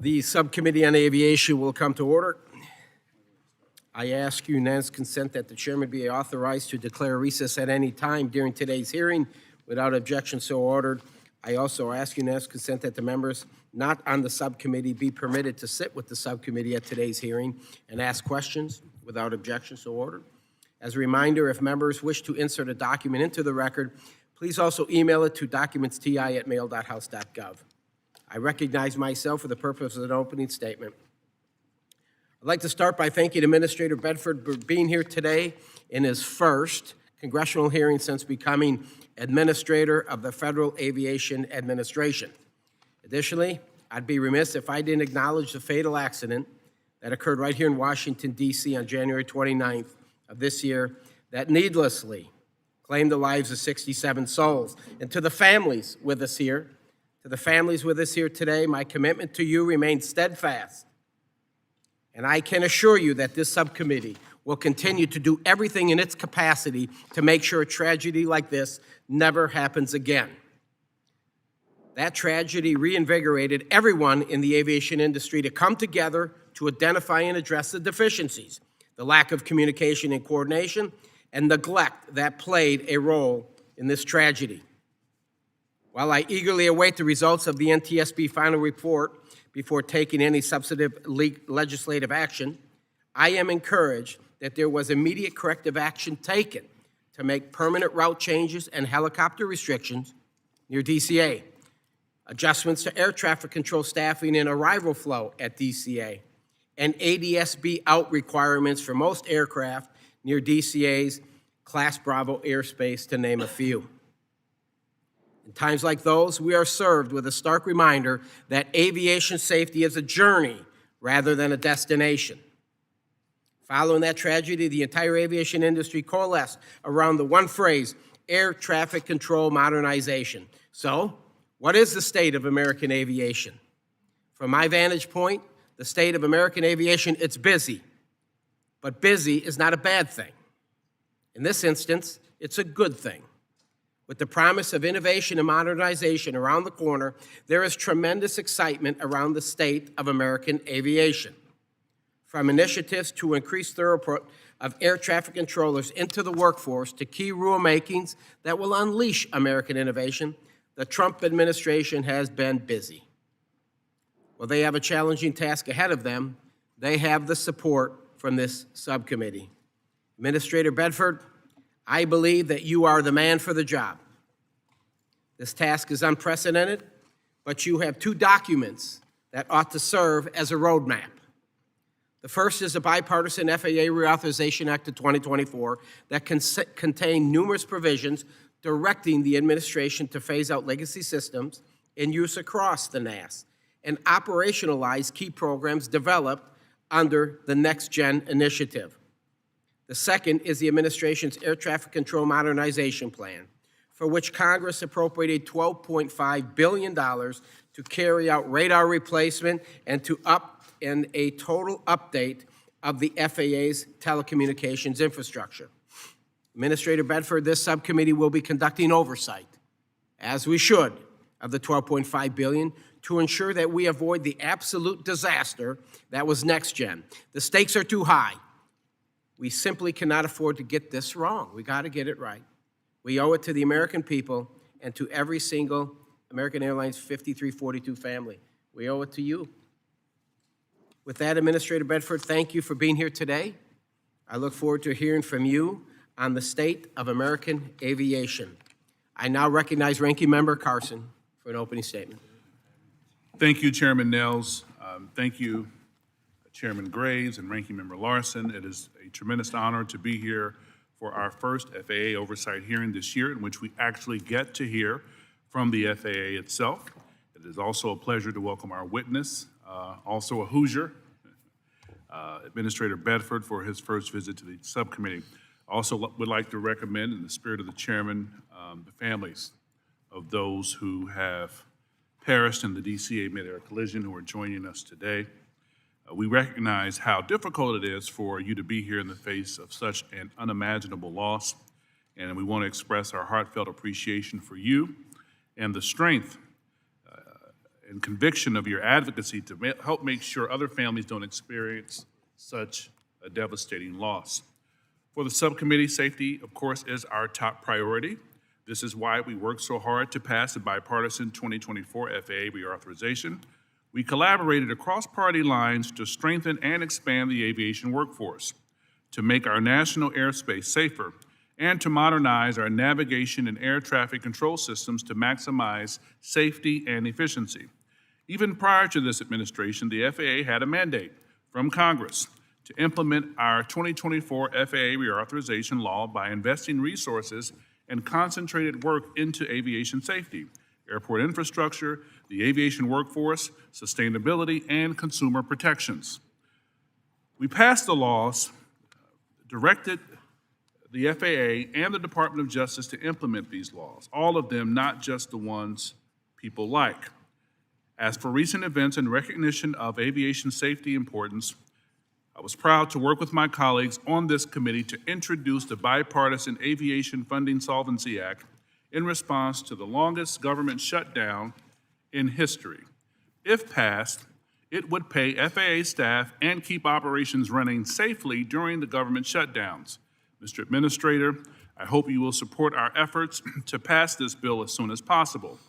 The Subcommittee on Aviation will come to order. I ask unanimous consent that the chairman be authorized to declare recess at any time during today's hearing without objection so ordered. I also ask unanimous consent that the members not on the subcommittee be permitted to sit with the subcommittee at today's hearing and ask questions without objection so ordered. As a reminder, if members wish to insert a document into the record, please also email it to documentsti@mail.house.gov. I recognize myself for the purpose of an opening statement. I'd like to start by thanking Administrator Bedford for being here today in his first congressional hearing since becoming Administrator of the Federal Aviation Administration. Additionally, I'd be remiss if I didn't acknowledge the fatal accident that occurred right here in Washington, D.C. on January 29th of this year that needlessly claimed the lives of 67 souls. And to the families with us here, today, my commitment to you remains steadfast. And I can assure you that this subcommittee will continue to do everything in its capacity to make sure a tragedy like this never happens again. That tragedy reinvigorated everyone in the aviation industry to come together to identify and address the deficiencies, the lack of communication and coordination, and neglect that played a role in this tragedy. While I eagerly await the results of the NTSB final report before taking any substantive legislative action, I am encouraged that there was immediate corrective action taken to make permanent route changes and helicopter restrictions near DCA, adjustments to air traffic control staffing and arrival flow at DCA, and ADSB out requirements for most aircraft near DCA's Class Bravo airspace, to name a few. In times like those, we are served with a stark reminder that aviation safety is a journey rather than a destination. Following that tragedy, the entire aviation industry coalesced around the one phrase, air traffic control modernization. So, what is the state of American aviation? From my vantage point, the state of American aviation, it's busy. But busy is not a bad thing. In this instance, it's a good thing. With the promise of innovation and modernization around the corner, there is tremendous excitement around the state of American aviation. From initiatives to increase throughput of air traffic controllers into the workforce to key rulemakings that will unleash American innovation, the Trump administration has been busy. While they have a challenging task ahead of them, they have the support from this subcommittee. Administrator Bedford, I believe that you are the man for the job. This task is unprecedented, but you have two documents that ought to serve as a roadmap. The first is a bipartisan FAA Reauthorization Act of 2024 that contain numerous provisions directing the administration to phase out legacy systems in use across the NAS and operationalize key programs developed under the Next Gen initiative. The second is the administration's Air Traffic Control Modernization Plan, for which Congress appropriated $12.5 billion to carry out radar replacement and a total update of the FAA's telecommunications infrastructure. Administrator Bedford, this subcommittee will be conducting oversight, as we should, of the $12.5 billion to ensure that we avoid the absolute disaster that was Next Gen. The stakes are too high. We simply cannot afford to get this wrong. We got to get it right. We owe it to the American people and to every single American Airlines 5342 family. We owe it to you. With that, Administrator Bedford, thank you for being here today. I look forward to hearing from you on the state of American aviation. I now recognize Ranking Member Carson for an opening statement. Thank you, Chairman Nels. Thank you, Chairman Graves and Ranking Member Larson. It is a tremendous honor to be here for our first FAA oversight hearing this year, in which we actually get to hear from the FAA itself. It is also a pleasure to welcome our witness, also a Hoosier, Administrator Bedford, for his first visit to the subcommittee. Also would like to recommend, in the spirit of the chairman, the families of those who have perished in the DCA mid-air collision who are joining us today. We recognize how difficult it is for you to be here in the face of such an unimaginable loss, and we want to express our heartfelt appreciation for you and the strength and conviction of your advocacy to help make sure other families don't experience such a devastating loss. For the subcommittee, safety, of course, is our top priority. This is why we worked so hard to pass the bipartisan 2024 FAA reauthorization. We collaborated across party lines to strengthen and expand the aviation workforce, to make our national airspace safer, and to modernize our navigation and air traffic control systems to maximize safety and efficiency. Even prior to this administration, the FAA had a mandate from Congress to implement our 2024 FAA reauthorization law by investing resources and concentrated work into aviation safety, airport infrastructure, the aviation workforce, sustainability, and consumer protections. We passed the laws, directed the FAA and the Department of Justice to implement these laws, all of them, not just the ones people like. As for recent events in recognition of aviation safety importance, I was proud to work with my colleagues on this committee to introduce the bipartisan Aviation Funding Solvency Act in response to the longest government shutdown in history. If passed, it would pay FAA staff and keep operations running safely during the government shutdowns. Mr. Administrator, I hope you will support our efforts to pass this bill as soon as possible.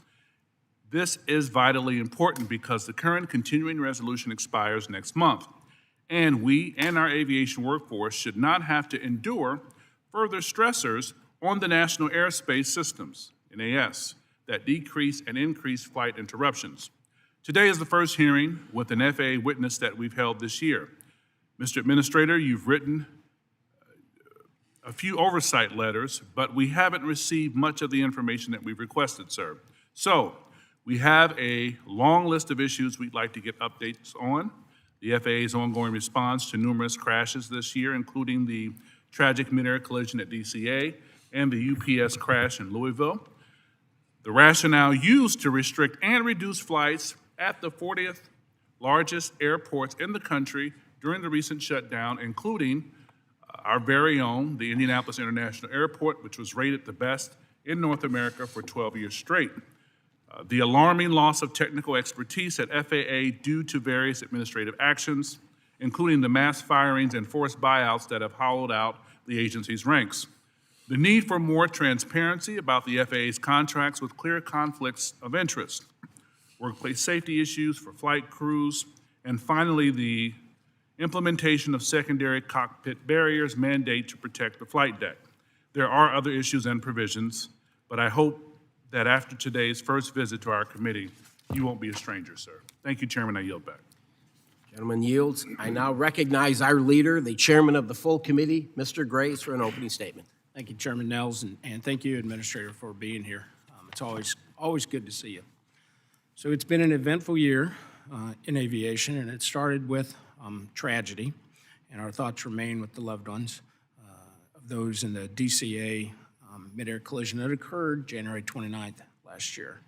This is vitally important because the current continuing resolution expires next month, and we and our aviation workforce should not have to endure further stressors on the national airspace systems, NAS, that decrease and increase flight interruptions. Today is the first hearing with an FAA witness that we've held this year. Mr. Administrator, you've written a few oversight letters, but we haven't received much of the information that we've requested, sir. So, we have a long list of issues we'd like to get updates on. The FAA's ongoing response to numerous crashes this year, including the tragic mid-air collision at DCA and the UPS crash in Louisville. The rationale used to restrict and reduce flights at the 40th largest airports in the country during the recent shutdown, including our very own, the Indianapolis International Airport, which was rated the best in North America for 12 years straight. The alarming loss of technical expertise at FAA due to various administrative actions, including the mass firings and forced buyouts that have hollowed out the agency's ranks. The need for more transparency about the FAA's contracts with clear conflicts of interest, workplace safety issues for flight crews, and finally, the implementation of secondary cockpit barriers mandate to protect the flight deck. There are other issues and provisions, but I hope that after today's first visit to our committee, you won't be a stranger, sir. Thank you, Chairman. I yield back. Gentleman yields. I now recognize our leader, the chairman of the full committee, Mr. Graves, for an opening statement. Thank you, Chairman Nels, and thank you, Administrator, for being here. It's always good to see you. So it's been an eventful year in aviation, and it started with tragedy, and our thoughts remain with the loved ones of those in the DCA mid-air collision that occurred January 29th last year.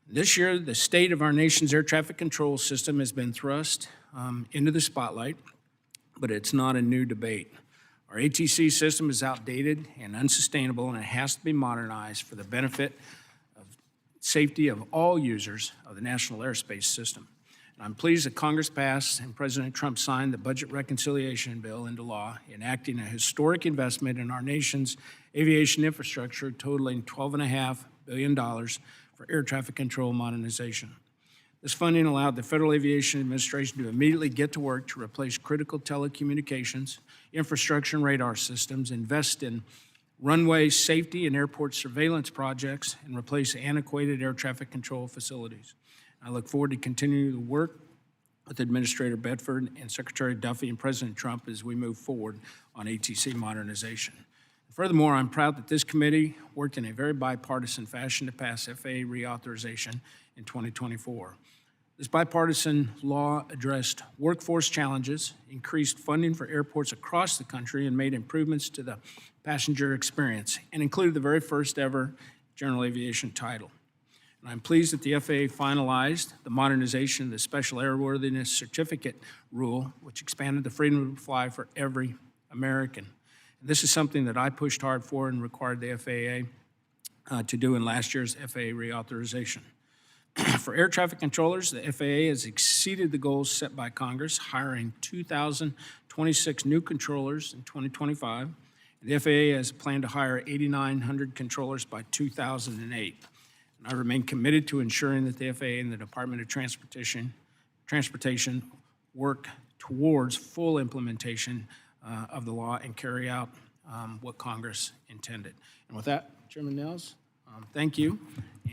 This year, the state of our nation's air traffic control system has been thrust into the spotlight, but it's not a new debate. Our ATC system is outdated and unsustainable, and it has to be modernized for the benefit of safety of all users of the national airspace system. And I'm pleased that Congress passed and President Trump signed the Budget Reconciliation Bill into law, enacting a historic investment in our nation's aviation infrastructure totaling $12.5 billion for air traffic control modernization. This funding allowed the Federal Aviation Administration to immediately get to work to replace critical telecommunications, infrastructure, and radar systems, invest in runway safety and airport surveillance projects, and replace antiquated air traffic control facilities. I look forward to continuing the work with Administrator Bedford and Secretary Duffy and President Trump as we move forward on ATC modernization. Furthermore, I'm proud that this committee worked in a very bipartisan fashion to pass FAA reauthorization in 2024. This bipartisan law addressed workforce challenges, increased funding for airports across the country, and made improvements to the passenger experience, and included the very first ever general aviation title. And I'm pleased that the FAA finalized the modernization of the Special Airworthiness Certificate rule, which expanded the freedom to fly for every American. And this is something that I pushed hard for and required the FAA to do in last year's FAA reauthorization. For air traffic controllers, the FAA has exceeded the goals set by Congress, hiring 2,026 new controllers in 2025. The FAA has planned to hire 8,900 controllers by 2008. And I remain committed to ensuring that the FAA and the Department of Transportation work towards full implementation of the law and carry out what Congress intended. And with that, Chairman Nels, thank you,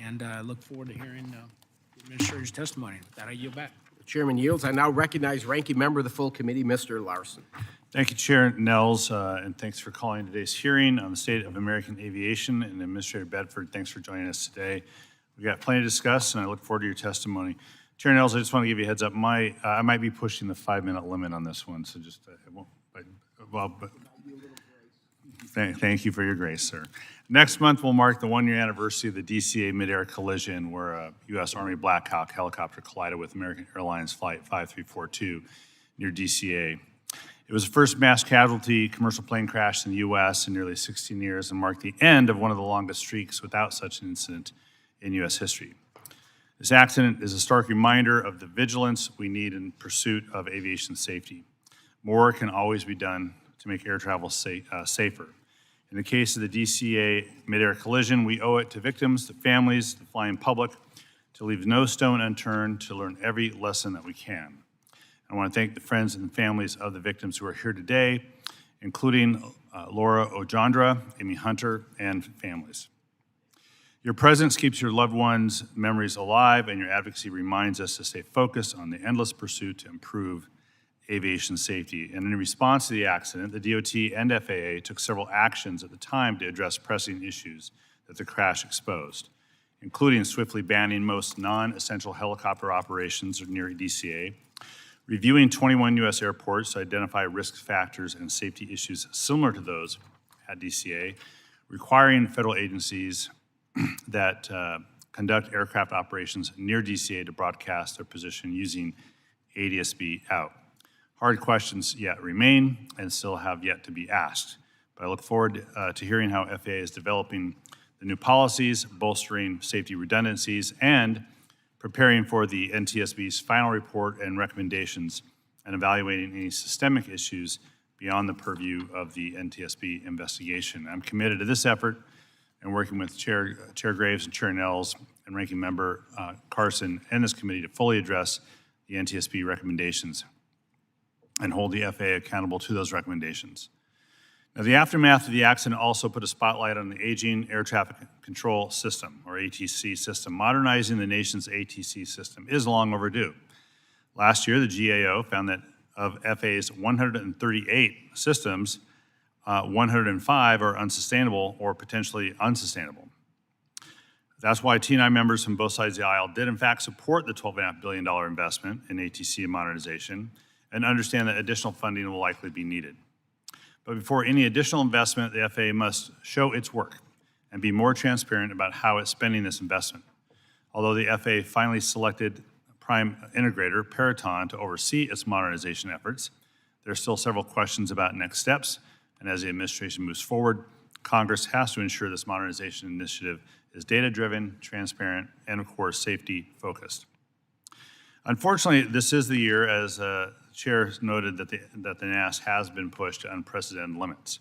and I look forward to hearing the Administrator's testimony. With that, I yield back. The Chairman yields. I now recognize Ranking Member of the full committee, Mr. Larson. Thank you, Chair Nels, and thanks for calling today's hearing on the state of American aviation. And Administrator Bedford, thanks for joining us today. We've got plenty to discuss, and I look forward to your testimony. Chair Nels, I just want to give you a heads up. I might be pushing the 5-minute limit on this one, so just thank you for your grace, sir. Next month will mark the 1-year anniversary of the DCA mid-air collision where a U.S. Army Black Hawk helicopter collided with American Airlines Flight 5342 near DCA. It was the first mass casualty commercial plane crash in the U.S. in nearly 16 years and marked the end of one of the longest streaks without such an incident in U.S. history. This accident is a stark reminder of the vigilance we need in pursuit of aviation safety. More can always be done to make air travel safer. In the case of the DCA mid-air collision, we owe it to victims, the families, the flying public, to leave no stone unturned to learn every lesson that we can. I want to thank the friends and families of the victims who are here today, including Laura Ojandra, Amy Hunter, and families. Your presence keeps your loved ones' memories alive, and your advocacy reminds us to stay focused on the endless pursuit to improve aviation safety. And in response to the accident, the DOT and FAA took several actions at the time to address pressing issues that the crash exposed, including swiftly banning most non-essential helicopter operations near DCA, reviewing 21 U.S. airports to identify risk factors and safety issues similar to those at DCA, requiring federal agencies that conduct aircraft operations near DCA to broadcast their position using ADS-B out. Hard questions yet remain and still have yet to be asked, but I look forward to hearing how FAA is developing the new policies, bolstering safety redundancies, and preparing for the NTSB's final report and recommendations and evaluating any systemic issues beyond the purview of the NTSB investigation. I'm committed to this effort and working with Chair Graves and Chair Nels and Ranking Member Carson and this committee to fully address the NTSB recommendations and hold the FAA accountable to those recommendations. Now, the aftermath of the accident also put a spotlight on the aging air traffic control system, or ATC system. Modernizing the nation's ATC system is long overdue. Last year, the GAO found that of FAA's 138 systems, 105 are unsustainable or potentially unsustainable. That's why T&I members from both sides of the aisle did in fact support the $12.5 billion investment in ATC modernization and understand that additional funding will likely be needed. But before any additional investment, the FAA must show its work and be more transparent about how it's spending this investment. Although the FAA finally selected prime integrator Peraton to oversee its modernization efforts, there are still several questions about next steps, and as the administration moves forward, Congress has to ensure this modernization initiative is data-driven, transparent, and of course, safety-focused. Unfortunately, this is the year, as Chair noted, that the NAS has been pushed to unprecedented limits.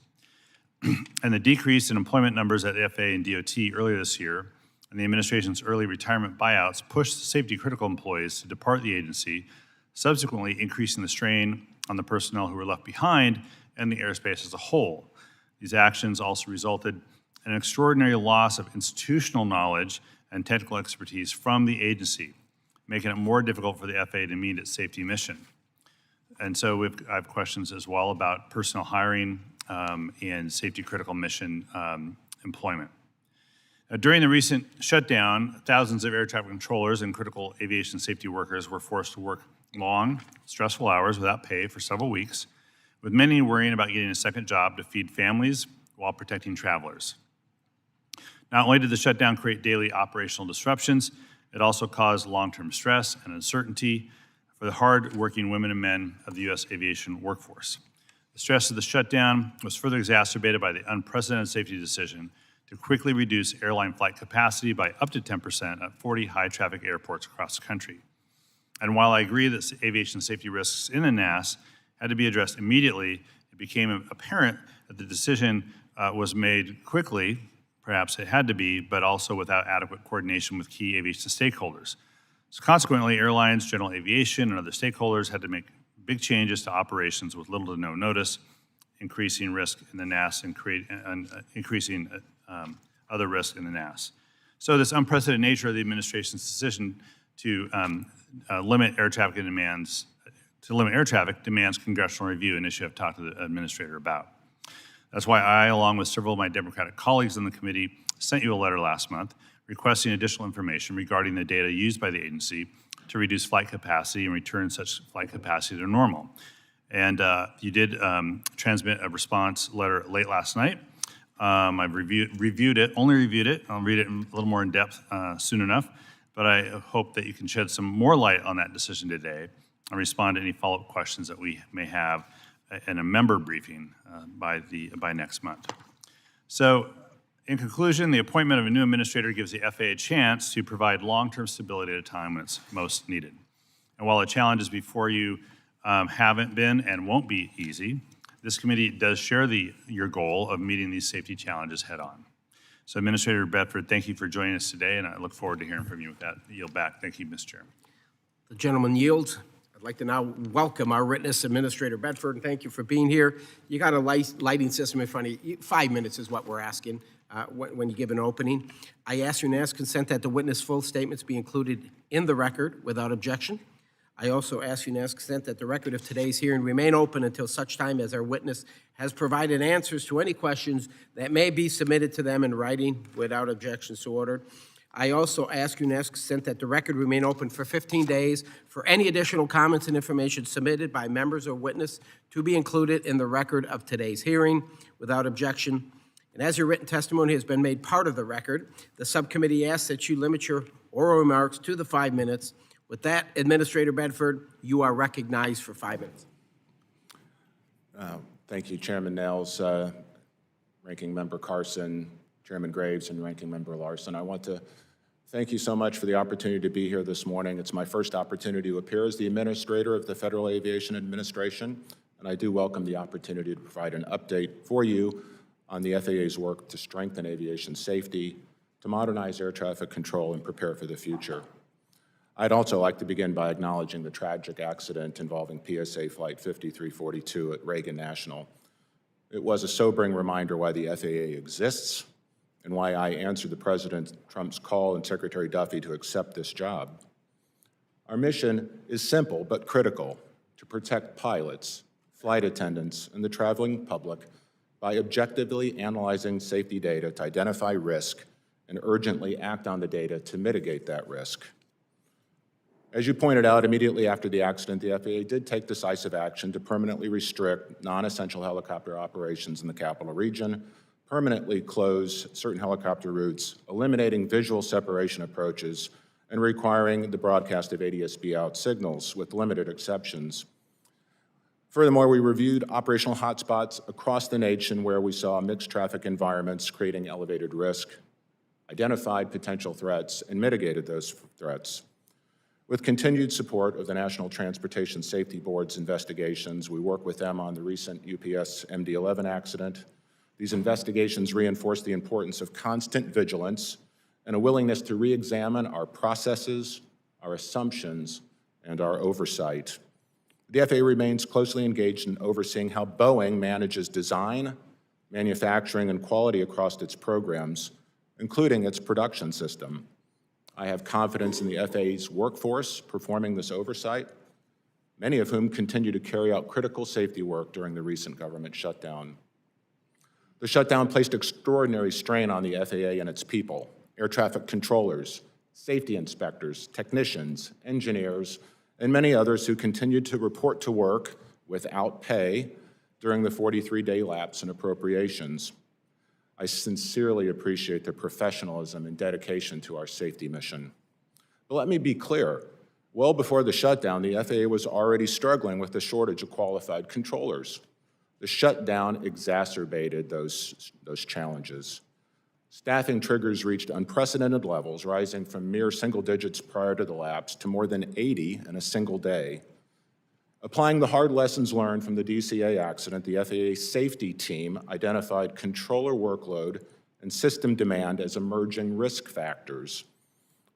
And the decrease in employment numbers at FAA and DOT earlier this year and the administration's early retirement buyouts pushed safety-critical employees to depart the agency, subsequently increasing the strain on the personnel who were left behind and the airspace as a whole. These actions also resulted in an extraordinary loss of institutional knowledge and technical expertise from the agency, making it more difficult for the FAA to meet its safety mission. And so I have questions as well about personnel hiring and safety-critical mission employment. During the recent shutdown, thousands of air traffic controllers and critical aviation safety workers were forced to work long, stressful hours without pay for several weeks, with many worrying about getting a second job to feed families while protecting travelers. Not only did the shutdown create daily operational disruptions, it also caused long-term stress and uncertainty for the hard-working women and men of the U.S. aviation workforce. The stress of the shutdown was further exacerbated by the unprecedented safety decision to quickly reduce airline flight capacity by up to 10% at 40 high-traffic airports across the country. And while I agree that aviation safety risks in the NAS had to be addressed immediately, it became apparent that the decision was made quickly, perhaps it had to be, but also without adequate coordination with key aviation stakeholders. So consequently, airlines, general aviation, and other stakeholders had to make big changes to operations with little to no notice, increasing risk in the NAS and increasing other risk in the NAS. So this unprecedented nature of the administration's decision to limit air traffic demands congressional review, an issue I've talked to the administrator about. That's why I, along with several of my Democratic colleagues on the committee, sent you a letter last month requesting additional information regarding the data used by the agency to reduce flight capacity and return such flight capacity to normal. And you did transmit a response letter late last night. I've reviewed it. I'll read it a little more in depth soon enough, but I hope that you can shed some more light on that decision today and respond to any follow-up questions that we may have in a member briefing by next month. So, in conclusion, the appointment of a new administrator gives the FAA a chance to provide long-term stability at a time when it's most needed. And while the challenges before you haven't been and won't be easy, this committee does share your goal of meeting these safety challenges head-on. So, Administrator Bedford, thank you for joining us today, and I look forward to hearing from you with that. Yield back. Thank you, Mr. Chairman. The gentleman yields. I'd like to now welcome our witness, Administrator Bedford, and thank you for being here. You got a lighting system in front of you. 5 minutes is what we're asking when you give an opening. I ask unanimous consent that the witness' full statements be included in the record without objection. I also ask unanimous consent that the record of today's hearing remain open until such time as our witness has provided answers to any questions that may be submitted to them in writing without objection so ordered. I also ask unanimous consent that the record remain open for 15 days for any additional comments and information submitted by members or witness to be included in the record of today's hearing without objection. And as your written testimony has been made part of the record, the subcommittee asks that you limit your oral remarks to the 5 minutes. With that, Administrator Bedford, you are recognized for 5 minutes. Thank you, Chairman Nels, Ranking Member Carson, Chairman Graves, and Ranking Member Larson. I want to thank you so much for the opportunity to be here this morning. It's my first opportunity to appear as the Administrator of the Federal Aviation Administration, and I do welcome the opportunity to provide an update for you on the FAA's work to strengthen aviation safety, to modernize air traffic control, and prepare for the future. I'd also like to begin by acknowledging the tragic accident involving PSA Flight 5342 at Reagan National. It was a sobering reminder why the FAA exists and why I answered the President Trump's call and Secretary Duffy to accept this job. Our mission is simple but critical: to protect pilots, flight attendants, and the traveling public by objectively analyzing safety data to identify risk and urgently act on the data to mitigate that risk. As you pointed out, immediately after the accident, the FAA did take decisive action to permanently restrict non-essential helicopter operations in the capital region, permanently close certain helicopter routes, eliminating visual separation approaches, and requiring the broadcast of ADS-B out signals with limited exceptions. Furthermore, we reviewed operational hotspots across the nation where we saw mixed traffic environments creating elevated risk, identified potential threats, and mitigated those threats. With continued support of the National Transportation Safety Board's investigations, we work with them on the recent UPS MD-11 accident. These investigations reinforce the importance of constant vigilance and a willingness to re-examine our processes, our assumptions, and our oversight. The FAA remains closely engaged in overseeing how Boeing manages design, manufacturing, and quality across its programs, including its production system. I have confidence in the FAA's workforce performing this oversight, many of whom continue to carry out critical safety work during the recent government shutdown. The shutdown placed extraordinary strain on the FAA and its people: air traffic controllers, safety inspectors, technicians, engineers, and many others who continued to report to work without pay during the 43-day lapse in appropriations. I sincerely appreciate their professionalism and dedication to our safety mission. But let me be clear, well before the shutdown, the FAA was already struggling with the shortage of qualified controllers. The shutdown exacerbated those challenges. Staffing triggers reached unprecedented levels, rising from mere single digits prior to the lapse to more than 80 in a single day. Applying the hard lessons learned from the DCA accident, the FAA safety team identified controller workload and system demand as emerging risk factors.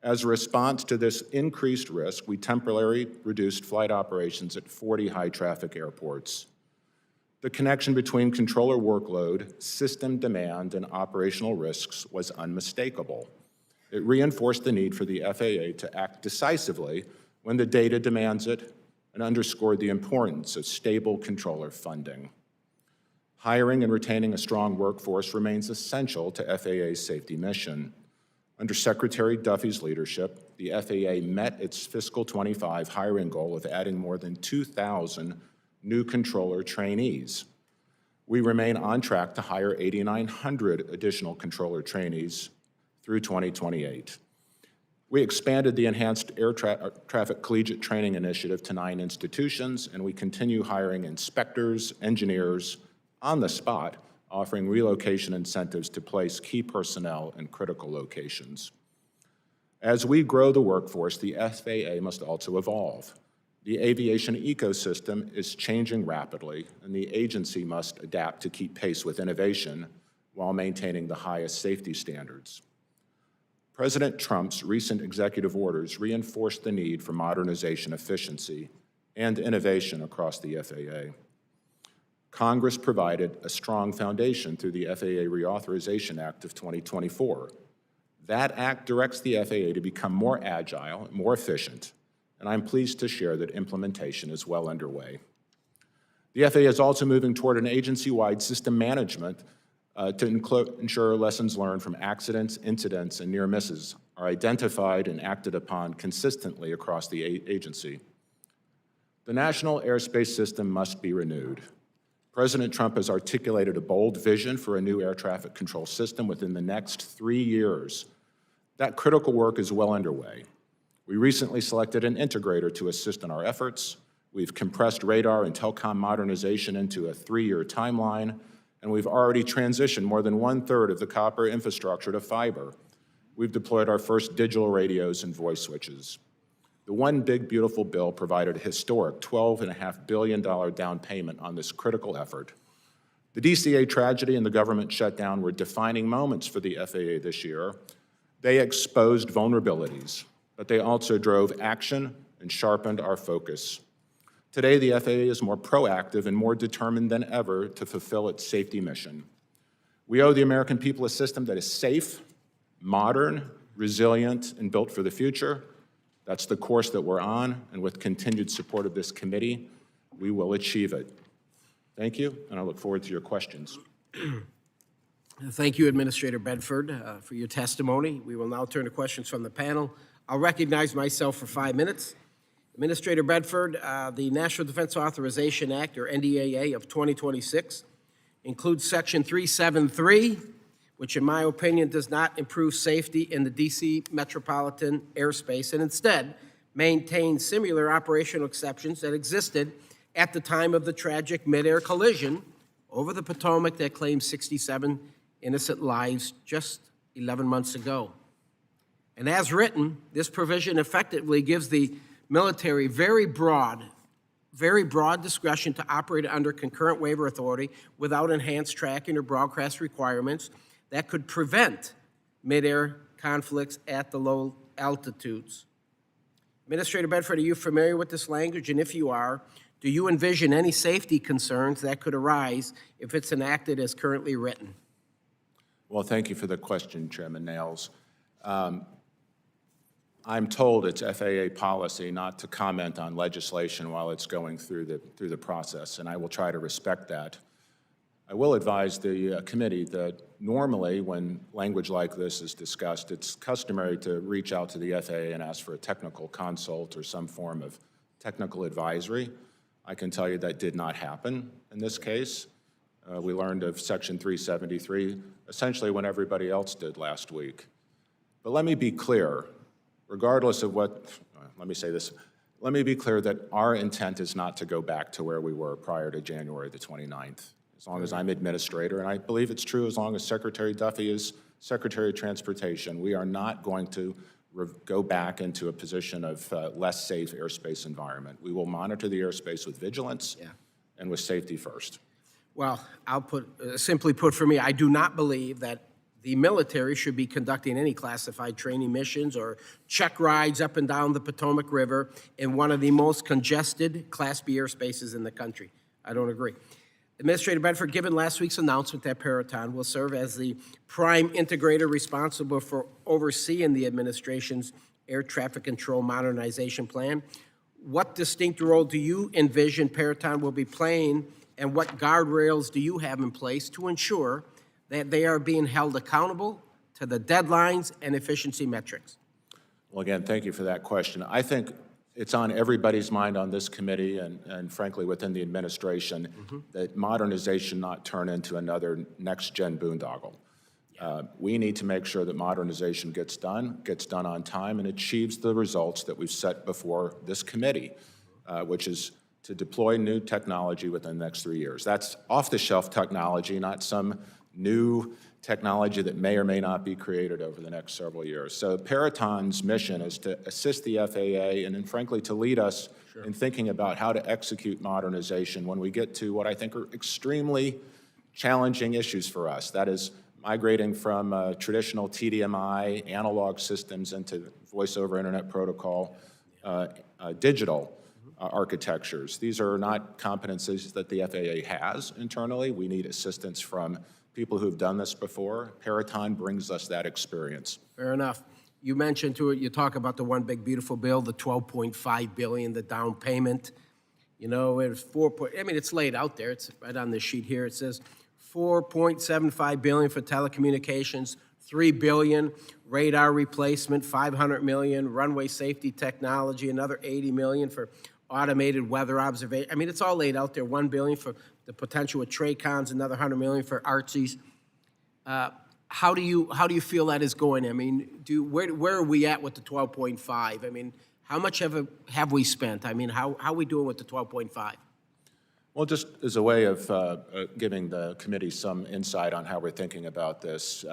As a response to this increased risk, we temporarily reduced flight operations at 40 high-traffic airports. The connection between controller workload, system demand, and operational risks was unmistakable. It reinforced the need for the FAA to act decisively when the data demands it and underscored the importance of stable controller funding. Hiring and retaining a strong workforce remains essential to FAA's safety mission. Under Secretary Duffy's leadership, the FAA met its fiscal '25 hiring goal of adding more than 2,000 new controller trainees. We remain on track to hire 8,900 additional controller trainees through 2028. We expanded the Enhanced Air Traffic Collegiate Training Initiative to 9 institutions, and we continue hiring inspectors, engineers on the spot, offering relocation incentives to place key personnel in critical locations. As we grow the workforce, the FAA must also evolve. The aviation ecosystem is changing rapidly, and the agency must adapt to keep pace with innovation while maintaining the highest safety standards. President Trump's recent executive orders reinforced the need for modernization, efficiency, and innovation across the FAA. Congress provided a strong foundation through the FAA Reauthorization Act of 2024. That act directs the FAA to become more agile and more efficient, and I'm pleased to share that implementation is well underway. The FAA is also moving toward an agency-wide system management to ensure lessons learned from accidents, incidents, and near misses are identified and acted upon consistently across the agency. The national airspace system must be renewed. President Trump has articulated a bold vision for a new air traffic control system within the next 3 years. That critical work is well underway. We recently selected an integrator to assist in our efforts. We've compressed radar and telecom modernization into a 3-year timeline, and we've already transitioned more than 1/3 of the copper infrastructure to fiber. We've deployed our first digital radios and voice switches. The One Big Beautiful Bill provided a historic $12.5 billion down payment on this critical effort. The DCA tragedy and the government shutdown were defining moments for the FAA this year. They exposed vulnerabilities, but they also drove action and sharpened our focus. Today, the FAA is more proactive and more determined than ever to fulfill its safety mission. We owe the American people a system that is safe, modern, resilient, and built for the future. That's the course that we're on, and with continued support of this committee, we will achieve it. Thank you, and I look forward to your questions. Thank you, Administrator Bedford, for your testimony. We will now turn to questions from the panel. I'll recognize myself for 5 minutes. Administrator Bedford, the National Defense Authorization Act, or NDAA, of 2026 includes Section 373, which in my opinion does not improve safety in the D.C. metropolitan airspace and instead maintains similar operational exceptions that existed at the time of the tragic mid-air collision over the Potomac that claimed 67 innocent lives just 11 months ago. And as written, this provision effectively gives the military very broad discretion to operate under concurrent waiver authority without enhanced tracking or broadcast requirements that could prevent mid-air conflicts at the low altitudes. Administrator Bedford, are you familiar with this language? And if you are, do you envision any safety concerns that could arise if it's enacted as currently written? Well, thank you for the question, Chairman Nails. I'm told it's FAA policy not to comment on legislation while it's going through the process, and I will try to respect that. I will advise the committee that normally when language like this is discussed, it's customary to reach out to the FAA and ask for a technical consult or some form of technical advisory. I can tell you that did not happen in this case. We learned of Section 373 essentially when everybody else did last week. But let me be clear, regardless of let me be clear that our intent is not to go back to where we were prior to January the 29th. as long as I'm administrator, and I believe it's true as long as Secretary Duffy is Secretary of Transportation. We are not going to go back into a position of less safe airspace environment. We will monitor the airspace with vigilance and with safety first. Well, I'll put, simply put for me, I do not believe that the military should be conducting any classified training missions or check rides up and down the Potomac River in one of the most congested Class B airspaces in the country. I don't agree. Administrator Bedford, given last week's announcement that Peraton will serve as the prime integrator responsible for overseeing the administration's air traffic control modernization plan, what distinct role do you envision Peraton will be playing, and what guardrails do you have in place to ensure that they are being held accountable to the deadlines and efficiency metrics? Well, again, thank you for that question. I think it's on everybody's mind on this committee and frankly within the administration that modernization not turn into another next-gen boondoggle. We need to make sure that modernization gets done on time, and achieves the results that we've set before this committee, which is to deploy new technology within the next 3 years. That's off-the-shelf technology, not some new technology that may or may not be created over the next several years. So Peraton's mission is to assist the FAA and then frankly to lead us in thinking about how to execute modernization when we get to what I think are extremely challenging issues for us. That is migrating from traditional TDMI analog systems into voice over internet protocol digital architectures. These are not competencies that the FAA has internally. We need assistance from people who've done this before. Peraton brings us that experience. Fair enough. You mentioned to it, you talk about the one big beautiful bill, the $12.5 billion, the down payment. You know, it's it's laid out there. It's right on this sheet here. It says $4.75 billion for telecommunications, $3 billion radar replacement, $500 million runway safety technology, another $80 million for automated weather observation. I mean, it's all laid out there. $1 billion for the potential with TRACONs, another $100 million for ARTSIs. How do you feel that is going? I mean, where are we at with the 12.5? I mean, how much have we spent? I mean, how are we doing with the 12.5? Well, just as a way of giving the committee some insight on how we're thinking about this,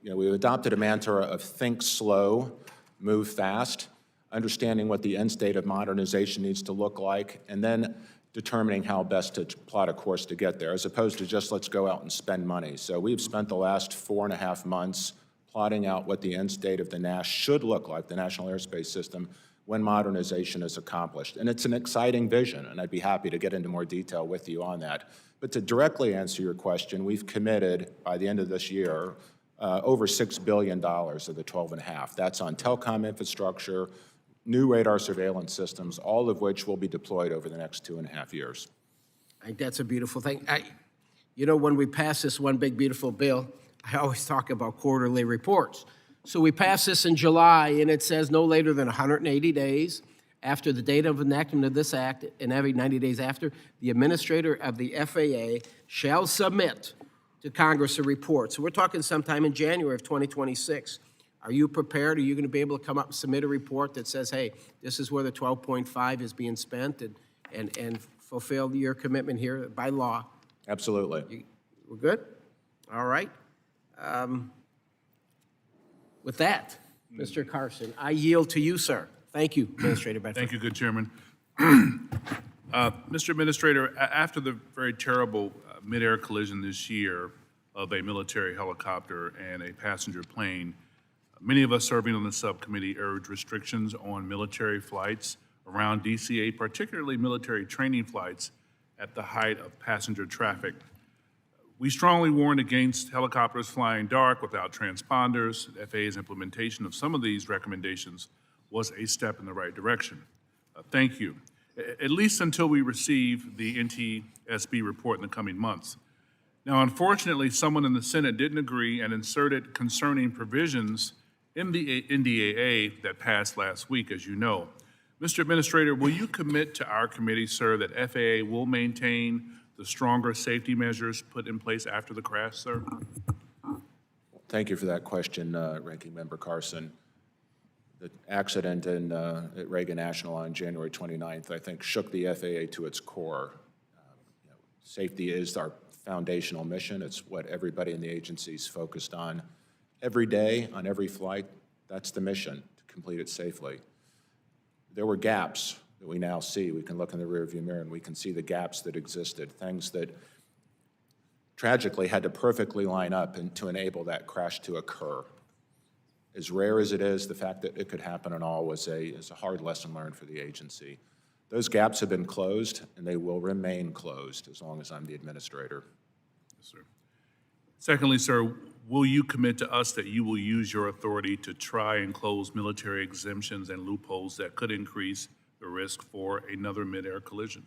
we've adopted a mantra of think slow, move fast, understanding what the end state of modernization needs to look like, and then determining how best to plot a course to get there, as opposed to just let's go out and spend money. So we've spent the last 4.5 months plotting out what the end state of the NAS should look like, the National Airspace System, when modernization is accomplished. And it's an exciting vision, and I'd be happy to get into more detail with you on that. But to directly answer your question, we've committed, by the end of this year, over $6 billion of the 12.5. That's on telecom infrastructure, new radar surveillance systems, all of which will be deployed over the next 2.5 years. I think that's a beautiful thing. When we pass this one big beautiful bill, I always talk about quarterly reports. So we pass this in July, and it says no later than 180 days after the date of enactment of this act, and every 90 days after, the administrator of the FAA shall submit to Congress a report. So we're talking sometime in January of 2026. Are you prepared? Are you going to be able to come up and submit a report that says, hey, this is where the 12.5 is being spent, and fulfill your commitment here by law? Absolutely. We're good? All right. With that, Mr. Carson, I yield to you, sir. Thank you, Administrator Bedford. Thank you, good chairman. Mr. Administrator, after the very terrible mid-air collision this year of a military helicopter and a passenger plane, many of us serving on the subcommittee urged restrictions on military flights around DCA, particularly military training flights at the height of passenger traffic. We strongly warned against helicopters flying dark without transponders. The FAA's implementation of some of these recommendations was a step in the right direction. Thank you. At least until we receive the NTSB report in the coming months. Now, unfortunately, someone in the Senate didn't agree and inserted concerning provisions in the NDAA that passed last week, as you know. Mr. Administrator, will you commit to our committee, sir, that FAA will maintain the stronger safety measures put in place after the crash, sir? Thank you for that question, Ranking Member Carson. The accident at Reagan National on January 29th, I think, shook the FAA to its core. Safety is our foundational mission. It's what everybody in the agency is focused on every day, on every flight. That's the mission, to complete it safely. There were gaps that we now see. We can look in the rearview mirror and we can see the gaps that existed, things that tragically had to perfectly line up and to enable that crash to occur. As rare as it is, the fact that it could happen at all is a hard lesson learned for the agency. Those gaps have been closed, and they will remain closed as long as I'm the administrator. Yes, sir. Secondly, sir, will you commit to us that you will use your authority to try and close military exemptions and loopholes that could increase the risk for another mid-air collision?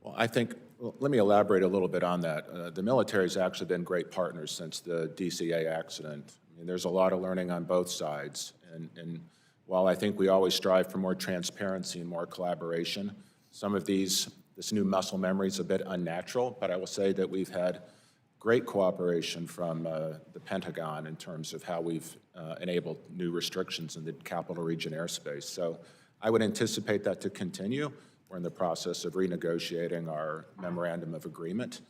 Well, let me elaborate a little bit on that. The military's actually been great partners since the DCA accident. I mean, there's a lot of learning on both sides, and while I think we always strive for more transparency and more collaboration, some of this new muscle memory is a bit unnatural, but I will say that we've had great cooperation from the Pentagon in terms of how we've enabled new restrictions in the Capital Region airspace. So I would anticipate that to continue. We're in the process of renegotiating our memorandum of agreement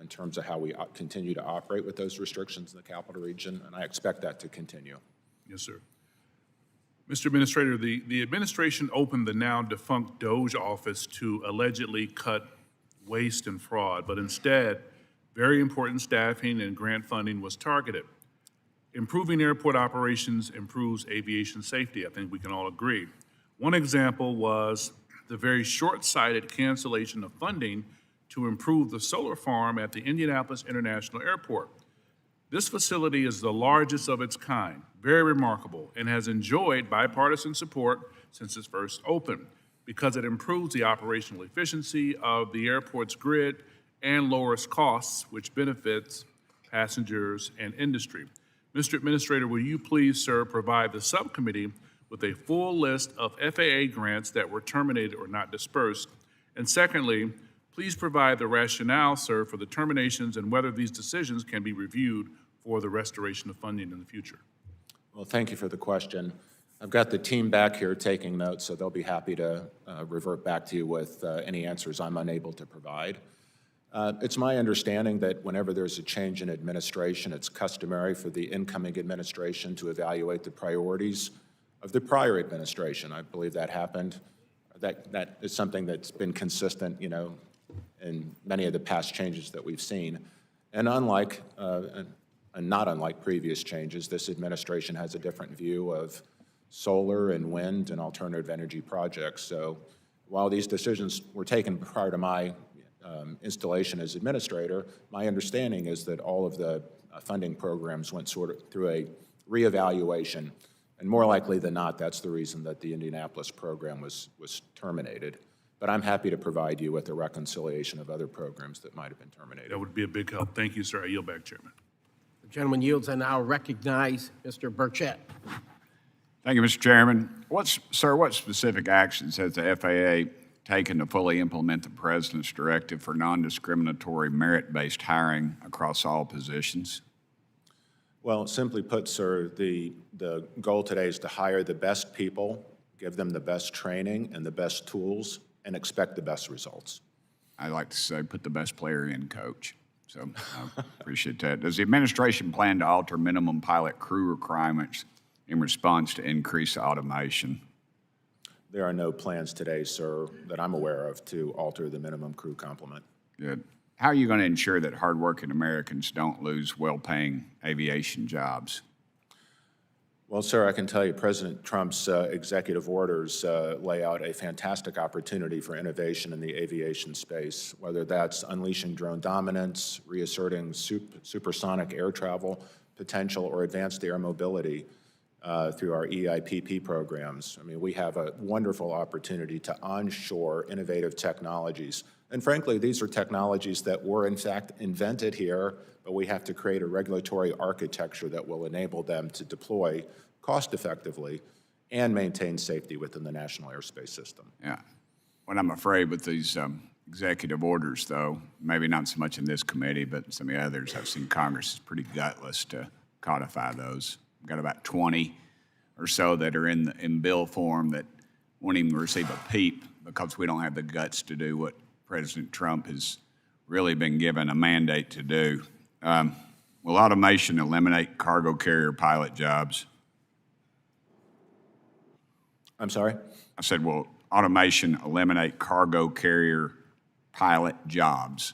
in terms of how we continue to operate with those restrictions in the Capital Region, and I expect that to continue. Yes, sir. Mr. Administrator, the administration opened the now defunct DOGE office to allegedly cut waste and fraud, but instead, very important staffing and grant funding was targeted. Improving airport operations improves aviation safety. I think we can all agree. One example was the very short-sighted cancellation of funding to improve the solar farm at the Indianapolis International Airport. This facility is the largest of its kind, very remarkable, and has enjoyed bipartisan support since its first opened because it improves the operational efficiency of the airport's grid and lowers costs, which benefits passengers and industry. Mr. Administrator, will you please, sir, provide the subcommittee with a full list of FAA grants that were terminated or not dispersed? And secondly, please provide the rationale, sir, for the terminations and whether these decisions can be reviewed for the restoration of funding in the future. Well, thank you for the question. I've got the team back here taking notes, so they'll be happy to revert back to you with any answers I'm unable to provide. It's my understanding that whenever there's a change in administration, it's customary for the incoming administration to evaluate the priorities of the prior administration. I believe that happened. That is something that's been consistent, in many of the past changes that we've seen. And not unlike previous changes, this administration has a different view of solar and wind and alternative energy projects. So while these decisions were taken prior to my installation as administrator, my understanding is that all of the funding programs went sort of through a reevaluation. And more likely than not, that's the reason that the Indianapolis program was terminated. But I'm happy to provide you with a reconciliation of other programs that might have been terminated. That would be a big help. Thank you, sir. I yield back, Chairman. The gentleman yields. I now recognize Mr. Burchett. Thank you, Mr. Chairman. What specific actions has the FAA taken to fully implement the President's directive for non-discriminatory merit-based hiring across all positions? Well, simply put, sir, the goal today is to hire the best people, give them the best training and the best tools, and expect the best results. I like to say put the best player in, coach. So I appreciate that. Does the administration plan to alter minimum pilot crew requirements in response to increased automation? There are no plans today, sir, that I'm aware of to alter the minimum crew complement. Good. How are you going to ensure that hardworking Americans don't lose well-paying aviation jobs? Well, sir, I can tell you President Trump's executive orders lay out a fantastic opportunity for innovation in the aviation space, whether that's unleashing drone dominance, reasserting supersonic air travel potential, or advanced air mobility through our EIPP programs. I mean, we have a wonderful opportunity to onshore innovative technologies. And frankly, these are technologies that were in fact invented here, but we have to create a regulatory architecture that will enable them to deploy cost effectively and maintain safety within the national airspace system. Yeah. What I'm afraid with these executive orders, though, maybe not so much in this committee, but in some of the others, I've seen Congress is pretty gutless to codify those. We've got about 20 or so that are in bill form that won't even receive a peep because we don't have the guts to do what President Trump has really been given a mandate to do. Will automation eliminate cargo carrier pilot jobs? I'm sorry? I said, will automation eliminate cargo carrier pilot jobs?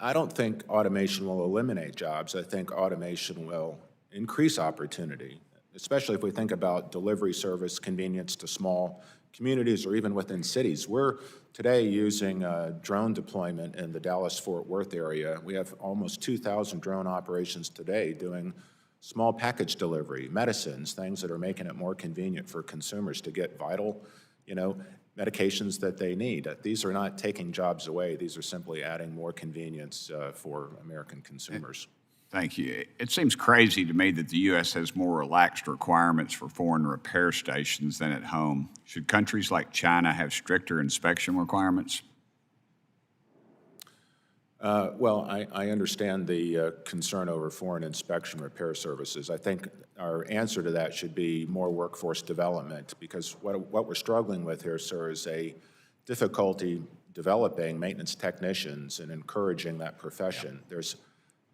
I don't think automation will eliminate jobs. I think automation will increase opportunity, especially if we think about delivery service convenience to small communities or even within cities. We're today using drone deployment in the Dallas-Fort Worth area. We have almost 2,000 drone operations today doing small package delivery, medicines, things that are making it more convenient for consumers to get vital, medications that they need. These are not taking jobs away. These are simply adding more convenience for American consumers. Thank you. It seems crazy to me that the U.S. has more relaxed requirements for foreign repair stations than at home. Should countries like China have stricter inspection requirements? Well, I understand the concern over foreign inspection repair services. I think our answer to that should be more workforce development, because what we're struggling with here, sir, is a difficulty developing maintenance technicians and encouraging that profession. There's,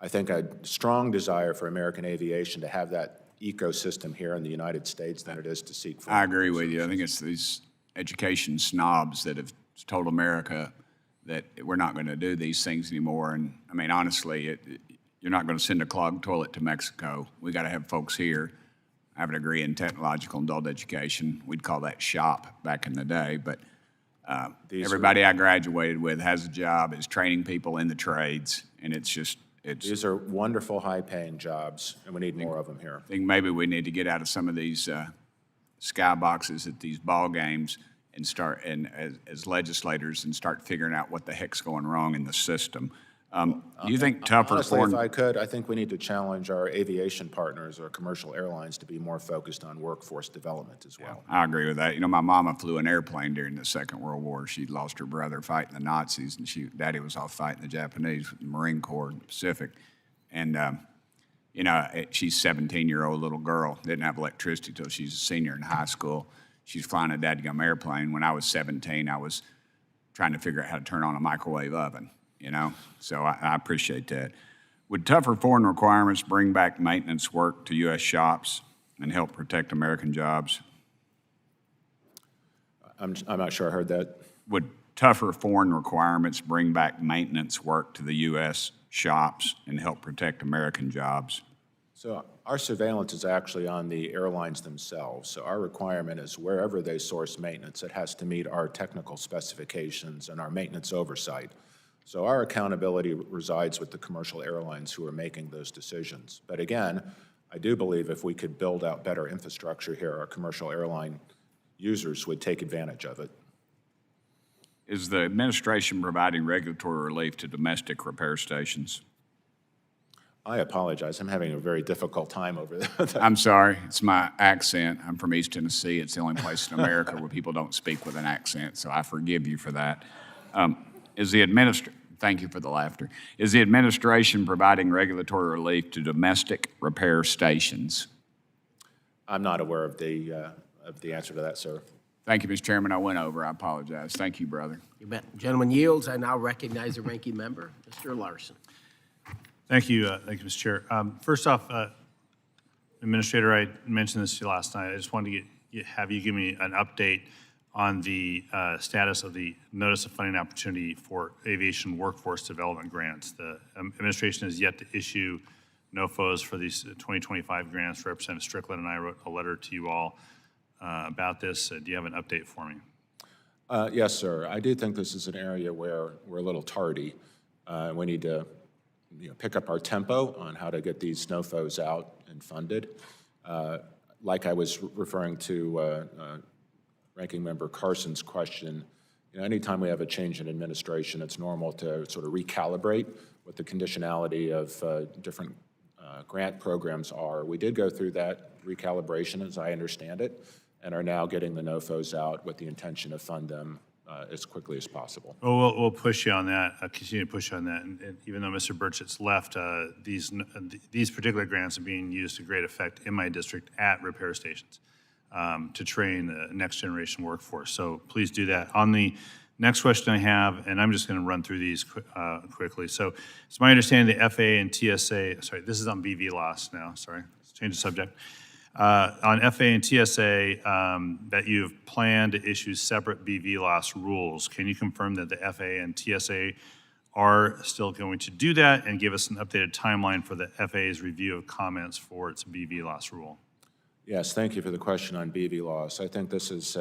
I think, a strong desire for American aviation to have that ecosystem here in the United States than it is to seek for. I agree with you. I think it's these education snobs that have told America that we're not going to do these things anymore. And I mean, honestly, you're not going to send a clogged toilet to Mexico. We got to have folks here. I have a degree in technological and adult education. We'd call that shop back in the day, but everybody I graduated with has a job, is training people in the trades, and These are wonderful, high-paying jobs, and we need more of them here. I think maybe we need to get out of some of these skyboxes at these ball games and start, as legislators, and start figuring out what the heck's going wrong in the system. Do you think tougher Honestly, foreign... if I could, I think we need to challenge our aviation partners or commercial airlines to be more focused on workforce development as well. I agree with that. My mama flew an airplane during the Second World War. She lost her brother fighting the Nazis, and Daddy was off fighting the Japanese with the Marine Corps in the Pacific. And, she's a 17-year-old little girl, didn't have electricity till she's a senior in high school. She's flying a dadgum airplane. When I was 17, I was trying to figure out how to turn on a microwave oven, So I appreciate that. Would tougher foreign requirements bring back maintenance work to U.S. shops and help protect American jobs? I'm not sure I heard that. Would tougher foreign requirements bring back maintenance work to the U.S. shops and help protect American jobs? So our surveillance is actually on the airlines themselves. So our requirement is wherever they source maintenance, it has to meet our technical specifications and our maintenance oversight. So our accountability resides with the commercial airlines who are making those decisions. But again, I do believe if we could build out better infrastructure here, our commercial airline users would take advantage of it. Is the administration providing regulatory relief to domestic repair stations? I apologize. I'm having a very difficult time over there. I'm sorry. It's my accent. I'm from East Tennessee. It's the only place in America where people don't speak with an accent, so I forgive you for that. Thank you for the laughter. Is the administration providing regulatory relief to domestic repair stations? I'm not aware of the answer to that, sir. Thank you, Mr. Chairman. I went over. I apologize. Thank you, brother. You bet. Gentleman yields. I now recognize the ranking member, Mr. Larson. Thank you, Mr. Chair. First off, Administrator, I mentioned this to you last night. I just wanted to have you give me an update on the status of the Notice of Funding Opportunity for Aviation Workforce Development Grants. The administration has yet to issue NOFOs for these 2025 grants. Representative Strickland and I wrote a letter to you all about this. Do you have an update for me? Yes, sir. I do think this is an area where we're a little tardy. We need to pick up our tempo on how to get these NOFOs out and funded. Like I was referring to Ranking Member Carson's question, anytime we have a change in administration, it's normal to sort of recalibrate what the conditionality of different grant programs are. We did go through that recalibration, as I understand it, and are now getting the NOFOs out with the intention to fund them as quickly as possible. Well, we'll push you on that, continue to push you on that. And even though Mr. Burchett's left, these particular grants are being used to great effect in my district at repair stations to train the next generation workforce. So please do that. On the Next question I have, and I'm just going to run through these quickly. So it's my understanding the FAA and TSA, sorry, this is on BV loss now, sorry, let's change the subject. On FAA and TSA, that you have planned to issue separate BV loss rules. Can you confirm that the FAA and TSA are still going to do that and give us an updated timeline for the FAA's review of comments for its BV loss rule? Yes, thank you for the question on BV loss. I think this is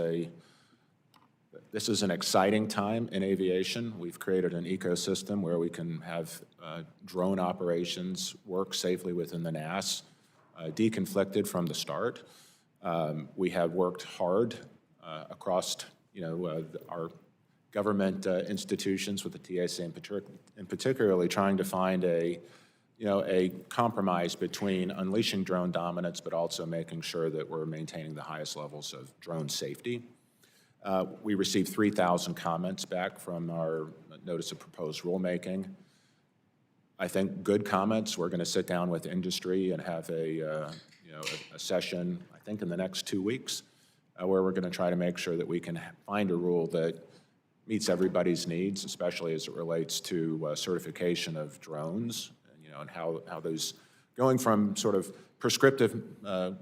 an exciting time in aviation. We've created an ecosystem where we can have drone operations work safely within the NAS, deconflicted from the start. We have worked hard across, our government institutions with the TSA in particularly trying to find a compromise between unleashing drone dominance, but also making sure that we're maintaining the highest levels of drone safety. We received 3,000 comments back from our notice of proposed rulemaking. I think good comments. We're going to sit down with industry and have a session, I think in the next 2 weeks, where we're going to try to make sure that we can find a rule that meets everybody's needs, especially as it relates to certification of drones, and how those, going from sort of prescriptive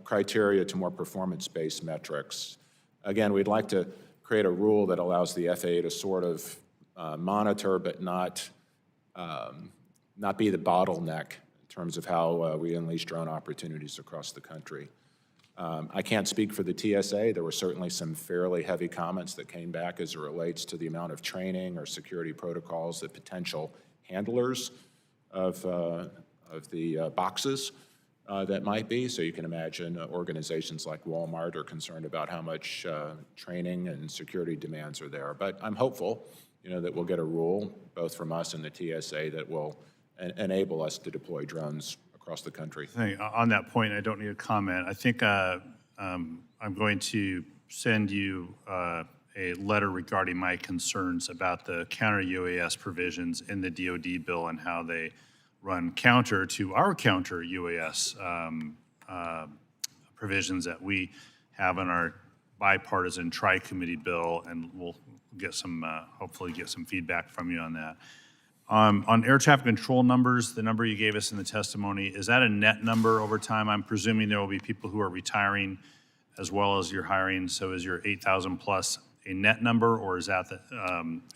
criteria to more performance-based metrics. Again, we'd like to create a rule that allows the FAA to sort of monitor but not be the bottleneck in terms of how we unleash drone opportunities across the country. I can't speak for the TSA. There were certainly some fairly heavy comments that came back as it relates to the amount of training or security protocols that potential handlers of the boxes that might be. So you can imagine organizations like Walmart are concerned about how much training and security demands are there. But I'm hopeful, that we'll get a rule, both from us and the TSA, that will enable us to deploy drones across the country. On that point, I don't need a comment. I think I'm going to send you a letter regarding my concerns about the counter-UAS provisions in the DoD bill and how they run counter to our counter-UAS provisions that we have in our bipartisan tri-committee bill, and we'll get some, hopefully get some feedback from you on that. On air traffic control numbers, the number you gave us in the testimony, is that a net number over time? I'm presuming there will be people who are retiring as well as you're hiring, so is your 8,000 plus a net number, or is that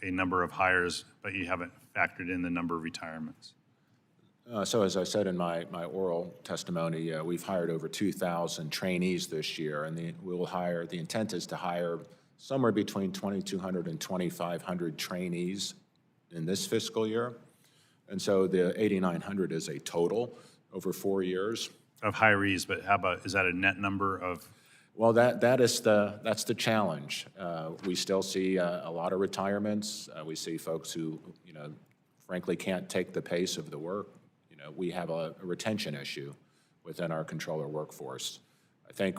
a number of hires, but you haven't factored in the number of retirements? So as I said in my oral testimony, we've hired over 2,000 trainees this year, and the intent is to hire somewhere between 2,200 and 2,500 trainees in this fiscal year. And so the 8,900 is a total over 4 years. Of hirees, but how about, is that a net number of? Well, that's the challenge. We still see a lot of retirements. We see folks who, frankly can't take the pace of the work. We have a retention issue within our controller workforce. I think,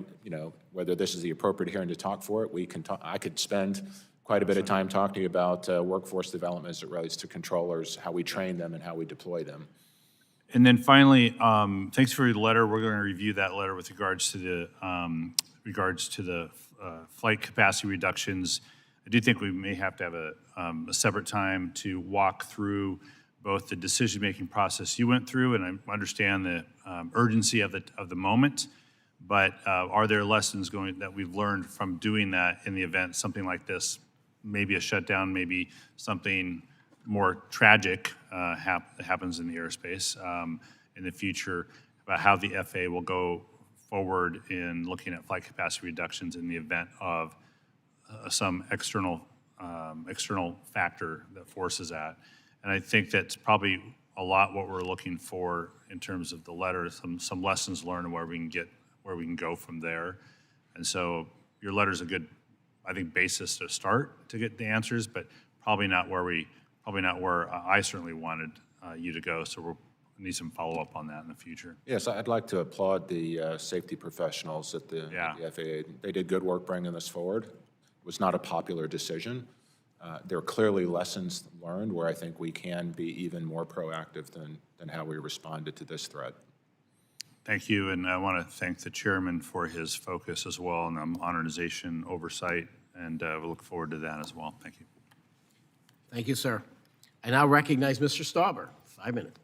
whether this is the appropriate hearing to talk for it, we can talk. I could spend quite a bit of time talking to you about workforce development as it relates to controllers, how we train them and how we deploy them. And then finally, thanks for your letter. We're going to review that letter with regards to the flight capacity reductions. I do think we may have to have a separate time to walk through both the decision-making process you went through, and I understand the urgency of the moment. But are there lessons that we've learned from doing that in the event something like this, maybe a shutdown, maybe something more tragic happens in the airspace in the future, about how the FAA will go forward in looking at flight capacity reductions in the event of some external factor that forces that. And I think that's probably a lot what we're looking for in terms of the letter, some lessons learned and where we can go from there. And so your letter is a good, I think, basis to start to get the answers, but probably not where I certainly wanted you to go. So we'll need some follow-up on that in the future. Yes, I'd like to applaud the safety professionals at the FAA. They did good work bringing this forward. It was not a popular decision. There are clearly lessons learned where I think we can be even more proactive than how we responded to this threat. Thank you, and I want to thank the chairman for his focus as well on modernization oversight, and we look forward to that as well. Thank you. Thank you, sir. I now recognize Mr. Stauber, 5 minutes.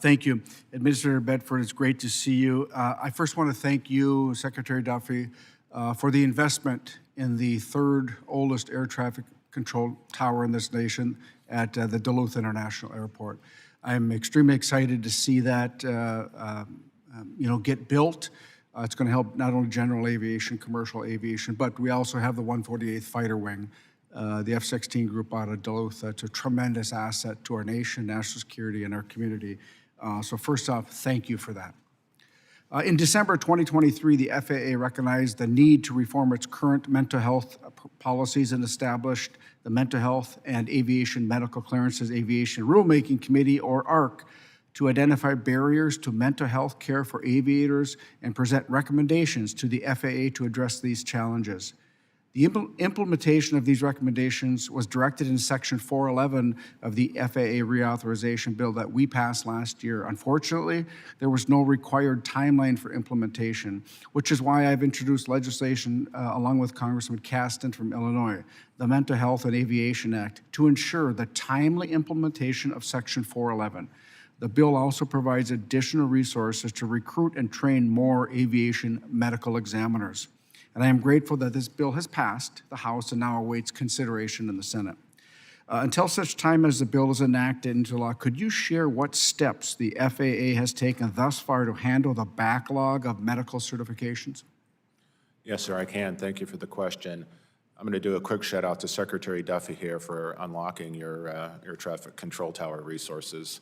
Thank you. Administrator Bedford, it's great to see you. I first want to thank you, Secretary Duffy, for the investment in the third oldest air traffic control tower in this nation at the Duluth International Airport. I am extremely excited to see that get built. It's going to help not only general aviation, commercial aviation, but we also have the 148th Fighter Wing, the F-16 group out of Duluth. It's a tremendous asset to our nation, national security, and our community. So first off, thank you for that. In December 2023, the FAA recognized the need to reform its current mental health policies and established the Mental Health and Aviation Medical Clearances Aviation Rulemaking Committee, or ARC, to identify barriers to mental health care for aviators and present recommendations to the FAA to address these challenges. The implementation of these recommendations was directed in Section 411 of the FAA reauthorization bill that we passed last year. Unfortunately, there was no required timeline for implementation, which is why I've introduced legislation along with Congressman Caston from Illinois, the Mental Health and Aviation Act, to ensure the timely implementation of Section 411. The bill also provides additional resources to recruit and train more aviation medical examiners. And I am grateful that this bill has passed the House and now awaits consideration in the Senate. Until such time as the bill is enacted into law, could you share what steps the FAA has taken thus far to handle the backlog of medical certifications? Yes, sir, I can. Thank you for the question. I'm going to do a quick shout out to Secretary Duffy here for unlocking your air traffic control tower resources.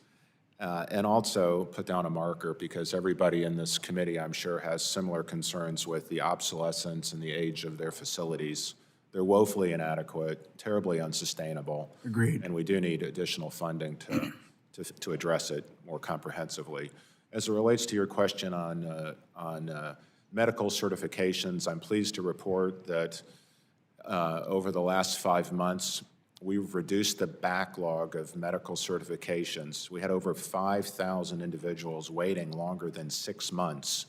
And also put down a marker, because everybody in this committee, I'm sure, has similar concerns with the obsolescence and the age of their facilities. They're woefully inadequate, terribly unsustainable. Agreed. And we do need additional funding to address it more comprehensively. As it relates to your question on medical certifications, I'm pleased to report that over the last 5 months, we've reduced the backlog of medical certifications. We had over 5,000 individuals waiting longer than 6 months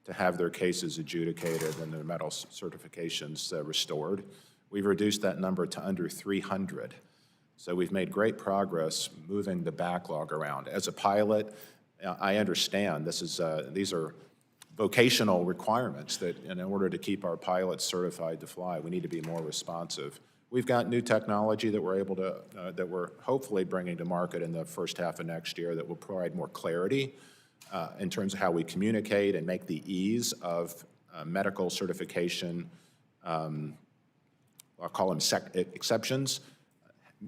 to have their cases adjudicated and their medical certifications restored. We've reduced that number to under 300. So we've made great progress moving the backlog around. As a pilot, I understand these are vocational requirements that in order to keep our pilots certified to fly, we need to be more responsive. We've got new technology that that we're hopefully bringing to market in the first half of next year that will provide more clarity in terms of how we communicate and make the ease of medical certification, I'll call them exceptions,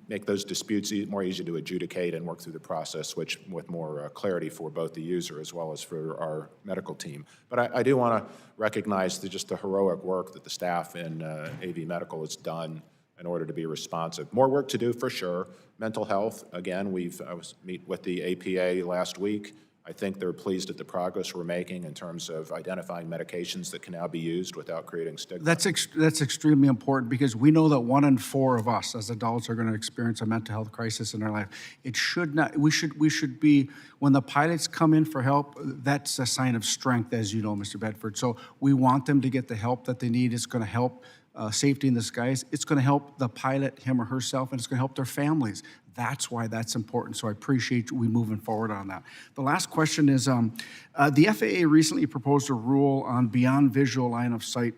make those disputes more easy to adjudicate and work through the process, which with more clarity for both the user as well as for our medical team. But I do want to recognize just the heroic work that the staff in AV Medical has done in order to be responsive. More work to do for sure. Mental health, again, I was meet with the APA last week. I think they're pleased at the progress we're making in terms of identifying medications that can now be used without creating stigma. That's extremely important, because we know that 1 in 4 of us as adults are going to experience a mental health crisis in our life. It should not. We should be, when the pilots come in for help, that's a sign of strength, as you know, Mr. Bedford. So we want them to get the help that they need. It's going to help safety in the skies. It's going to help the pilot, him or herself, and it's going to help their families. That's why that's important. So I appreciate we moving forward on that. The last question is, the FAA recently proposed a rule on beyond visual line of sight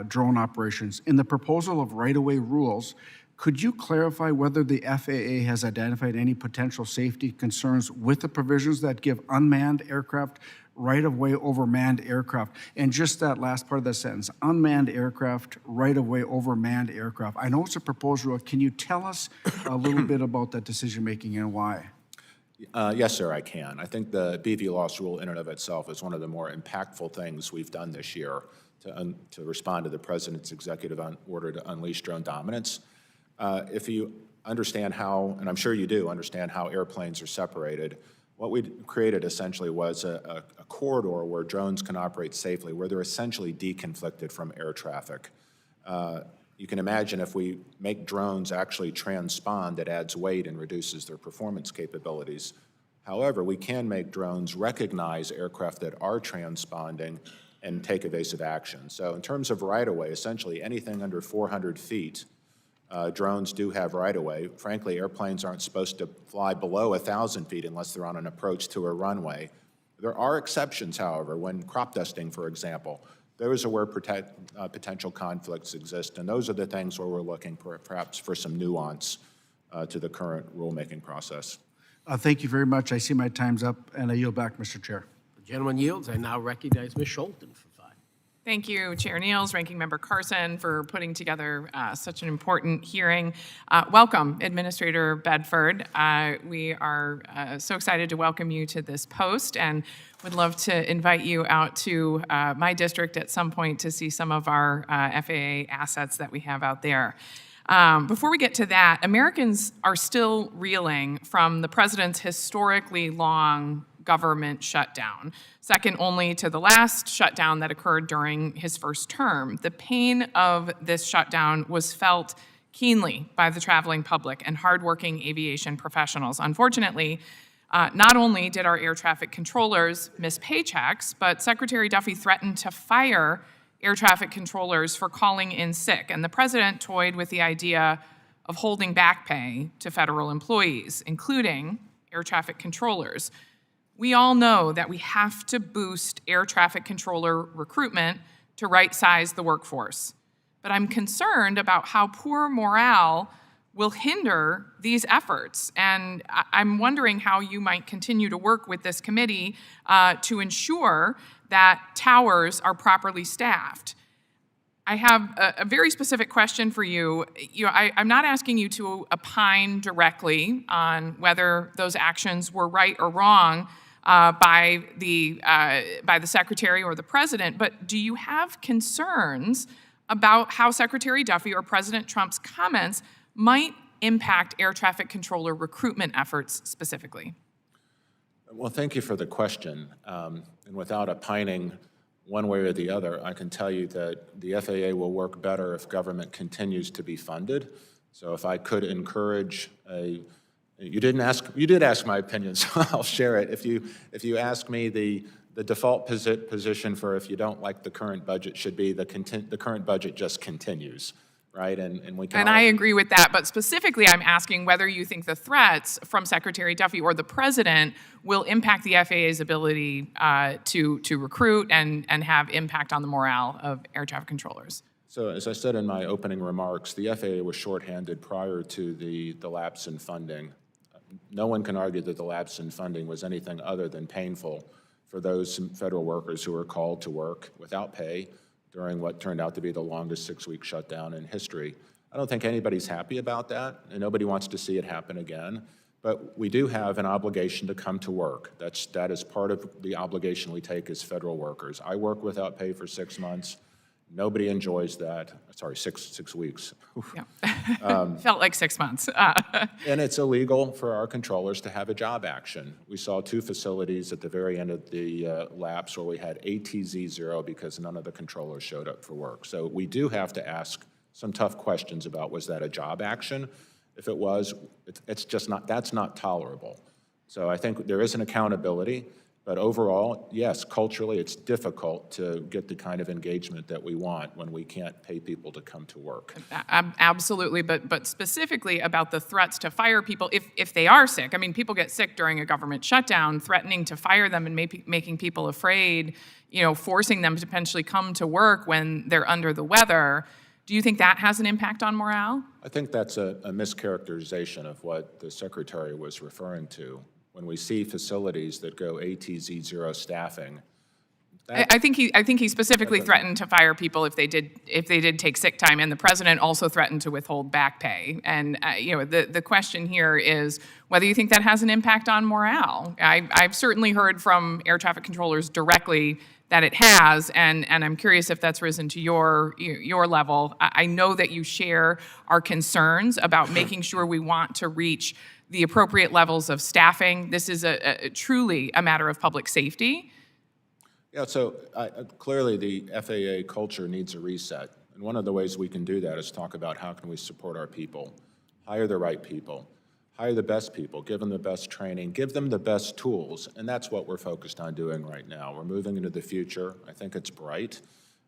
drone operations. In the proposal of right-of-way rules, could you clarify whether the FAA has identified any potential safety concerns with the provisions that give unmanned aircraft right-of-way over manned aircraft? And just that last part of the sentence, unmanned aircraft, right-of-way over manned aircraft. I know it's a proposed rule. Can you tell us a little bit about that decision-making and why? Yes, sir, I can. I think the BVLOS rule in and of itself is one of the more impactful things we've done this year to respond to the President's executive order to unleash drone dominance. If you understand how, and I'm sure you do understand how airplanes are separated, what we created essentially was a corridor where drones can operate safely, where they're essentially deconflicted from air traffic. You can imagine if we make drones actually transpond, it adds weight and reduces their performance capabilities. However, we can make drones recognize aircraft that are transponding and take evasive action. So in terms of right-of-way, essentially anything under 400 feet Drones do have right-of-way. Frankly, airplanes aren't supposed to fly below 1,000 feet unless they're on an approach to a runway. There are exceptions, however, when crop dusting, for example. Those are where potential conflicts exist, and those are the things where we're looking perhaps for some nuance to the current rulemaking process. Thank you very much. I see my time's up, and I yield back, Mr. Chair. The gentleman yields. I now recognize Ms. Scholten for 5. Thank you, Chair Niels, Ranking Member Carson, for putting together such an important hearing. Welcome, Administrator Bedford. We are so excited to welcome you to this post and would love to invite you out to my district at some point to see some of our FAA assets that we have out there. Before we get to that, Americans are still reeling from the president's historically long government shutdown, second only to the last shutdown that occurred during his first term. The pain of this shutdown was felt keenly by the traveling public and hardworking aviation professionals. Unfortunately, not only did our air traffic controllers miss paychecks, but Secretary Duffy threatened to fire air traffic controllers for calling in sick, and the president toyed with the idea of holding back pay to federal employees, including air traffic controllers. We all know that we have to boost air traffic controller recruitment to right-size the workforce. But I'm concerned about how poor morale will hinder these efforts. And I'm wondering how you might continue to work with this committee to ensure that towers are properly staffed. I have a very specific question for you. I'm not asking you to opine directly on whether those actions were right or wrong by the secretary or the president, but do you have concerns about how Secretary Duffy or President Trump's comments might impact air traffic controller recruitment efforts specifically? Well, thank you for the question. And without opining one way or the other, I can tell you that the FAA will work better if government continues to be funded. So if I could encourage you did ask my opinion, so I'll share it. If you ask me, the default position for if you don't like the current budget should be the current budget just continues, right? And we can. And I agree with that, but specifically, I'm asking whether you think the threats from Secretary Duffy or the president will impact the FAA's ability to recruit and have impact on the morale of air traffic controllers. So as I said in my opening remarks, the FAA was shorthanded prior to the lapse in funding. No one can argue that the lapse in funding was anything other than painful for those federal workers who were called to work without pay during what turned out to be the longest 6-week shutdown in history. I don't think anybody's happy about that, and nobody wants to see it happen again. But we do have an obligation to come to work. That is part of the obligation we take as federal workers. I work without pay for 6 months. Nobody enjoys that. Sorry, six weeks. Yeah. Felt like 6 months. And it's illegal for our controllers to have a job action. We saw 2 facilities at the very end of the lapse where we had ATZ0 because none of the controllers showed up for work. So we do have to ask some tough questions about, was that a job action? If it was, it's just not, that's not tolerable. So I think there is an accountability. But overall, yes, culturally, it's difficult to get the kind of engagement that we want when we can't pay people to come to work. Absolutely, but specifically about the threats to fire people if they are sick. I mean, people get sick during a government shutdown, threatening to fire them and making people afraid, forcing them to potentially come to work when they're under the weather. Do you think that has an impact on morale? I think that's a mischaracterization of what the Secretary was referring to. When we see facilities that go ATZ0 staffing, I think he specifically threatened to fire people if they did take sick time, and the president also threatened to withhold back pay. And the question here is whether you think that has an impact on morale. I've certainly heard from air traffic controllers directly that it has, and I'm curious if that's risen to your level. I know that you share our concerns about making sure we want to reach the appropriate levels of staffing. This is truly a matter of public safety. Yeah, so clearly the FAA culture needs a reset. And one of the ways we can do that is talk about how can we support our people, hire the right people, hire the best people, give them the best training, give them the best tools. And that's what we're focused on doing right now. We're moving into the future. I think it's bright.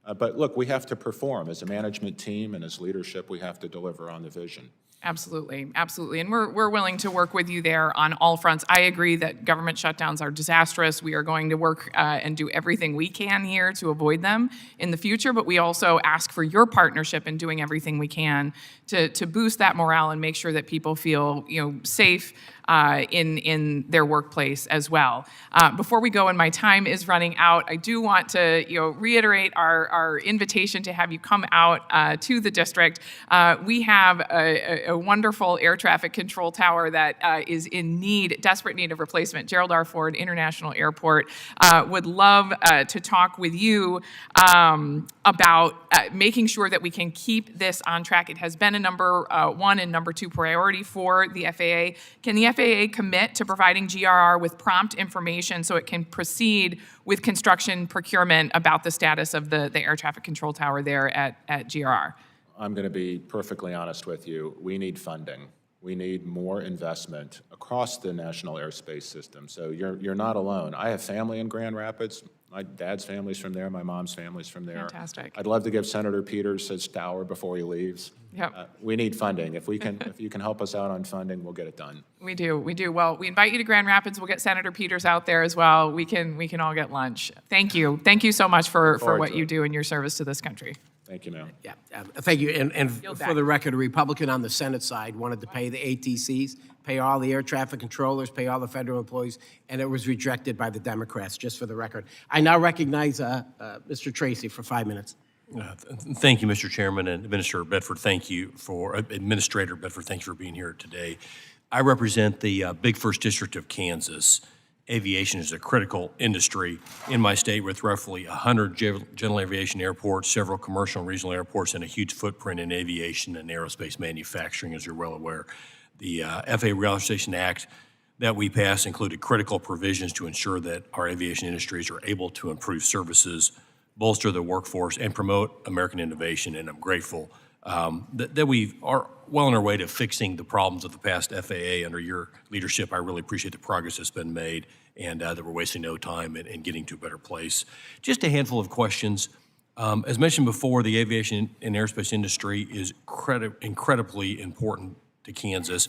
But look, we have to perform. As a management team and as leadership, we have to deliver on the vision. Absolutely, absolutely. And we're willing to work with you there on all fronts. I agree that government shutdowns are disastrous. We are going to work and do everything we can here to avoid them in the future, but we also ask for your partnership in doing everything we can to boost that morale and make sure that people feel, safe in their workplace as well. Before we go, and my time is running out, I do want to reiterate our invitation to have you come out to the district. We have a wonderful air traffic control tower that is in desperate need of replacement. Gerald R. Ford International Airport would love to talk with you about making sure that we can keep this on track. It has been a number one and number two priority for the FAA. Can the FAA commit to providing GRR with prompt information so it can proceed with construction procurement about the status of the air traffic control tower there at GRR? I'm going to be perfectly honest with you. We need funding. We need more investment across the national airspace system. So you're not alone. I have family in Grand Rapids. My dad's family's from there. My mom's family's from there. Fantastic. I'd love to give Senator Peters his tower before he leaves. Yep. We need funding. If you can help us out on funding, we'll get it done. We do. Well, we invite you to Grand Rapids. We'll get Senator Peters out there as well. We can all get lunch. Thank you. Thank you so much for what you do in your service to this country. Thank you, ma'am. Yeah, thank you. And Yield for back. the record, a Republican on the Senate side wanted to pay the ATCs, pay all the air traffic controllers, pay all the federal employees, and it was rejected by the Democrats, just for the record. I now recognize Mr. Tracy for 5 minutes. Thank you, Mr. Chairman, and Administrator Bedford, thank you for being here today. I represent the Big First District of Kansas. Aviation is a critical industry in my state with roughly 100 general aviation airports, several commercial and regional airports, and a huge footprint in aviation and aerospace manufacturing, as you're well aware. The FAA Reauthorization Act that we passed included critical provisions to ensure that our aviation industries are able to improve services, bolster the workforce, and promote American innovation, and I'm grateful that we are well on our way to fixing the problems of the past FAA under your leadership. I really appreciate the progress that's been made and that we're wasting no time in getting to a better place. Just a handful of questions. As mentioned before, the aviation and aerospace industry is incredibly important to Kansas,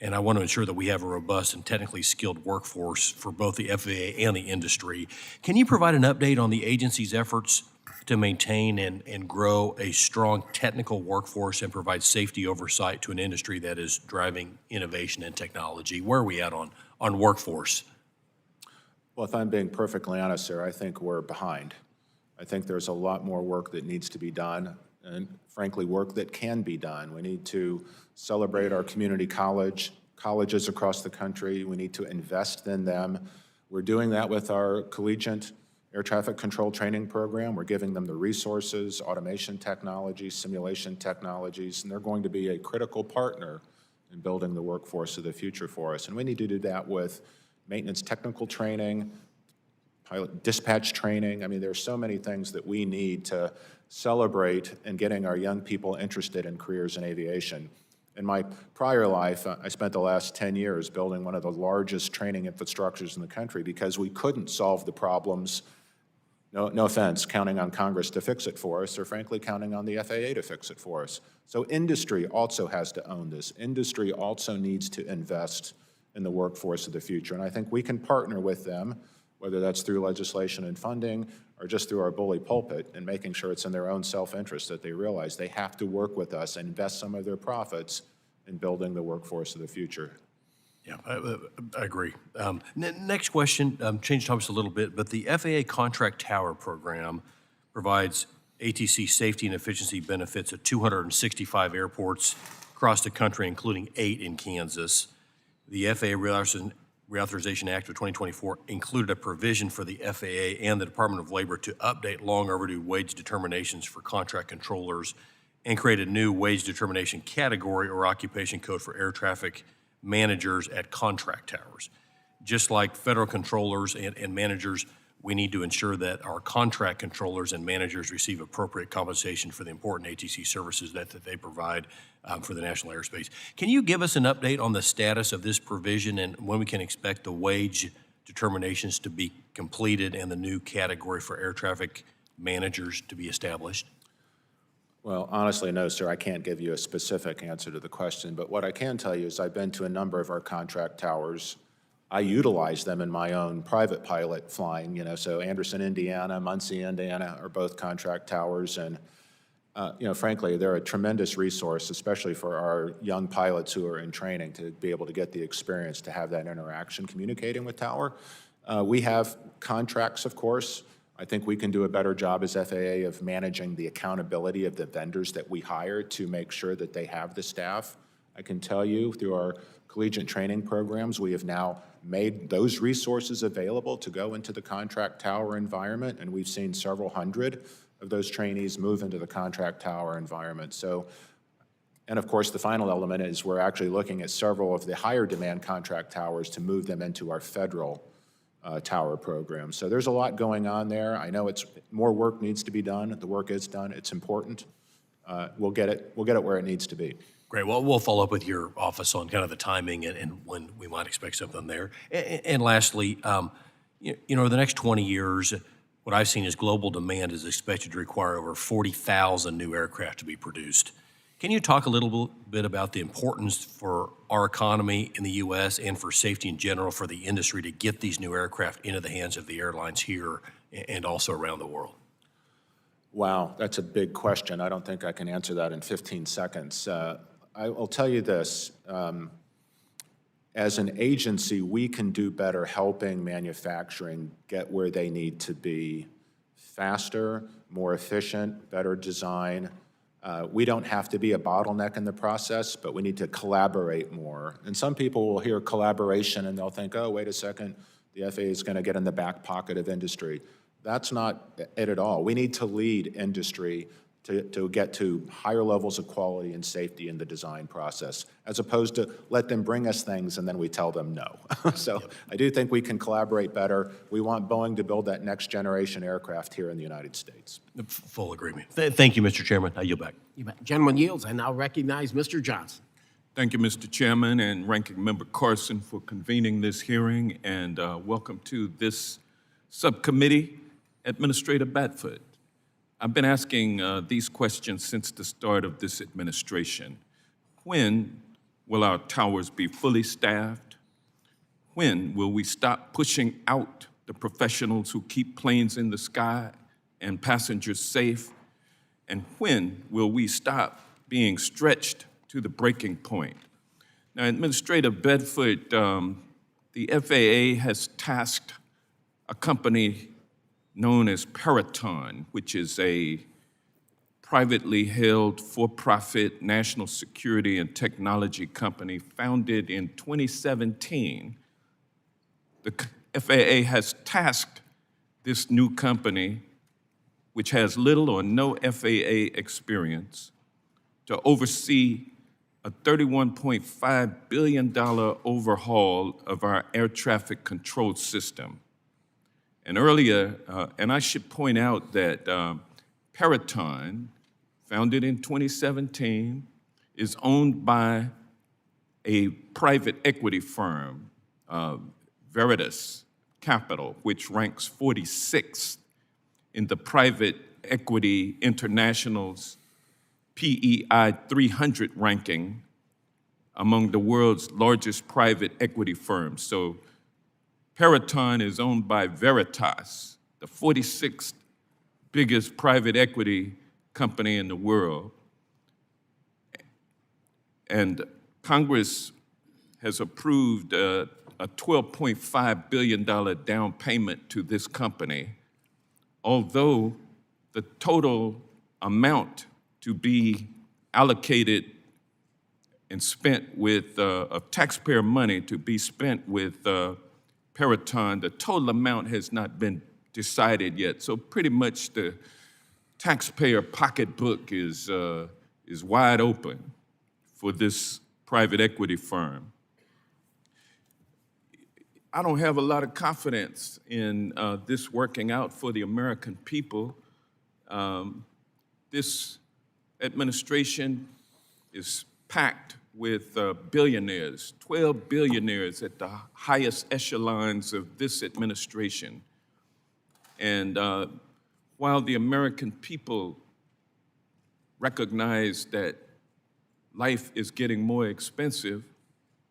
and I want to ensure that we have a robust and technically skilled workforce for both the FAA and the industry. Can you provide an update on the agency's efforts to maintain and grow a strong technical workforce and provide safety oversight to an industry that is driving innovation and technology? Where are we at on workforce? Well, if I'm being perfectly honest, sir, I think we're behind. I think there's a lot more work that needs to be done, and frankly, work that can be done. We need to celebrate our community colleges across the country. We need to invest in them. We're doing that with our collegiate air traffic control training program. We're giving them the resources, automation technologies, simulation technologies, and they're going to be a critical partner in building the workforce of the future for us. And we need to do that with maintenance technical training, pilot dispatch training. I mean, there's so many things that we need to celebrate in getting our young people interested in careers in aviation. In my prior life, I spent the last 10 years building one of the largest training infrastructures in the country because we couldn't solve the problems, no offense, counting on Congress to fix it for us, or frankly, counting on the FAA to fix it for us. So industry also has to own this. Industry also needs to invest in the workforce of the future. And I think we can partner with them, whether that's through legislation and funding or just through our bully pulpit, and making sure it's in their own self-interest that they realize they have to work with us and invest some of their profits in building the workforce of the future. Yeah, I agree. Next question, change topics a little bit, but the FAA Contract Tower Program provides ATC safety and efficiency benefits at 265 airports across the country, including 8 in Kansas. The FAA Reauthorization Act of 2024 included a provision for the FAA and the Department of Labor to update long overdue wage determinations for contract controllers and create a new wage determination category or occupation code for air traffic managers at contract towers. Just like federal controllers and managers, we need to ensure that our contract controllers and managers receive appropriate compensation for the important ATC services that they provide for the national airspace. Can you give us an update on the status of this provision and when we can expect the wage determinations to be completed and the new category for air traffic managers to be established? Well, honestly, no, sir. I can't give you a specific answer to the question, but what I can tell you is I've been to a number of our contract towers. I utilize them in my own private pilot flying, so Anderson, Indiana, Muncie, Indiana are both contract towers, and frankly, they're a tremendous resource, especially for our young pilots who are in training to be able to get the experience to have that interaction communicating with tower. We have contracts, of course. I think we can do a better job as FAA of managing the accountability of the vendors that we hire to make sure that they have the staff. I can tell you through our collegiate training programs, we have now made those resources available to go into the contract tower environment, and we've seen several hundred of those trainees move into the contract tower environment. So, and of course, the final element is we're actually looking at several of the higher demand contract towers to move them into our federal tower program. So there's a lot going on there. I know more work needs to be done. The work is done. It's important. We'll get it where it needs to be. Great. Well, we'll follow up with your office on kind of the timing and when we might expect something there. And lastly, the next 20 years, what I've seen is global demand is expected to require over 40,000 new aircraft to be produced. Can you talk a little bit about the importance for our economy in the U.S. and for safety in general for the industry to get these new aircraft into the hands of the airlines here and also around the world? Wow, that's a big question. I don't think I can answer that in 15 seconds. I will tell you this. As an agency, we can do better helping manufacturing get where they need to be faster, more efficient, better design. We don't have to be a bottleneck in the process, but we need to collaborate more. And some people will hear collaboration and they'll think, oh, wait a second, the FAA is going to get in the back pocket of industry. That's not it at all. We need to lead industry to get to higher levels of quality and safety in the design process, as opposed to let them bring us things and then we tell them no. So I do think we can collaborate better. We want Boeing to build that next generation aircraft here in the United States. Full agreement. Thank you, Mr. Chairman. I yield back. Gentleman yields. I now recognize Mr. Johnson. Thank you, Mr. Chairman, and Ranking Member Carson for convening this hearing, and welcome to this subcommittee, Administrator Bedford. I've been asking these questions since the start of this administration. When will our towers be fully staffed? When will we stop pushing out the professionals who keep planes in the sky and passengers safe? And when will we stop being stretched to the breaking point? Now, Administrator Bedford, the FAA has tasked a company known as Peraton, which is a privately held for-profit national security and technology company founded in 2017. The FAA has tasked this new company, which has little or no FAA experience, to oversee a $31.5 billion overhaul of our air traffic control system. And earlier, and I should point out that Peraton, founded in 2017, is owned by a private equity firm, Veritas Capital, which ranks 46th in the Private Equity International's PEI 300 ranking among the world's largest private equity firms. So Peraton is owned by Veritas, the 46th biggest private equity company in the world. And Congress has approved a $12.5 billion down payment to this company, although the total amount to be allocated and spent with of taxpayer money to be spent with Peraton, the total amount has not been decided yet. So pretty much the taxpayer pocketbook is wide open for this private equity firm. I don't have a lot of confidence in this working out for the American people. This administration is packed with billionaires, 12 billionaires at the highest echelons of this administration. And while the American people recognize that life is getting more expensive,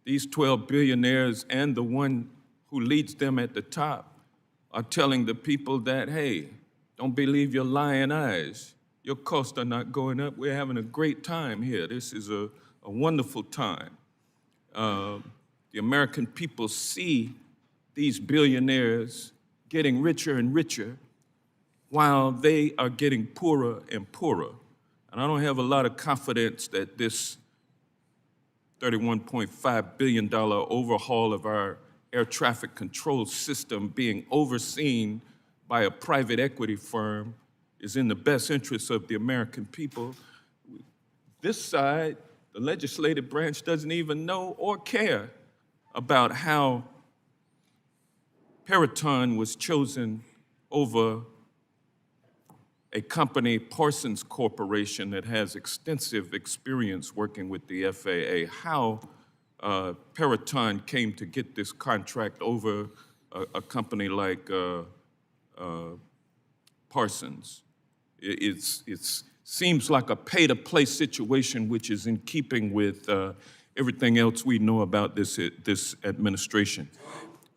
these 12 billionaires and the one who leads them at the top are telling the people that, hey, don't believe your lying eyes. Your costs are not going up. We're having a great time here. This is a wonderful time. The American people see these billionaires getting richer and richer while they are getting poorer and poorer. And I don't have a lot of confidence that this $31.5 billion overhaul of our air traffic control system being overseen by a private equity firm is in the best interests of the American people. This side, the legislative branch, doesn't even know or care about how Peraton was chosen over a company, Parsons Corporation, that has extensive experience working with the FAA, how Peraton came to get this contract over a company like Parsons. It seems like a pay-to-play situation, which is in keeping with everything else we know about this administration.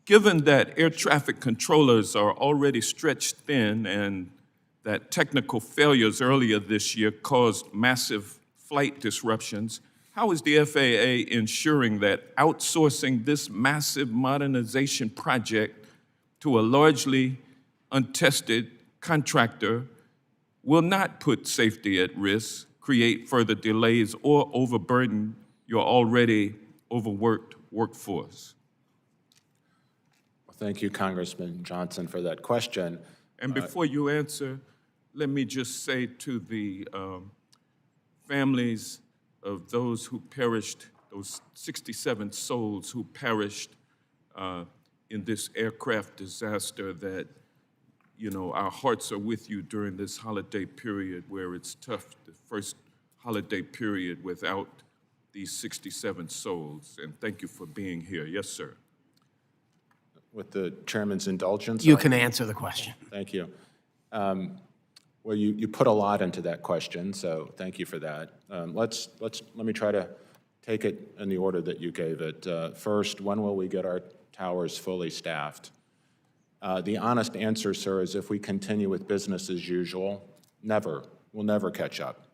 Given that air traffic controllers are already stretched thin and that technical failures earlier this year caused massive flight disruptions, how is the FAA ensuring that outsourcing this massive modernization project to a largely untested contractor will not put safety at risk, create further delays, or overburden your already overworked workforce? Well, thank you, Congressman Johnson, for that question. And before you answer, let me just say to the families of those who perished, those 67 souls who perished in this aircraft disaster, that, you know, our hearts are with you during this holiday period where it's tough, the first holiday period without these 67 souls. And thank you for being here. Yes, sir. With the chairman's indulgence. You can answer the question. Thank you. Well, you put a lot into that question, so thank you for that. Let me try to take it in the order that you gave it. First, when will we get our towers fully staffed? The honest answer, sir, is if we continue with business as usual, never. We'll never catch up.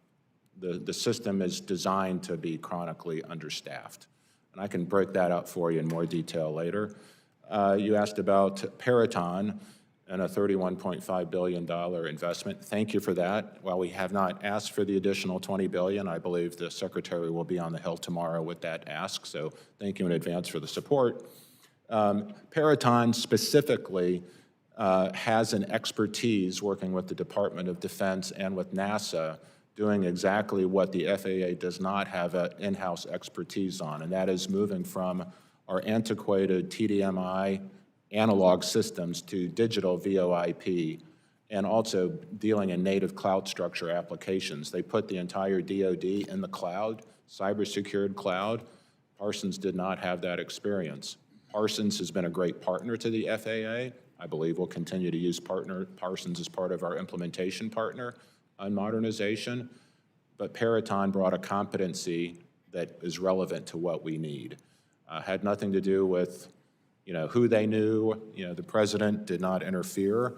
The system is designed to be chronically understaffed. And I can break that out for you in more detail later. You asked about Peraton and a $31.5 billion investment. Thank you for that. While we have not asked for the additional $20 billion, I believe the Secretary will be on the Hill tomorrow with that ask, so thank you in advance for the support. Peraton specifically has an expertise working with the Department of Defense and with NASA doing exactly what the FAA does not have an in-house expertise on, and that is moving from our antiquated TDMI analog systems to digital VoIP, and also dealing in native cloud structure applications. They put the entire DoD in the cloud, cyber-secured cloud. Parsons did not have that experience. Parsons has been a great partner to the FAA. I believe we'll continue to use Parsons as part of our implementation partner on modernization, but Peraton brought a competency that is relevant to what we need. Had nothing to do with, you know, who they knew. You know, the president did not interfere,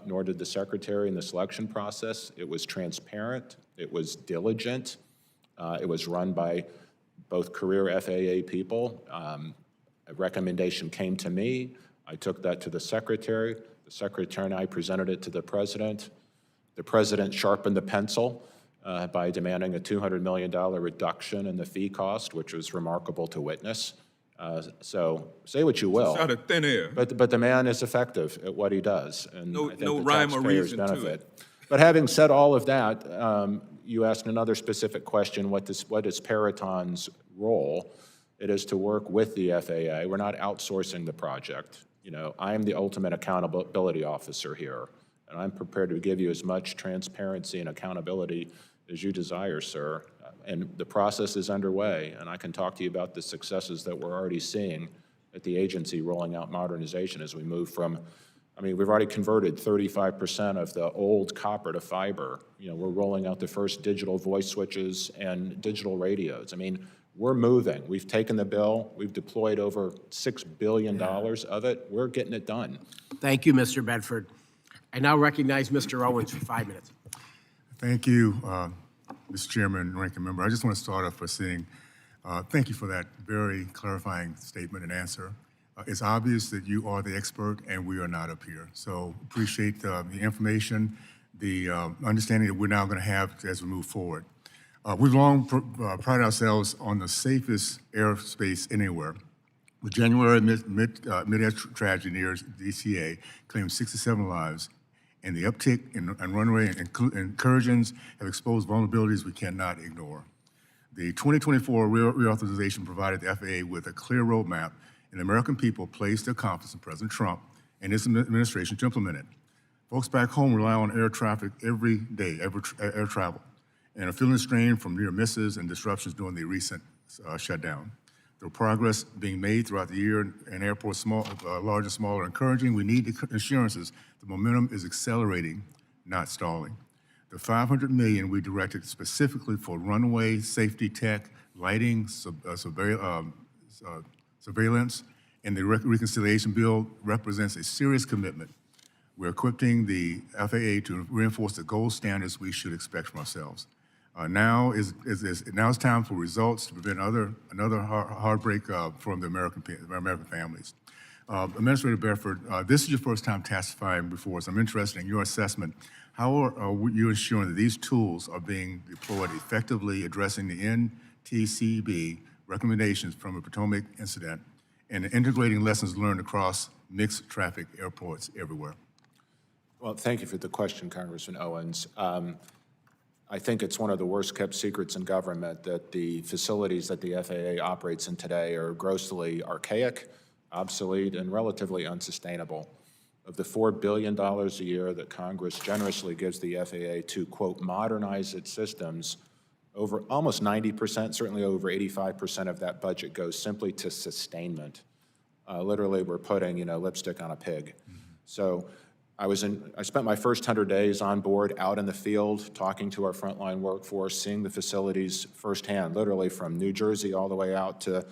nor did the secretary in the selection process. It was transparent. It was diligent. It was run by both career FAA people. A recommendation came to me. I took that to the secretary. The secretary and I presented it to the president. The president sharpened the pencil by demanding a $200 million reduction in the fee cost, which was remarkable to witness. So say what you will. It's out of thin air. But the man is effective at what he does, and No- I think no the rhyme or taxpayers reason to benefit. it. But having said all of that, you asked another specific question, what is Peraton's role? It is to work with the FAA. We're not outsourcing the project. You know, I am the ultimate accountability officer here, and I'm prepared to give you as much transparency and accountability as you desire, sir. And the process is underway, and I can talk to you about the successes that we're already seeing at the agency rolling out modernization as we move from I mean, we've already converted 35% of the old copper to fiber. You know, we're rolling out the first digital voice switches and digital radios. I mean, we're moving. We've taken the bill. We've deployed over $6 billion of it. We're getting it done. Thank you, Mr. Bedford. I now recognize Mr. Owens for 5 minutes. Thank you, Mr. Chairman and Ranking Member. I just want to start off by saying thank you for that very clarifying statement and answer. It's obvious that you are the expert and we are not up here. So appreciate the information, the understanding that we're now going to have as we move forward. We've long prided ourselves on the safest airspace anywhere. The January mid-air tragedy near DCA claimed 67 lives, and the uptick in runway incursions have exposed vulnerabilities we cannot ignore. The 2024 reauthorization provided the FAA with a clear roadmap, and the American people placed their confidence in President Trump and his administration to implement it. Folks back home rely on air traffic every day, air travel, and are feeling the strain from near misses and disruptions during the recent shutdown. The progress being made throughout the year in airports, large and small, are encouraging. We need the assurances the momentum is accelerating, not stalling. The $500 million we directed specifically for runway safety tech, lighting, surveillance, and the reconciliation bill represents a serious commitment. We're equipping the FAA to reinforce the gold standards we should expect from ourselves. Now is time for results to prevent another heartbreak from the American families. Administrator Bedford, this is your first time testifying before us. I'm interested in your assessment. How are you ensuring that these tools are being deployed effectively, addressing the NTCB recommendations from the Potomac incident and integrating lessons learned across mixed traffic airports everywhere? Well, thank you for the question, Congressman Owens. I think it's one of the worst kept secrets in government that the facilities that the FAA operates in today are grossly archaic, obsolete, and relatively unsustainable. Of the $4 billion a year that Congress generously gives the FAA to, quote, modernize its systems, over almost 90%, certainly over 85% of that budget goes simply to sustainment. Literally, we're putting, lipstick on a pig. So I spent my first 100 days on board, out in the field, talking to our frontline workforce, seeing the facilities firsthand, literally from New Jersey all the way out to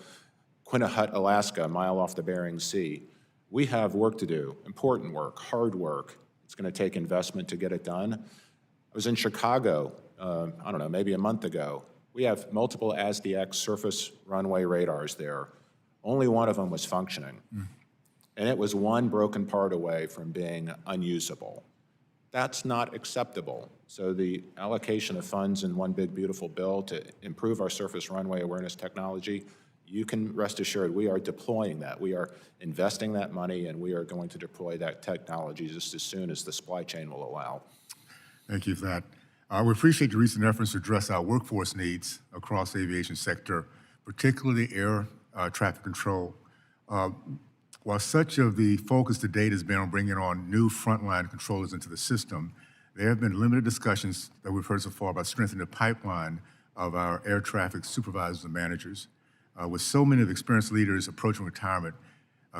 Quinnipiac, Alaska, a mile off the Bering Sea. We have work to do, important work, hard work. It's going to take investment to get it done. I was in Chicago, I don't know, maybe a month ago. We have multiple ASDX surface runway radars there. Only one of them was functioning. And it was one broken part away from being unusable. That's not acceptable. So the allocation of funds in one big beautiful bill to improve our surface runway awareness technology, you can rest assured we are deploying that. We are investing that money, and we are going to deploy that technology just as soon as the supply chain will allow. Thank you for that. We appreciate your recent efforts to address our workforce needs across the aviation sector, particularly air traffic control. While such of the focus to date has been on bringing on new frontline controllers into the system, there have been limited discussions that we've heard so far about strengthening the pipeline of our air traffic supervisors and managers. With so many of the experienced leaders approaching retirement,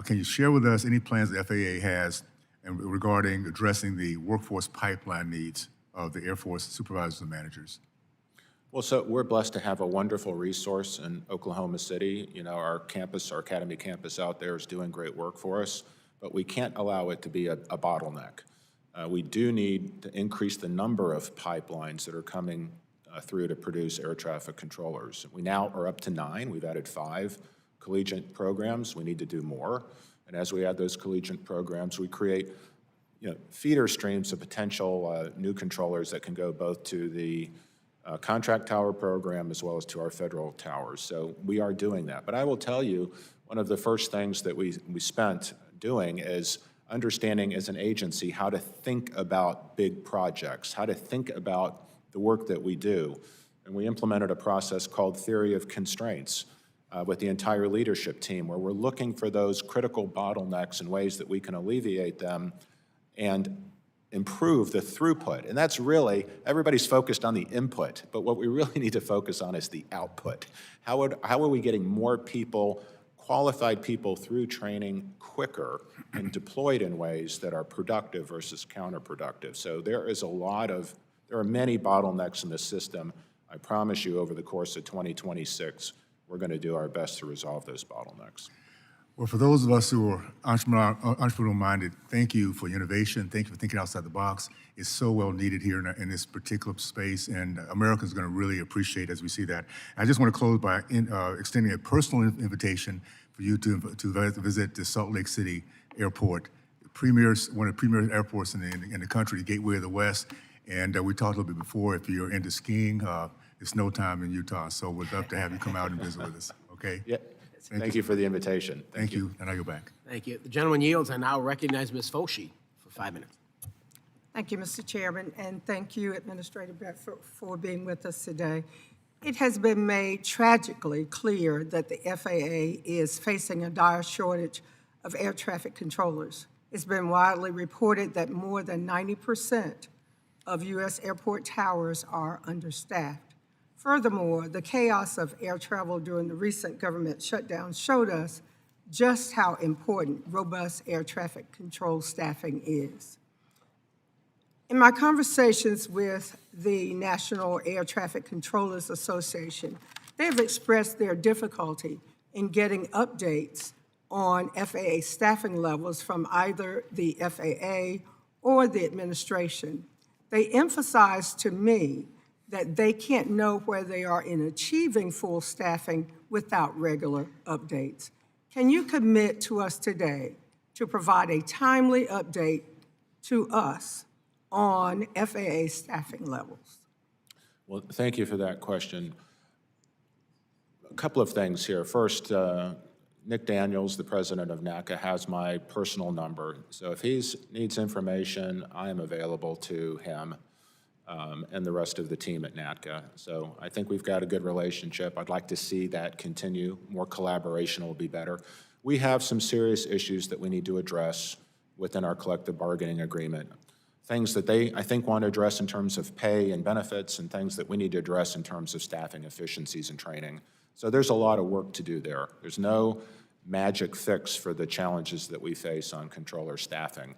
can you share with us any plans the FAA has regarding addressing the workforce pipeline needs of the Air Force supervisors and managers? Well, so we're blessed to have a wonderful resource in Oklahoma City. Our campus, our academy campus out there is doing great work for us, but we can't allow it to be a bottleneck. We do need to increase the number of pipelines that are coming through to produce air traffic controllers. We now are up to 9. We've added 5 collegiate programs. We need to do more. And as we add those collegiate programs, we create feeder streams of potential new controllers that can go both to the contract tower program as well as to our federal towers. So we are doing that. But I will tell you, one of the first things that we spent doing is understanding as an agency how to think about big projects, how to think about the work that we do. And we implemented a process called Theory of Constraints with the entire leadership team, where we're looking for those critical bottlenecks and ways that we can alleviate them and improve the throughput. And that's really, everybody's focused on the input, but what we really need to focus on is the output. How are we getting more people qualified people through training quicker and deployed in ways that are productive versus counterproductive. So there are many bottlenecks in the system. I promise you, over the course of 2026, we're going to do our best to resolve those bottlenecks. Well, for those of us who are entrepreneurial-minded, thank you for your innovation. Thank you for thinking outside the box. It's so well needed here in this particular space, and Americans are going to really appreciate as we see that. I just want to close by extending a personal invitation for you to visit the Salt Lake City Airport, one of the premier airports in the country, the Gateway of the West. And we talked a little bit before, if you're into skiing, it's snow time in Utah, so we'd love to have you come out and visit with us, okay? Yeah. Thank you for the invitation. Thank you, and I'll go back. Thank you. The gentleman yields. I now recognize Ms. Foshee for 5 minutes. Thank you, Mr. Chairman, and thank you, Administrator Bedford, for being with us today. It has been made tragically clear that the FAA is facing a dire shortage of air traffic controllers. It's been widely reported that more than 90% of U.S. airport towers are understaffed. Furthermore, the chaos of air travel during the recent government shutdown showed us just how important robust air traffic control staffing is. In my conversations with the National Air Traffic Controllers Association, they have expressed their difficulty in getting updates on FAA staffing levels from either the FAA or the administration. They emphasized to me that they can't know where they are in achieving full staffing without regular updates. Can you commit to us today to provide a timely update to us on FAA staffing levels? Well, thank you for that question. A couple of things here. First, Nick Daniels, the president of NACA, has my personal number. So if he needs information, I am available to him and the rest of the team at NACA. So I think we've got a good relationship. I'd like to see that continue. More collaboration will be better. We have some serious issues that we need to address within our collective bargaining agreement. Things that they, I think, want to address in terms of pay and benefits, and things that we need to address in terms of staffing efficiencies and training. So there's a lot of work to do there. There's no magic fix for the challenges that we face on controller staffing.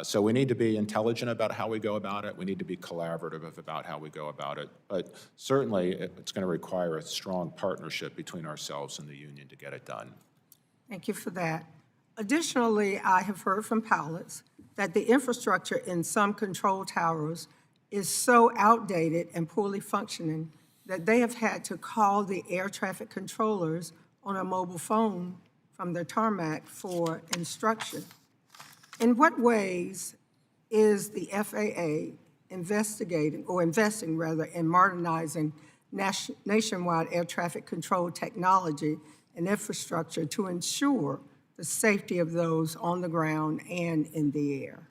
So we need to be intelligent about how we go about it. We need to be collaborative about how we go about it. But certainly, it's going to require a strong partnership between ourselves and the union to get it done. Thank you for that. Additionally, I have heard from pilots that the infrastructure in some control towers is so outdated and poorly functioning that they have had to call the air traffic controllers on a mobile phone from their tarmac for instruction. In what ways is the FAA investing in modernizing nationwide air traffic control technology and infrastructure to ensure the safety of those on the ground and in the air?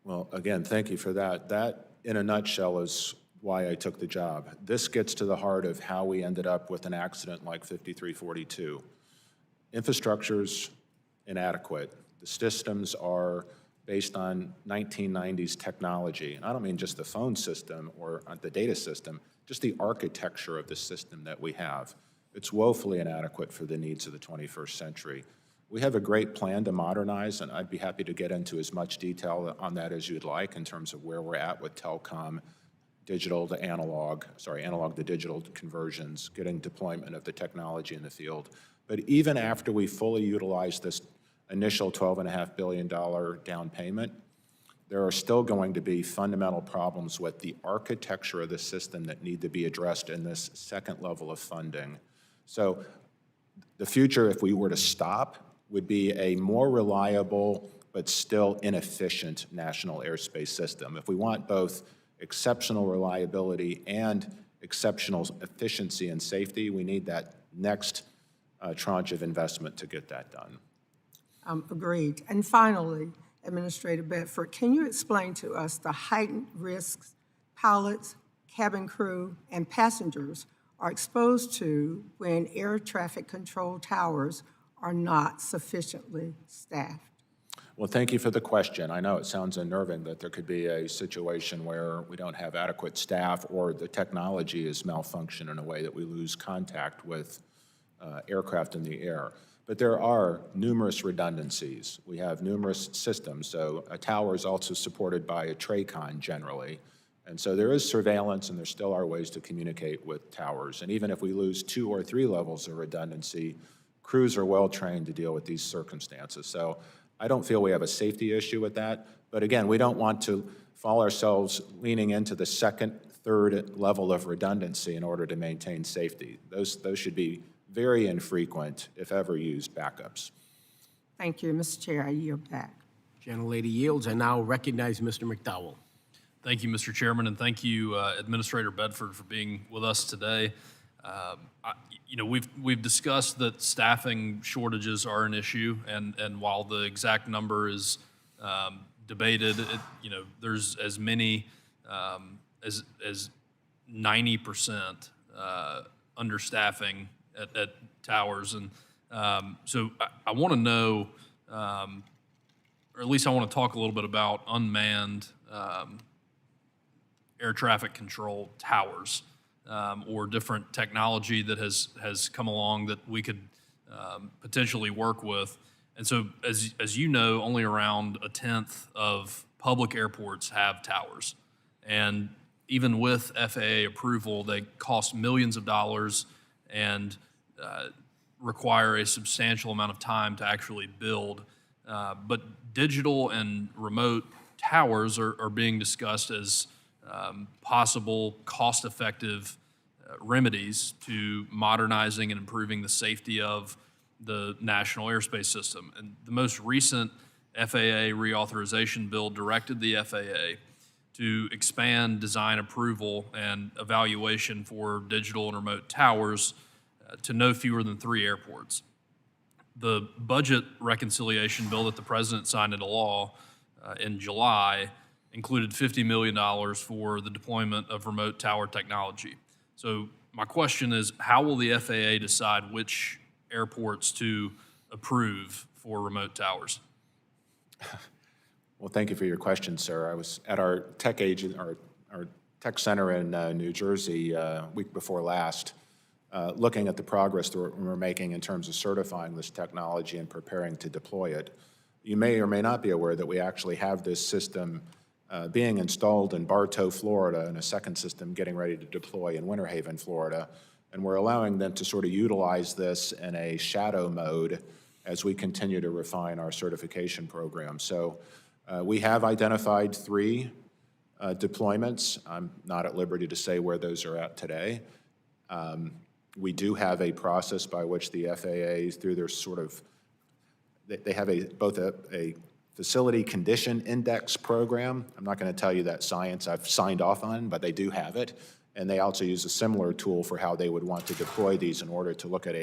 Well, again, thank you for that. That, in a nutshell, is why I took the job. This gets to the heart of how we ended up with an accident like 5342. Infrastructure's inadequate. The systems are based on 1990s technology. And I don't mean just the phone system or the data system, just the architecture of the system that we have. It's woefully inadequate for the needs of the 21st century. We have a great plan to modernize, and I'd be happy to get into as much detail on that as you'd like in terms of where we're at with telecom, analog to digital conversions, getting deployment of the technology in the field. But even after we fully utilize this initial $12.5 billion down payment, there are still going to be fundamental problems with the architecture of the system that need to be addressed in this second level of funding. So the future, if we were to stop, would be a more reliable but still inefficient national airspace system. If we want both exceptional reliability and exceptional efficiency and safety, we need that next tranche of investment to get that done. Agreed. And finally, Administrator Bedford, can you explain to us the heightened risks pilots, cabin crew, and passengers are exposed to when air traffic control towers are not sufficiently staffed? Well, thank you for the question. I know it sounds unnerving that there could be a situation where we don't have adequate staff or the technology is malfunctioned in a way that we lose contact with aircraft in the air. But there are numerous redundancies. We have numerous systems, so a tower is also supported by a TRACON generally. And so there is surveillance, and there still are ways to communicate with towers. And even if we lose 2 or 3 levels of redundancy, crews are well-trained to deal with these circumstances. So I don't feel we have a safety issue with that. But again, we don't want to fall ourselves leaning into the second, third level of redundancy in order to maintain safety. Those should be very infrequent, if ever used, backups. Thank you, Mr. Chair. I yield back. Gentlelady yields. I now recognize Mr. McDowell. Thank you, Mr. Chairman, and thank you, Administrator Bedford, for being with us today. We've discussed that staffing shortages are an issue, and while the exact number is debated, there's as many as 90% understaffing at towers, and so I want to know, or at least I want to talk a little bit about unmanned air traffic control towers, or different technology that has come along that we could potentially work with. And so, as you know, only around 1/10 of public airports have towers. And even with FAA approval, they cost millions of dollars and require a substantial amount of time to actually build. But digital and remote towers are being discussed as possible cost-effective remedies to modernizing and improving the safety of the national airspace system. And the most recent FAA reauthorization bill directed the FAA to expand design approval and evaluation for digital and remote towers to no fewer than 3 airports. The budget reconciliation bill that the President signed into law in July included $50 million for the deployment of remote tower technology. So my question is, how will the FAA decide which airports to approve for remote towers? Well, thank you for your question, sir. I was at our tech tech center in New Jersey week before last, looking at the progress that we're making in terms of certifying this technology and preparing to deploy it. You may or may not be aware that we actually have this system being installed in Bartow, Florida, and a second system getting ready to deploy in Winter Haven, Florida. And we're allowing them to sort of utilize this in a shadow mode as we continue to refine our certification program. So we have identified 3 deployments. I'm not at liberty to say where those are at today. We do have a process by which the FAA, through their sort of, they have both a facility condition index program. I'm not going to tell you that science I've signed off on, but they do have it. And they also use a similar tool for how they would want to deploy these in order to look at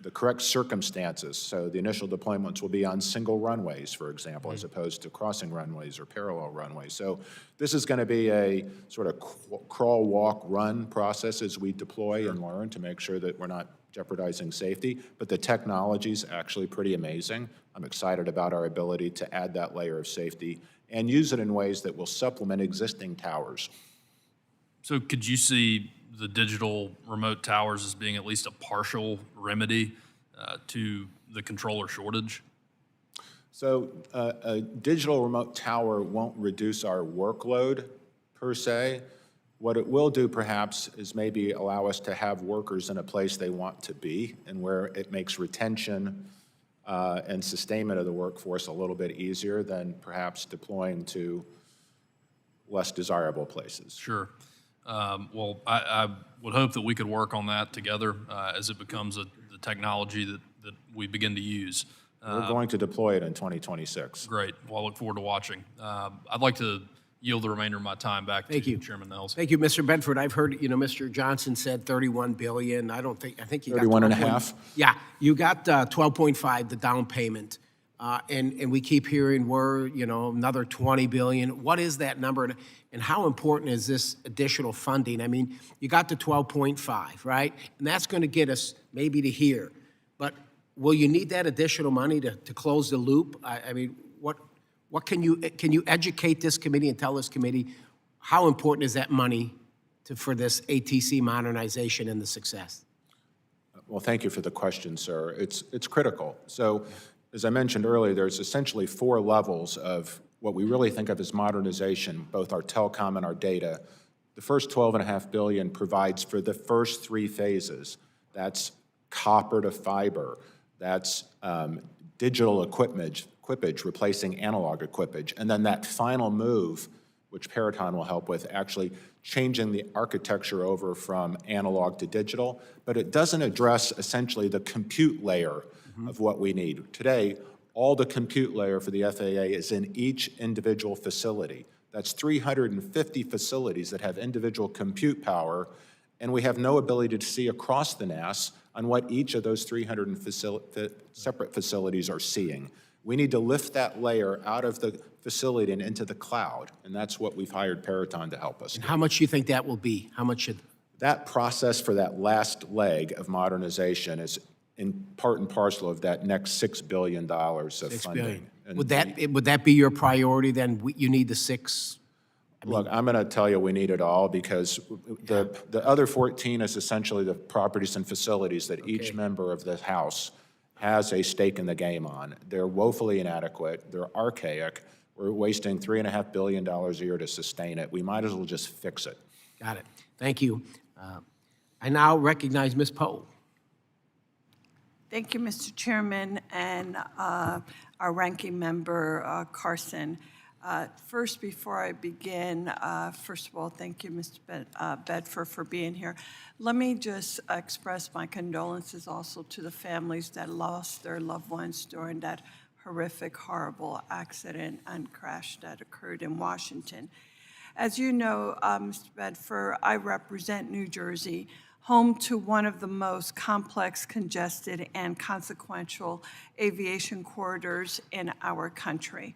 the correct circumstances. So the initial deployments will be on single runways, for example, as opposed to crossing runways or parallel runways. So this is going to be a sort of crawl, walk, run process as we deploy and learn to make sure that we're not jeopardizing safety. But the technology is actually pretty amazing. I'm excited about our ability to add that layer of safety and use it in ways that will supplement existing towers. So could you see the digital remote towers as being at least a partial remedy to the controller shortage? So a digital remote tower won't reduce our workload per se. What it will do perhaps is maybe allow us to have workers in a place they want to be and where it makes retention and sustainment of the workforce a little bit easier than perhaps deploying to less desirable places. Sure. Well, I would hope that we could work on that together as it becomes the technology that we begin to use. We're going to deploy it in 2026. Great. Well, I look forward to watching. I'd like to yield the remainder of my time back to you, Chairman Nels. Thank you, Mr. Bedford. I've heard, Mr. Johnson said 31 billion. I think you got 31 and a half. Yeah, you got 12.5, the down payment. And we keep hearing another 20 billion. What is that number? And how important is this additional funding? I mean, you got the 12.5, right? And that's going to get us maybe to here. But will you need that additional money to close the loop? I mean, what can you educate this committee and tell this committee how important is that money for this ATC modernization and the success? Well, thank you for the question, sir. It's critical. So, as I mentioned earlier, there's essentially 4 levels of what we really think of as modernization, both our telecom and our data. The first $12.5 billion provides for the first 3 phases. That's copper to fiber. That's digital equipage replacing analog equipage. And then that final move, which Peraton will help with, actually changing the architecture over from analog to digital, but it doesn't address essentially the compute layer of what we need. Today, all the compute layer for the FAA is in each individual facility. That's 350 facilities that have individual compute power, and we have no ability to see across the NAS on what each of those 300 separate facilities are seeing. We need to lift that layer out of the facility and into the cloud, and that's what we've hired Peraton to help us do. And how much do you think that will be? How much should? That process for that last leg of modernization is in part and parcel of that next $6 billion of $6 funding. billion. And Would that be your priority then? You need the 6? Look, I'm going to tell you we need it all because the other 14 is essentially the properties and facilities that each member of the House has a stake in the game on. They're woefully inadequate. They're archaic. We're wasting $3.5 billion a year to sustain it. We might as well just fix it. Got it. Thank you. I now recognize Ms. Poe. Thank you, Mr. Chairman, and our ranking member, Carson. First, before I begin, first of all, thank you, Mr. Bedford, for being here. Let me just express my condolences also to the families that lost their loved ones during that horrific, horrible accident and crash that occurred in Washington. As you know, Mr. Bedford, I represent New Jersey, home to one of the most complex, congested, and consequential aviation corridors in our country.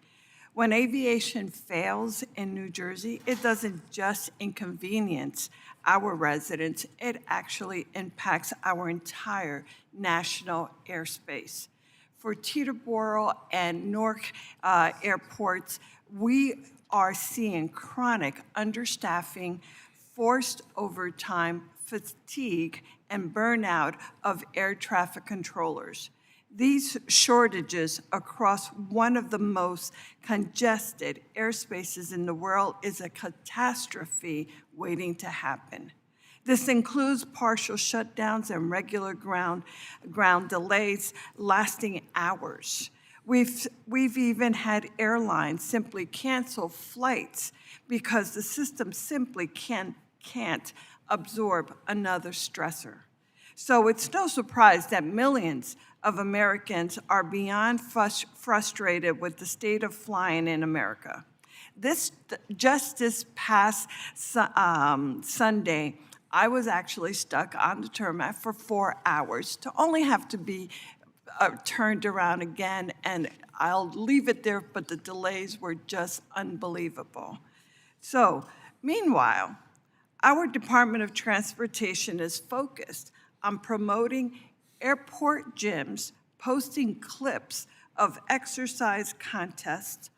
When aviation fails in New Jersey, it doesn't just inconvenience our residents, it actually impacts our entire national airspace. For Teterboro and Newark airports, we are seeing chronic understaffing, forced overtime, fatigue, and burnout of air traffic controllers. These shortages across one of the most congested airspaces in the world is a catastrophe waiting to happen. This includes partial shutdowns and regular ground delays lasting hours. We've even had airlines simply cancel flights because the system simply can't absorb another stressor. So it's no surprise that millions of Americans are beyond frustrated with the state of flying in America. Just this past Sunday, I was actually stuck on the tarmac for 4 hours to only have to be turned around again, and I'll leave it there, but the delays were just unbelievable. So, meanwhile, our Department of Transportation is focused on promoting airport gyms, posting clips of exercise contests.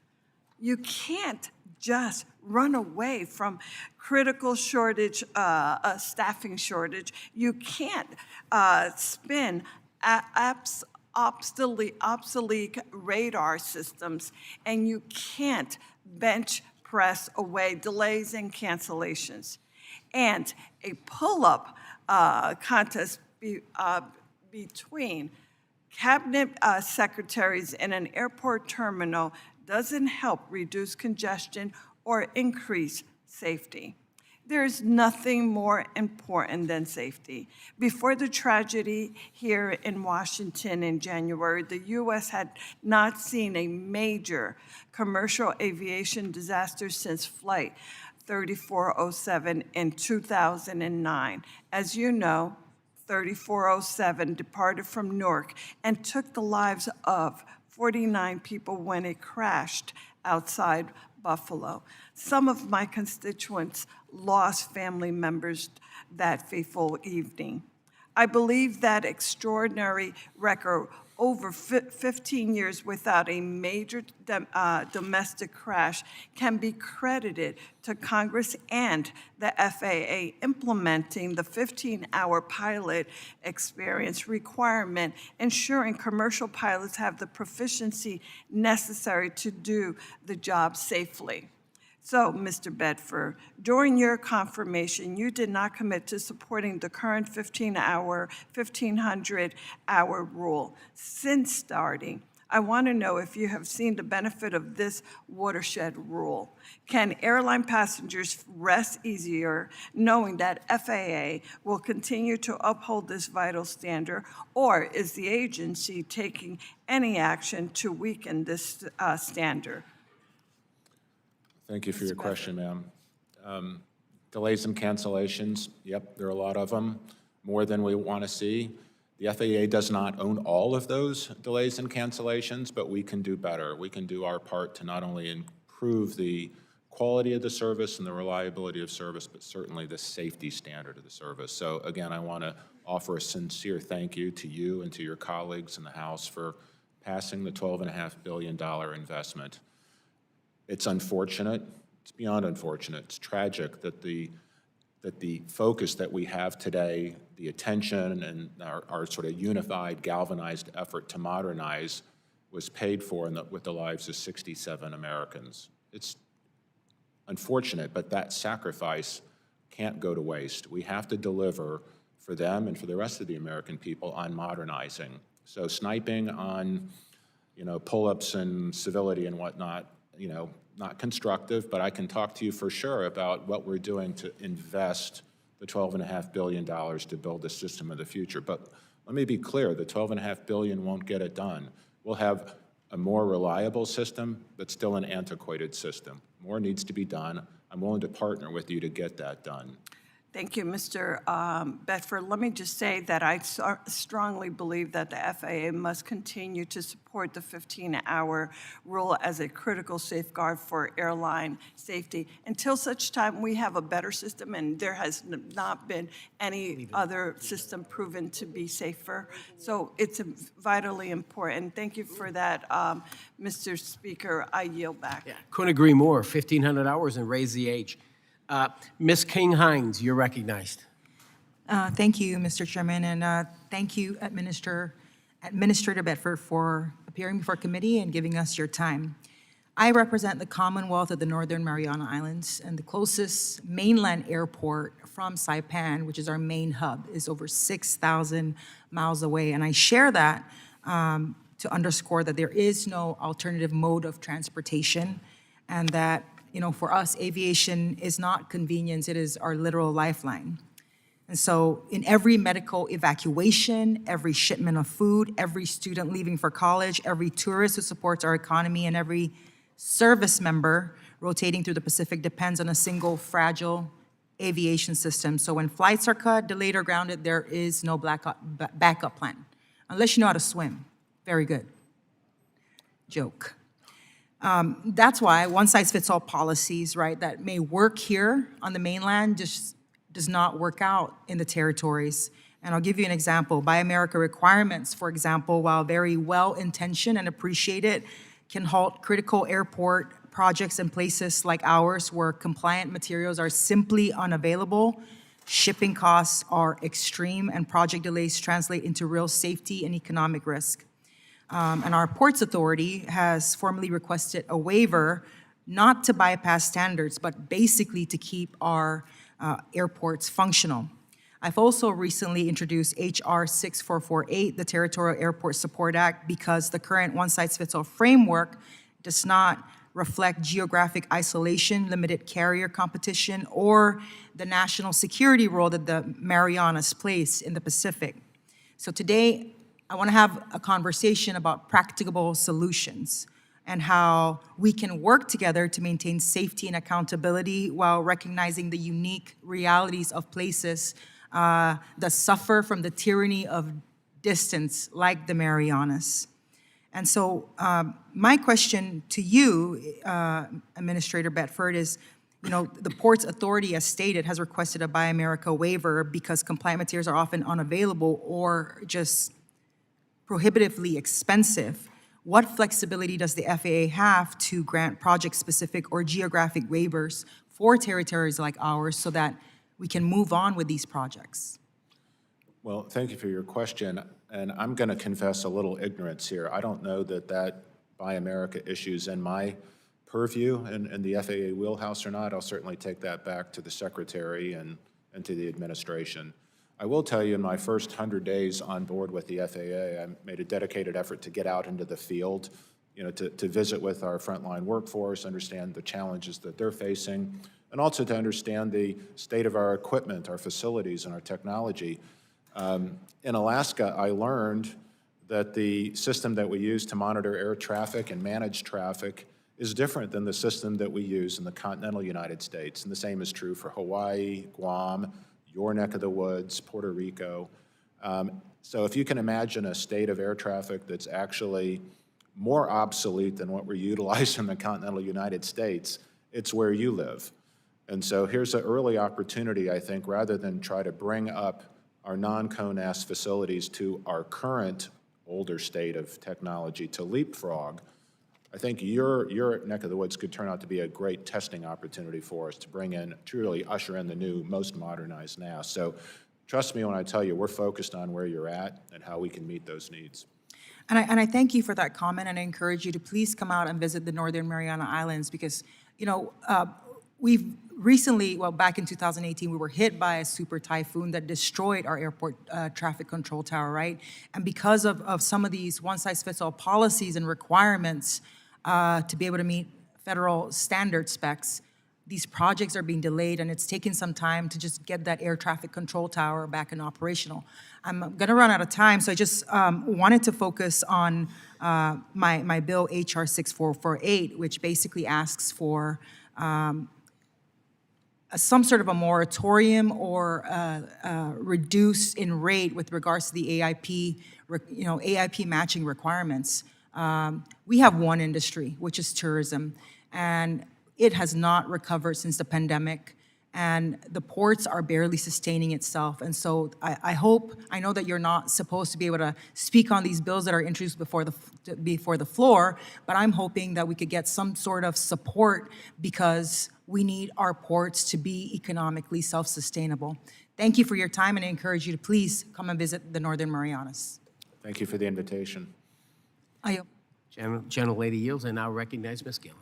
You can't just run away from critical shortage, staffing shortage. You can't spin obsolete radar systems, and you can't bench press away delays and cancellations. And a pull-up contest between cabinet secretaries in an airport terminal doesn't help reduce congestion or increase safety. There's nothing more important than safety. Before the tragedy here in Washington in January, the U.S. had not seen a major commercial aviation disaster since Flight 3407 in 2009. As you know, 3407 departed from Newark and took the lives of 49 people when it crashed outside Buffalo. Some of my constituents lost family members that fateful evening. I believe that extraordinary record over 15 years without a major domestic crash can be credited to Congress and the FAA implementing the 15-hour pilot experience requirement, ensuring commercial pilots have the proficiency necessary to do the job safely. So, Mr. Bedford, during your confirmation, you did not commit to supporting the current 1,500-hour rule. Since starting, I want to know if you have seen the benefit of this watershed rule. Can airline passengers rest easier knowing that FAA will continue to uphold this vital standard, or is the agency taking any action to weaken this standard? Thank you for your question, ma'am. Delays and cancellations, yep, there are a lot of them, more than we want to see. The FAA does not own all of those delays and cancellations, but we can do better. We can do our part to not only improve the quality of the service and the reliability of service, but certainly the safety standard of the service. So again, I want to offer a sincere thank you to you and to your colleagues in the House for passing the $12.5 billion investment. It's unfortunate, it's beyond unfortunate, it's tragic that the focus that we have today, the attention and our sort of unified, galvanized effort to modernize was paid for with the lives of 67 Americans. It's unfortunate, but that sacrifice can't go to waste. We have to deliver for them and for the rest of the American people on modernizing. So sniping on, pull-ups and civility and whatnot, not constructive, but I can talk to you for sure about what we're doing to invest the $12.5 billion to build the system of the future. But let me be clear, the $12.5 billion won't get it done. We'll have a more reliable system, but still an antiquated system. More needs to be done. I'm willing to partner with you to get that done. Thank you, Mr. Bedford. Let me just say that I strongly believe that the FAA must continue to support the 15-hour rule as a critical safeguard for airline safety until such time we have a better system, and there has not been any other system proven to be safer. So it's vitally important. Thank you for that, Mr. Speaker. I yield back. Yeah, couldn't agree more. 1,500 hours and raise the age. Ms. King-Hines, you're recognized. Thank you, Mr. Chairman, and thank you, Administrator Bedford, for appearing before committee and giving us your time. I represent the Commonwealth of the Northern Mariana Islands, and the closest mainland airport from Saipan, which is our main hub, is over 6,000 miles away. And I share that to underscore that there is no alternative mode of transportation, and that for us, aviation is not convenience, it is our literal lifeline. And so in every medical evacuation, every shipment of food, every student leaving for college, every tourist who supports our economy, and every service member rotating through the Pacific depends on a single fragile aviation system. So when flights are cut, delayed, or grounded, there is no backup plan, unless you know how to swim. Very good. Joke. That's why one-size-fits-all policies, right, that may work here on the mainland just does not work out in the territories. And I'll give you an example. Buy America requirements, for example, while very well-intentioned and appreciated, can halt critical airport projects in places like ours where compliant materials are simply unavailable, shipping costs are extreme, and project delays translate into real safety and economic risk. And our Ports Authority has formally requested a waiver not to bypass standards, but basically to keep our airports functional. I've also recently introduced HR 6448, the Territorial Airport Support Act, because the current one-size-fits-all framework does not reflect geographic isolation, limited carrier competition, or the national security role that the Marianas plays in the Pacific. So today, I want to have a conversation about practicable solutions and how we can work together to maintain safety and accountability while recognizing the unique realities of places that suffer from the tyranny of distance, like the Marianas. And so my question to you, Administrator Bedford, is, the Ports Authority, as stated, has requested a Buy America waiver because compliant materials are often unavailable or just prohibitively expensive, what flexibility does the FAA have to grant project-specific or geographic waivers for territories like ours so that we can move on with these projects? Well, thank you for your question, and I'm going to confess a little ignorance here. I don't know that Buy America issues in my purview in the FAA wheelhouse or not. I'll certainly take that back to the Secretary and to the administration. I will tell you, in my first 100 days on board with the FAA, I made a dedicated effort to get out into the field, to visit with our frontline workforce, understand the challenges that they're facing, and also to understand the state of our equipment, our facilities, and our technology. In Alaska, I learned that the system that we use to monitor air traffic and manage traffic is different than the system that we use in the continental United States. And the same is true for Hawaii, Guam, your neck of the woods, Puerto Rico. So if you can imagine a state of air traffic that's actually more obsolete than what we're utilizing in the continental United States, it's where you live. And so here's an early opportunity, I think, rather than try to bring up our non-CONAS facilities to our current older state of technology to leapfrog. I think your neck of the woods could turn out to be a great testing opportunity for us to bring in, to really usher in the new, most modernized NAS. So trust me when I tell you, we're focused on where you're at and how we can meet those needs. And I thank you for that comment, and I encourage you to please come out and visit the Northern Mariana Islands because, we've recently, back in 2018, we were hit by a super typhoon that destroyed our airport traffic control tower, right? And because of some of these one-size-fits-all policies and requirements to be able to meet federal standard specs, these projects are being delayed, and it's taken some time to just get that air traffic control tower back and operational. I'm going to run out of time, so I just wanted to focus on my bill, HR 6448, which basically asks for some sort of a moratorium or reduce in rate with regards to the AIP, AIP matching requirements. We have one industry, which is tourism, and it has not recovered since the pandemic, and the ports are barely sustaining itself. And so I know that you're not supposed to be able to speak on these bills that are introduced before the floor, but I'm hoping that we could get some sort of support because we need our ports to be economically self-sustainable. Thank you for your time, and I encourage you to please come and visit the Northern Marianas. Thank you for the invitation. Gentlelady yields. I now recognize Ms. Gillen.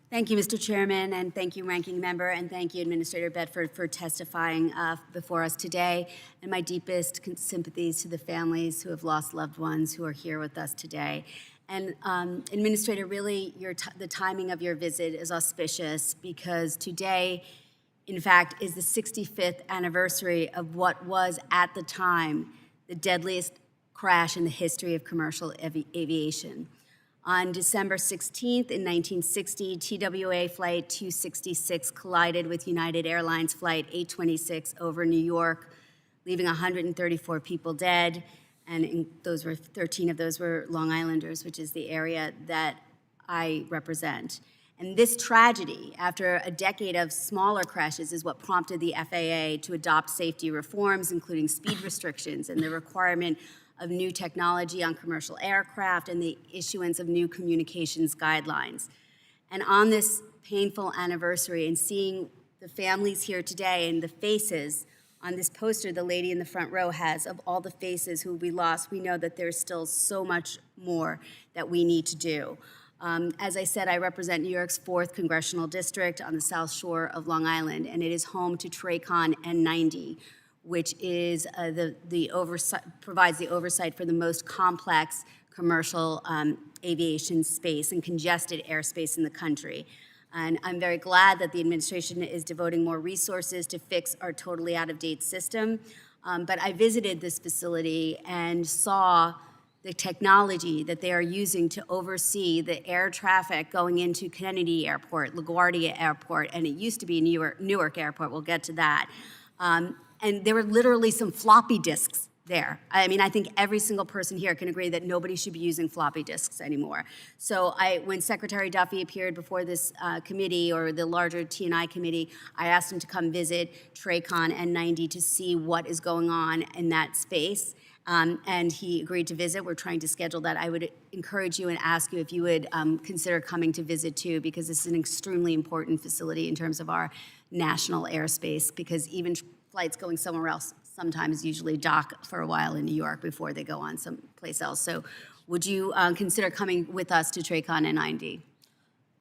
Thank you, Mr. Chairman, and thank you, Ranking Member, and thank you, Administrator Bedford, for testifying before us today. And my deepest sympathies to the families who have lost loved ones who are here with us today. And Administrator, really, the timing of your visit is auspicious because today, in fact, is the 65th anniversary of what was, at the time, the deadliest crash in the history of commercial aviation. On December 16th, in 1960, TWA Flight 266 collided with United Airlines Flight 826 over New York, leaving 134 people dead, and 13 of those were Long Islanders, which is the area that I represent. And this tragedy, after a decade of smaller crashes, is what prompted the FAA to adopt safety reforms, including speed restrictions and the requirement of new technology on commercial aircraft and the issuance of new communications guidelines. And on this painful anniversary, and seeing the families here today and the faces on this poster the lady in the front row has of all the faces who we lost, we know that there's still so much more that we need to do. As I said, I represent New York's 4th Congressional District on the South Shore of Long Island, and it is home to TRACON N90, which is provides the oversight for the most complex commercial aviation space and congested airspace in the country. And I'm very glad that the administration is devoting more resources to fix our totally out-of-date system. But I visited this facility and saw the technology that they are using to oversee the air traffic going into Kennedy Airport, LaGuardia Airport, and it used to be Newark Airport. We'll get to that. And there were literally some floppy disks there. I mean, I think every single person here can agree that nobody should be using floppy disks anymore. So when Secretary Duffy appeared before this committee, or the larger T&I committee, I asked him to come visit TRACON N90 to see what is going on in that space. and he agreed to visit. We're trying to schedule that. I would encourage you and ask you if you would consider coming to visit too, because this is an extremely important facility in terms of our national airspace, because even flights going somewhere else sometimes usually dock for a while in New York before they go on someplace else. So would you consider coming with us to TRACON N90?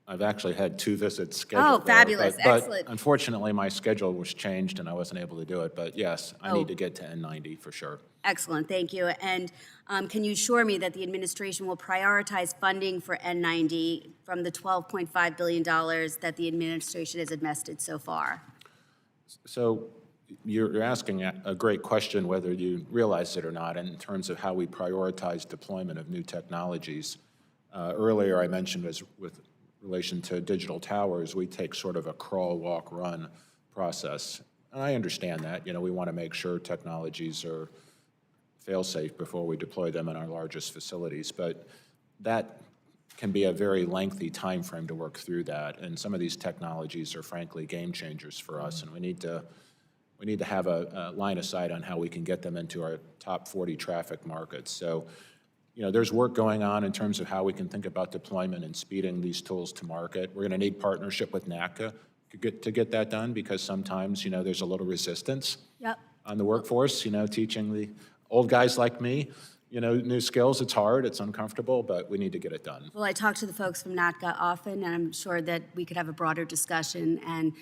I've actually had 2 visits scheduled. Oh, fabulous. But Excellent. unfortunately, my schedule was changed and I wasn't able to do it. But yes, I Oh. need to get to N90 for sure. Excellent, thank you. And can you assure me that the administration will prioritize funding for N90 from the $12.5 billion that the administration has invested so far? So you're asking a great question, whether you realize it or not, in terms of how we prioritize deployment of new technologies. Earlier, I mentioned with relation to digital towers, we take sort of a crawl, walk, run process. And I understand that. You know, we want to make sure technologies are fail-safe before we deploy them in our largest facilities. But that can be a very lengthy time frame to work through that. And some of these technologies are frankly game changers for us, and we need to have a line of sight on how we can get them into our top 40 traffic markets. So, you know, there's work going on in terms of how we can think about deployment and speeding these tools to market. We're going to need partnership with NACA to get that done, because sometimes, you know, there's a little resistance on the workforce, you know, teaching the old guys like me, you know, new skills. It's hard, it's uncomfortable, but we need to get it done. Well, I talk to the folks from NATCA often, and I'm sure that we could have a broader discussion, and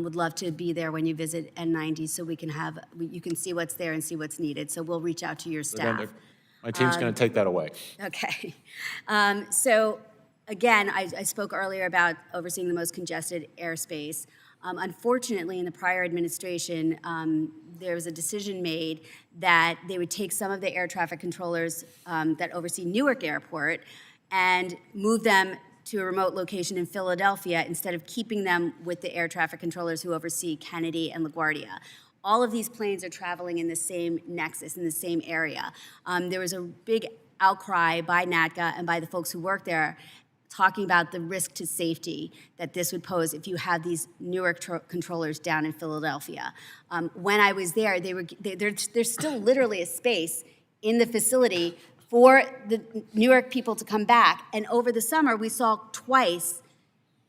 would love to be there when you visit N90 so we can you can see what's there and see what's needed. So we'll reach out to your staff. My team's going to take that away. Okay. So again, I spoke earlier about overseeing the most congested airspace. Unfortunately, in the prior administration, there was a decision made that they would take some of the air traffic controllers that oversee Newark Airport and move them to a remote location in Philadelphia instead of keeping them with the air traffic controllers who oversee Kennedy and LaGuardia. All of these planes are traveling in the same nexus, in the same area. There was a big outcry by NATCA and by the folks who work there talking about the risk to safety that this would pose if you had these Newark controllers down in Philadelphia. When I was there, there's still literally a space in the facility for the Newark people to come back. And over the summer, we saw twice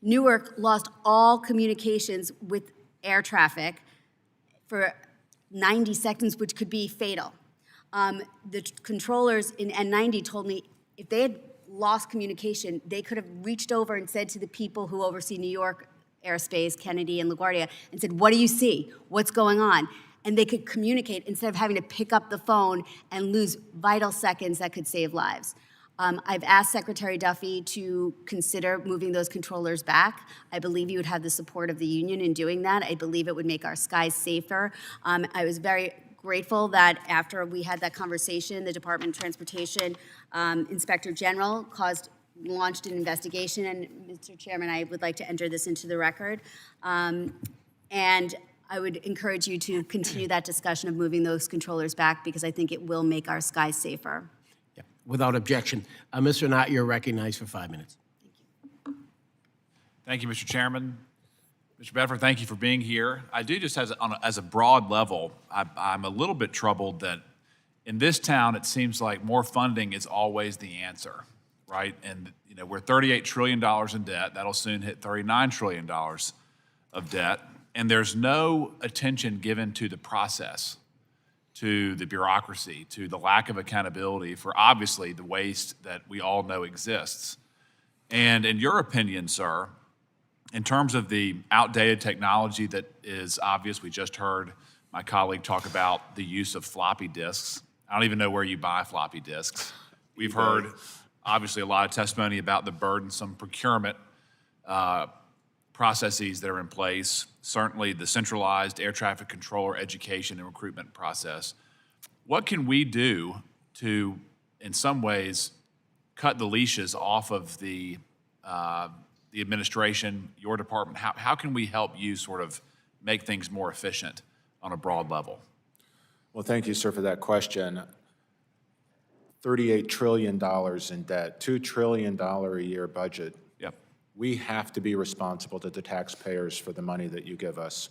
Newark lost all communications with air traffic for 90 seconds, which could be fatal. The controllers in N90 told me if they had lost communication, they could have reached over and said to the people who oversee New York airspace, Kennedy and LaGuardia, and said, what do you see? What's going on? And they could communicate instead of having to pick up the phone and lose vital seconds that could save lives. I've asked Secretary Duffy to consider moving those controllers back. I believe you would have the support of the union in doing that. I believe it would make our skies safer. I was very grateful that after we had that conversation, the Department of Transportation Inspector General launched an investigation, and Mr. Chairman, I would like to enter this into the record. And I would encourage you to continue that discussion of moving those controllers back, because I think it will make our skies safer. Without objection. Mr. Knott, you're recognized for 5 minutes. Thank you, Mr. Chairman. Mr. Bedford, thank you for being here. I do just as a broad level, I'm a little bit troubled that in this town, it seems like more funding is always the answer, right? And you know, we're $38 trillion in debt. That'll soon hit $39 trillion of debt. And there's no attention given to the process, to the bureaucracy, to the lack of accountability for obviously the waste that we all know exists. And in your opinion, sir, in terms of the outdated technology that is obvious, we just heard my colleague talk about the use of floppy disks. I don't even know where you buy floppy disks. We've heard obviously a lot of testimony about the burdensome procurement processes that are in place, certainly the centralized air traffic controller education and recruitment process. What can we do to, in some ways, cut the leashes off of the administration, your department? How can we help you sort of make things more efficient on a broad level? Well, thank you, sir, for that question. $38 trillion in debt, $2 trillion a year budget. Yep. We have to be responsible to the taxpayers for the money that you give us.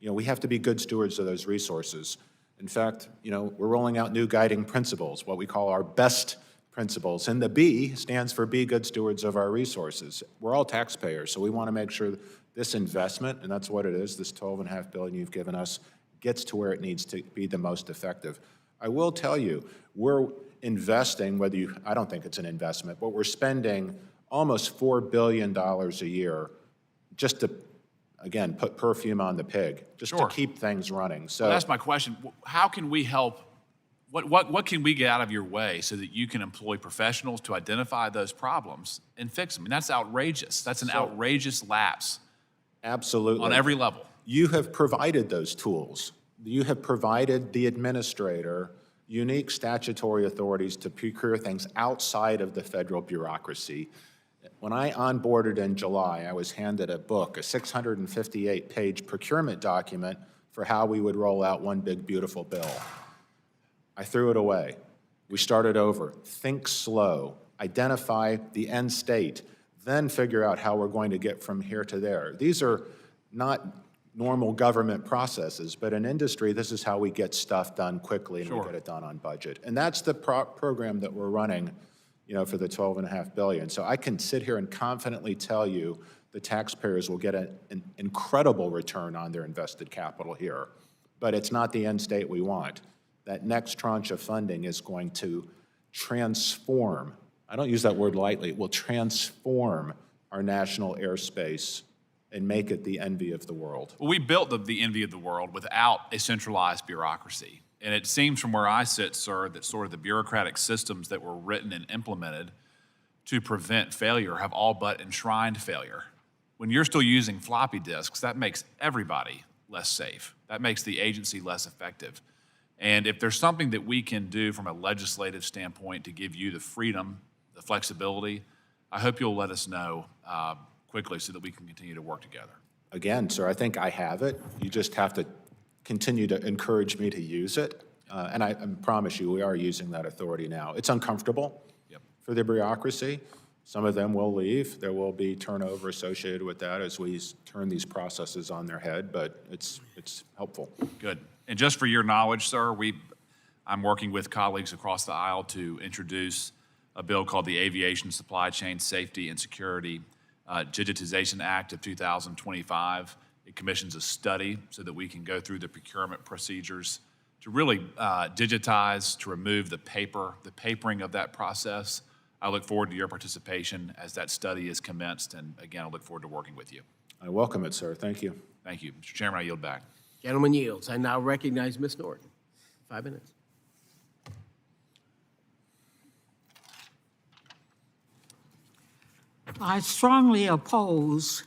You know, we have to be good stewards of those resources. In fact, we're rolling out new guiding principles, what we call our BEST principles. And the B stands for be good stewards of our resources. We're all taxpayers, so we want to make sure this investment, and that's what it is, this $12.5 billion you've given us, gets to where it needs to be the most effective. I will tell you, we're investing, I don't think it's an investment, but we're spending almost $4 billion a year just to, again, put perfume on the pig, just to keep things running. So Well, that's my question. How can we help? What can we get out of your way so that you can employ professionals to identify those problems and fix them? I mean, that's outrageous. That's an outrageous lapse. Absolutely. On every level. You have provided those tools. You have provided the administrator unique statutory authorities to procure things outside of the federal bureaucracy. When I onboarded in July, I was handed a book, a 658-page procurement document for how we would roll out one big, beautiful bill. I threw it away. We started over. Think slow. Identify the end state. Then figure out how we're going to get from here to there. These are not normal government processes, but in industry, this is how we get stuff done quickly and we get it done on budget. And that's the program that we're running, for the $12.5 billion. So I can sit here and confidently tell you the taxpayers will get an incredible return on their invested capital here. But it's not the end state we want. That next tranche of funding is going to transform, I don't use that word lightly, it will transform our national airspace and make it the envy of the world. Well, we built the envy of the world without a centralized bureaucracy. And it seems from where I sit, sir, that sort of the bureaucratic systems that were written and implemented to prevent failure have all but enshrined failure. When you're still using floppy disks, that makes everybody less safe. That makes the agency less effective. And if there's something that we can do from a legislative standpoint to give you the freedom, the flexibility, I hope you'll let us know quickly so that we can continue to work together. Again, sir, I think I have it. You just have to continue to encourage me to use it. And I promise you, we are using that authority now. It's uncomfortable for the bureaucracy. Some of them will leave. There will be turnover associated with that as we turn these processes on their head, but it's helpful. Good. And just for your knowledge, sir, I'm working with colleagues across the aisle to introduce a bill called the Aviation Supply Chain Safety and Security Digitization Act of 2025. It commissions a study so that we can go through the procurement procedures to really digitize, to remove the papering of that process. I look forward to your participation as that study is commenced, and again, I look forward to working with you. I welcome it, sir. Thank you. Thank you. Mr. Chairman, I yield back. Gentleman yields. I now recognize Ms. Norton. 5 minutes. I strongly oppose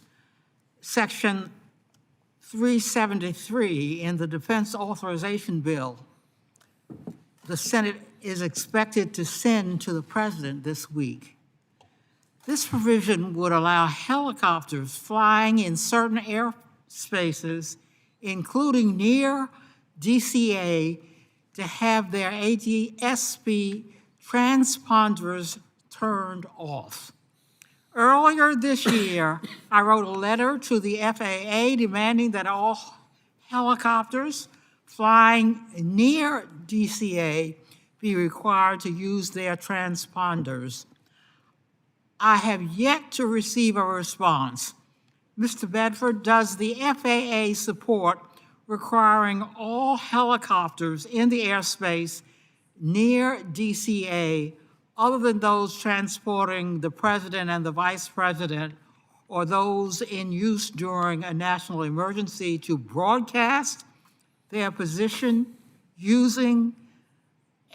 Section 373 in the Defense Authorization Bill. The Senate is expected to send to the President this week. This provision would allow helicopters flying in certain airspaces, including near DCA, to have their ADS-B transponders turned off. Earlier this year, I wrote a letter to the FAA demanding that all helicopters flying near DCA be required to use their transponders. I have yet to receive a response. Mr. Bedford, does the FAA support requiring all helicopters in the airspace near DCA, other than those transporting the President and the Vice President, or those in use during a national emergency, to broadcast their position using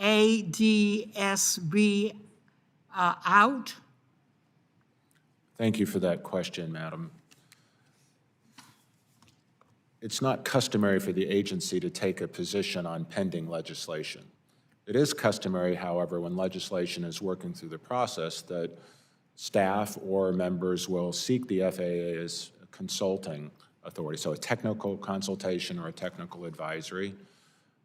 ADS-B out? Thank you for that question, madam. It's not customary for the agency to take a position on pending legislation. It is customary, however, when legislation is working through the process that staff or members will seek the FAA's consulting authority, so a technical consultation or a technical advisory.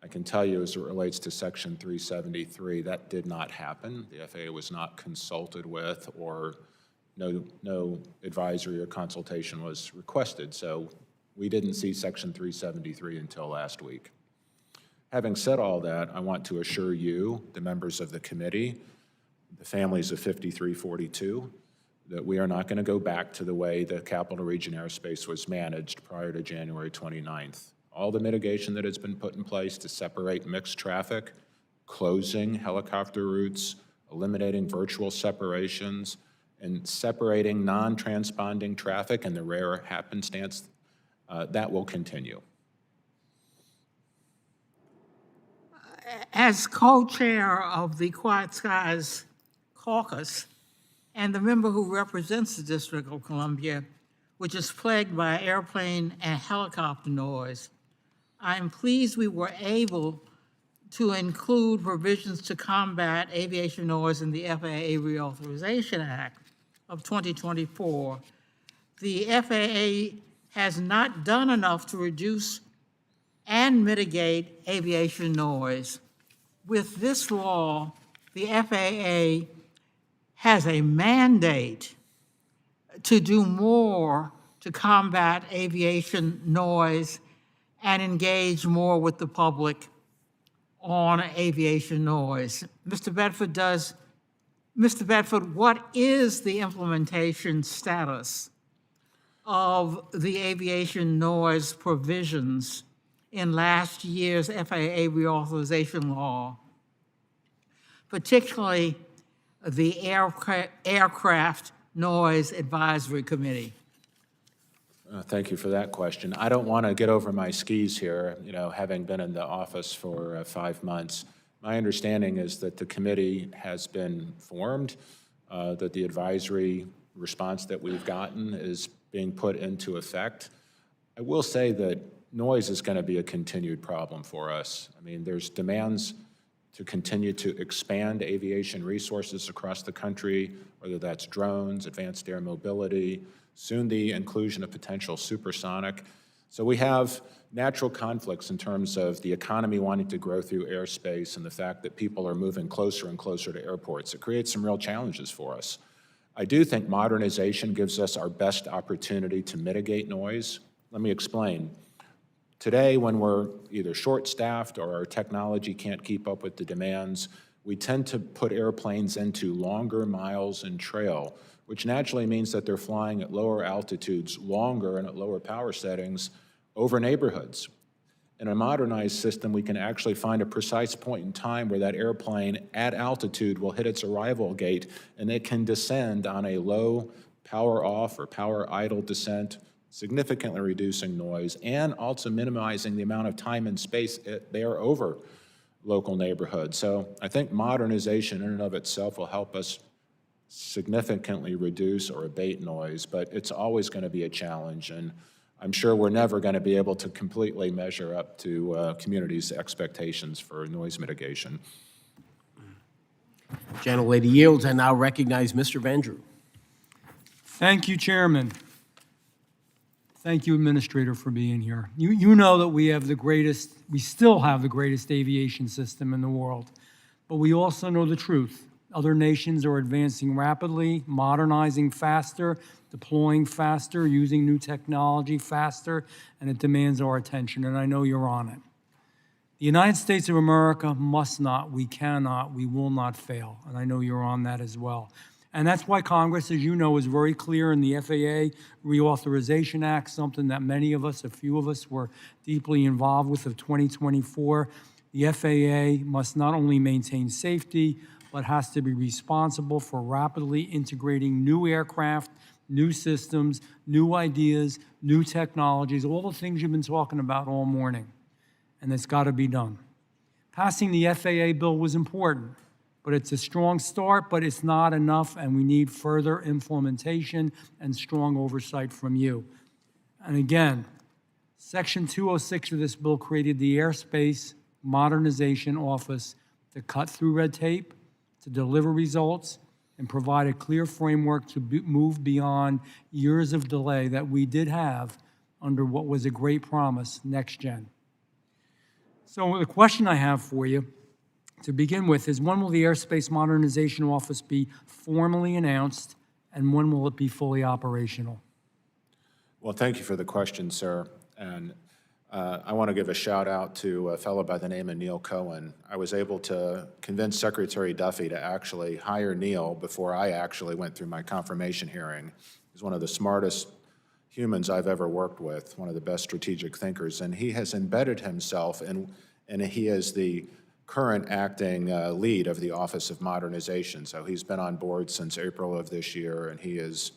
I can tell you as it relates to Section 373, that did not happen. The FAA was not consulted with, or no advisory or consultation was requested, so we didn't see Section 373 until last week. Having said all that, I want to assure you, the members of the committee, the families of 5342, that we are not going to go back to the way the Capital Region airspace was managed prior to January 29th. All the mitigation that has been put in place to separate mixed traffic, closing helicopter routes, eliminating virtual separations, and separating non-transponding traffic and the rare happenstance, that will continue. As co-chair of the Quiet Skies Caucus and the member who represents the District of Columbia, which is plagued by airplane and helicopter noise, I am pleased we were able to include provisions to combat aviation noise in the FAA Reauthorization Act of 2024. The FAA has not done enough to reduce and mitigate aviation noise. With this law, the FAA has a mandate to do more to combat aviation noise and engage more with the public on aviation noise. Mr. Bedford, what is the implementation status of the aviation noise provisions in last year's FAA reauthorization law, particularly the Aircraft Noise Advisory Committee? Thank you for that question. I don't want to get over my skis here, having been in the office for 5 months. My understanding is that the committee has been formed, that the advisory response that we've gotten is being put into effect. I will say that noise is going to be a continued problem for us. I mean, there's demands to continue to expand aviation resources across the country, whether that's drones, advanced air mobility, soon the inclusion of potential supersonic. So we have natural conflicts in terms of the economy wanting to grow through airspace and the fact that people are moving closer and closer to airports. It creates some real challenges for us. I do think modernization gives us our best opportunity to mitigate noise. Let me explain. Today, when we're either short-staffed or our technology can't keep up with the demands, we tend to put airplanes into longer miles and trail, which naturally means that they're flying at lower altitudes longer and at lower power settings over neighborhoods. In a modernized system, we can actually find a precise point in time where that airplane at altitude will hit its arrival gate, and it can descend on a low power off or power idle descent, significantly reducing noise and also minimizing the amount of time and space they are over local neighborhoods. So I think modernization in and of itself will help us significantly reduce or abate noise, but it's always going to be a challenge, and I'm sure we're never going to be able to completely measure up to communities' expectations for noise mitigation. Gentlelady yields. I now recognize Mr. Vandrew. Thank you, Chairman. Thank you, Administrator, for being here. You know that we still have the greatest aviation system in the world, but we also know the truth. Other nations are advancing rapidly, modernizing faster, deploying faster, using new technology faster, and it demands our attention, and I know you're on it. The United States of America must not, we cannot, we will not fail, and I know you're on that as well. And that's why Congress, as you know, is very clear in the FAA Reauthorization Act, something that many of us, a few of us, were deeply involved with of 2024. The FAA must not only maintain safety, but has to be responsible for rapidly integrating new aircraft, new systems, new ideas, new technologies, all the things you've been talking about all morning. And it's got to be done. Passing the FAA bill was important, but it's a strong start, but it's not enough, and we need further implementation and strong oversight from you. And again, Section 206 of this bill created the Airspace Modernization Office to cut through red tape, to deliver results, and provide a clear framework to move beyond years of delay that we did have under what was a great promise, Next Gen. So the question I have for you to begin with is, when will the Airspace Modernization Office be formally announced, and when will it be fully operational? Well, thank you for the question, sir. And I want to give a shout out to a fellow by the name of Neil Cohen. I was able to convince Secretary Duffy to actually hire Neil before I actually went through my confirmation hearing. He's one of the smartest humans I've ever worked with, one of the best strategic thinkers, and he has embedded himself and he is the current acting lead of the Office of Modernization. So he's been on board since April of this year, and he is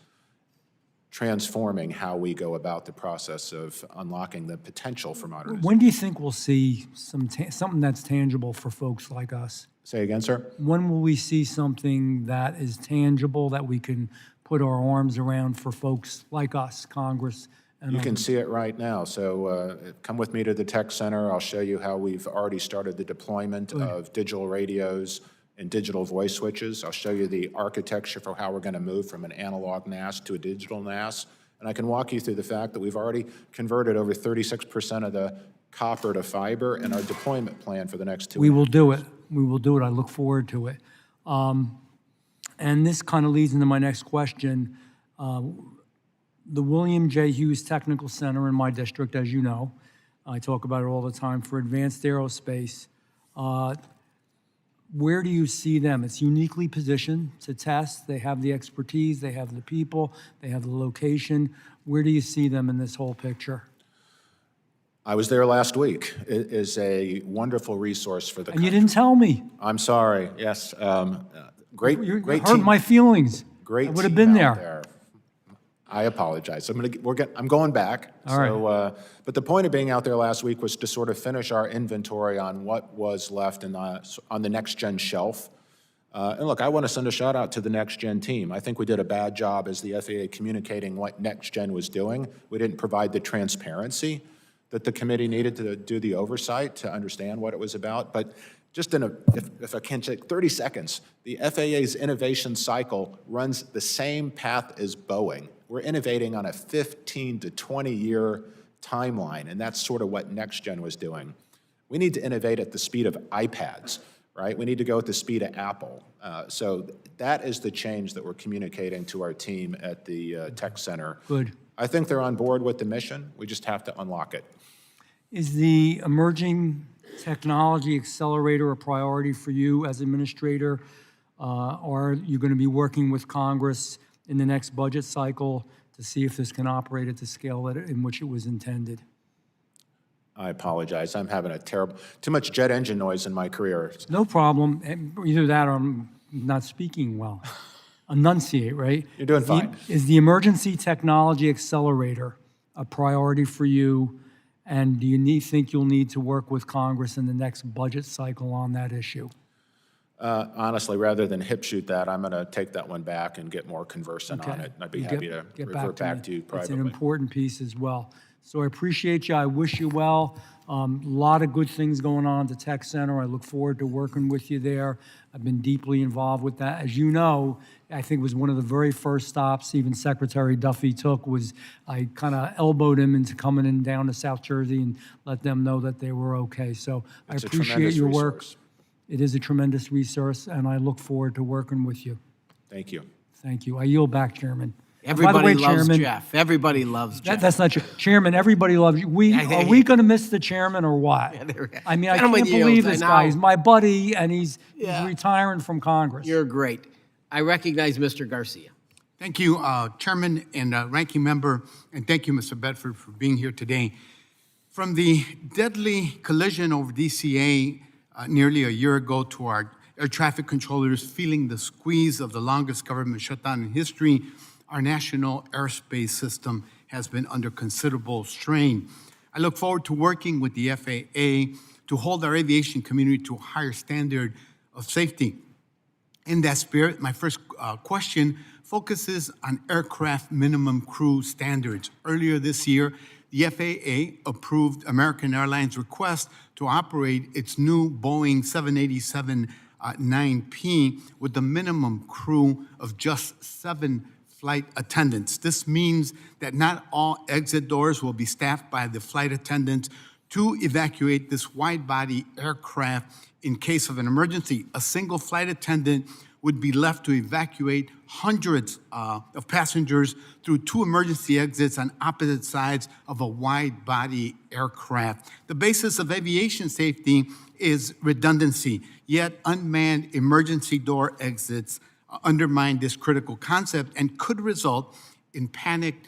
transforming how we go about the process of unlocking the potential for modernization. When do you think we'll see something that's tangible for folks like us? Say again, sir? When will we see something that is tangible that we can put our arms around for folks like us, Congress? And You can others? see it right now. So come with me to the tech center. I'll show you how we've already started the deployment of digital radios and digital voice switches. I'll show you the architecture for how we're going to move from an analog NAS to a digital NAS. And I can walk you through the fact that we've already converted over 36% of the copper to fiber and our deployment plan for the next 2 We years. will do it. We will do it. I look forward to it. And this kind of leads into my next question. The William J. Hughes Technical Center in my district, as you know, I talk about it all the time, for advanced aerospace. Where do you see them? It's uniquely positioned to test. They have the expertise, they have the people, they have the location. Where do you see them in this whole picture? I was there last week. It is a wonderful resource for the And you didn't tell me. I'm sorry. Yes. Great You great hurt team. my feelings. Great I would have team been out there. I apologize. I'm going back. All right. But the point of being out there last week was to sort of finish our inventory on what was left on the next-gen shelf. And look, I want to send a shout out to the next-gen team. I think we did a bad job as the FAA communicating what next-gen was doing. We didn't provide the transparency that the committee needed to do the oversight to understand what it was about. But just if I can take 30 seconds, the FAA's innovation cycle runs the same path as Boeing. We're innovating on a 15 to 20-year timeline, and that's sort of what NextGen was doing. We need to innovate at the speed of iPads, right? We need to go at the speed of Apple. So that is the change that we're communicating to our team at the Tech Center. Good. I think they're on board with the mission. We just have to unlock it. Is the emerging technology accelerator a priority for you as administrator? Or are you going to be working with Congress in the next budget cycle to see if this can operate at the scale in which it was intended? I apologize. I'm having too much jet engine noise in my career. No problem. Either that or I'm not speaking well. Enunciate, right? You're doing fine. Is the emergency technology accelerator a priority for you? And do you think you'll need to work with Congress in the next budget cycle on that issue? Honestly, rather than hip shoot that, I'm going to take that one back and get more conversant on it. I'd be happy to revert back to you privately. It's an important piece as well. So I appreciate you. I wish you well. A lot of good things going on at the Tech Center. I look forward to working with you there. I've been deeply involved with that. As you know, I think it was one of the very first stops even Secretary Duffy took was I kind of elbowed him into coming in down to South Jersey and let them know that they were okay. So I It's a appreciate tremendous your work. resource. It is a tremendous resource, and I look forward to working with you. Thank you. Thank you. I yield back, Chairman. Everybody By the way, loves Chairman, Jeff. Everybody loves Jeff. That's not true. Chairman, everybody loves you. Are we going to miss the chairman or what? I mean, I Gentlemen can't believe yields, this I guy. know. He's my buddy, and he's Yeah. retiring from Congress. You're great. I recognize Mr. Garcia. Thank you, Chairman and Ranking Member, and thank you, Mr. Bedford, for being here today. From the deadly collision over DCA nearly a year ago to our air traffic controllers feeling the squeeze of the longest government shutdown in history, our national airspace system has been under considerable strain. I look forward to working with the FAA to hold our aviation community to a higher standard of safety. In that spirit, my first question focuses on aircraft minimum crew standards. Earlier this year, the FAA approved American Airlines' request to operate its new Boeing 787-9P with a minimum crew of just 7 flight attendants. This means that not all exit doors will be staffed by the flight attendants to evacuate this wide-body aircraft in case of an emergency. A single flight attendant would be left to evacuate hundreds of passengers through 2 emergency exits on opposite sides of a wide-body aircraft. The basis of aviation safety is redundancy, yet unmanned emergency door exits undermine this critical concept and could result in panicked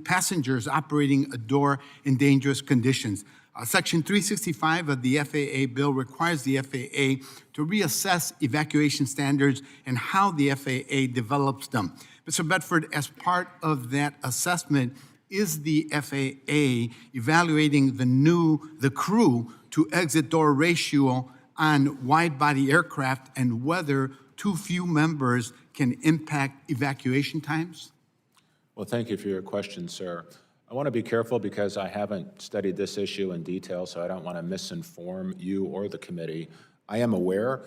passengers operating a door in dangerous conditions. Section 365 of the FAA bill requires the FAA to reassess evacuation standards and how the FAA develops them. Mr. Bedford, as part of that assessment, is the FAA evaluating the crew to exit door ratio on wide-body aircraft and whether too few members can impact evacuation times? Well, thank you for your question, sir. I want to be careful because I haven't studied this issue in detail, so I don't want to misinform you or the committee. I am aware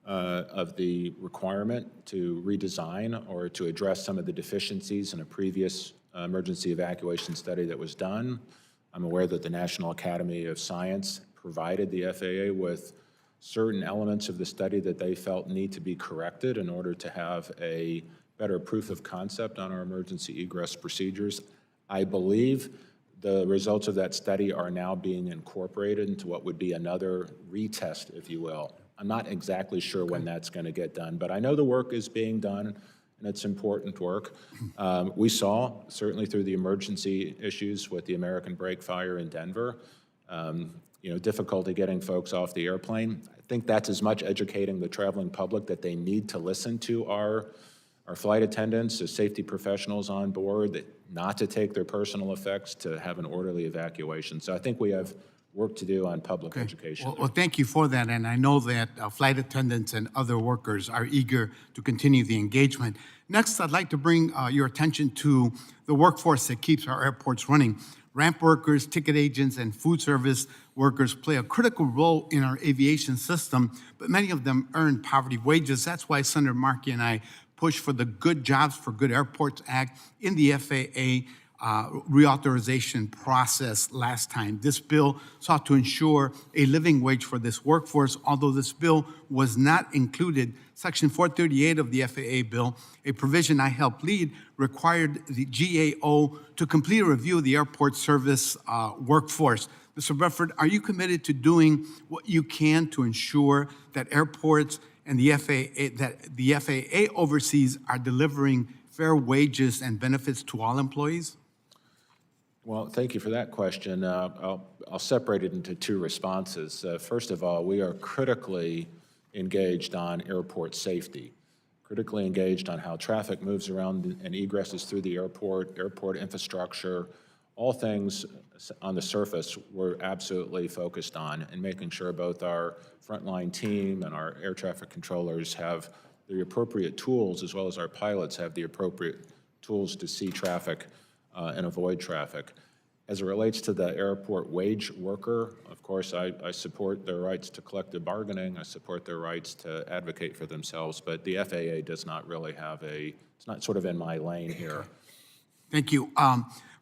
of the requirement to redesign or to address some of the deficiencies in a previous emergency evacuation study that was done. I'm aware that the National Academy of Science provided the FAA with certain elements of the study that they felt need to be corrected in order to have a better proof of concept on our emergency egress procedures. I believe the results of that study are now being incorporated into what would be another retest, if you will. I'm not exactly sure when that's going to get done, but I know the work is being done, and it's important work. We saw, certainly through the emergency issues with the American Brake Fire in Denver, difficulty getting folks off the airplane. I think that's as much educating the traveling public that they need to listen to our flight attendants, as safety professionals on board, that not to take their personal effects, to have an orderly evacuation. So I think we have work to do on public education. Well, thank you for that, and I know that flight attendants and other workers are eager to continue the engagement. Next, I'd like to bring your attention to the workforce that keeps our airports running. Ramp workers, ticket agents, and food service workers play a critical role in our aviation system, but many of them earn poverty wages. That's why Senator Markey and I pushed for the Good Jobs for Good Airports Act in the FAA reauthorization process last time. This bill sought to ensure a living wage for this workforce. Although this bill was not included, Section 438 of the FAA bill, a provision I helped lead, required the GAO to complete a review of the airport service workforce. Mr. Bedford, are you committed to doing what you can to ensure that airports and the FAA oversees are delivering fair wages and benefits to all employees? Well, thank you for that question. I'll separate it into 2 responses. First of all, we are critically engaged on airport safety, critically engaged on how traffic moves around and egresses through the airport infrastructure, all things on the surface we're absolutely focused on, and making sure both our frontline team and our air traffic controllers have the appropriate tools, as well as our pilots have the appropriate tools to see traffic and avoid traffic. As it relates to the airport wage worker, of course, I support their rights to collective bargaining. I support their rights to advocate for themselves, but the FAA does not really have it's not sort of in my lane here. Thank you.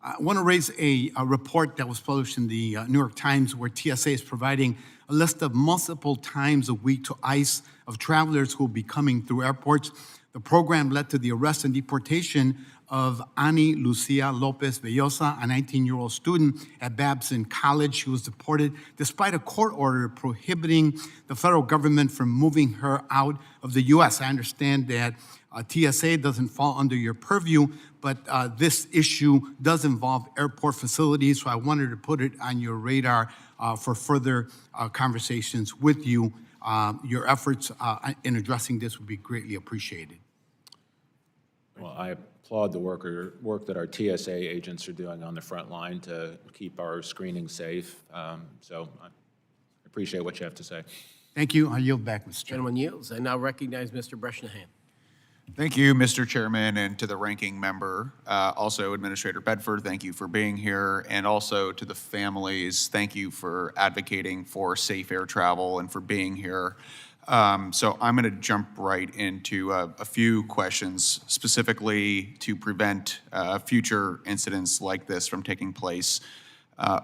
I want to raise a report that was published in the New York Times where TSA is providing a list of multiple times a week to ICE of travelers who will be coming through airports. The program led to the arrest and deportation of Ani Lucia Lopez Bellosa, a 19-year-old student at Babson College. She was deported despite a court order prohibiting the federal government from moving her out of the U.S. I understand that TSA doesn't fall under your purview, but this issue does involve airport facilities, so I wanted to put it on your radar for further conversations with you. Your efforts in addressing this would be greatly appreciated. Well, I applaud the work that our TSA agents are doing on the front line to keep our screening safe. So I appreciate what you have to say. Thank you. I yield back, Mr. Chairman. Gentleman yields. I now recognize Mr. Bresnahan. Thank you, Mr. Chairman, and to the ranking member. Also, Administrator Bedford, thank you for being here. And also to the families, thank you for advocating for safe air travel and for being here. So I'm going to jump right into a few questions specifically to prevent future incidents like this from taking place.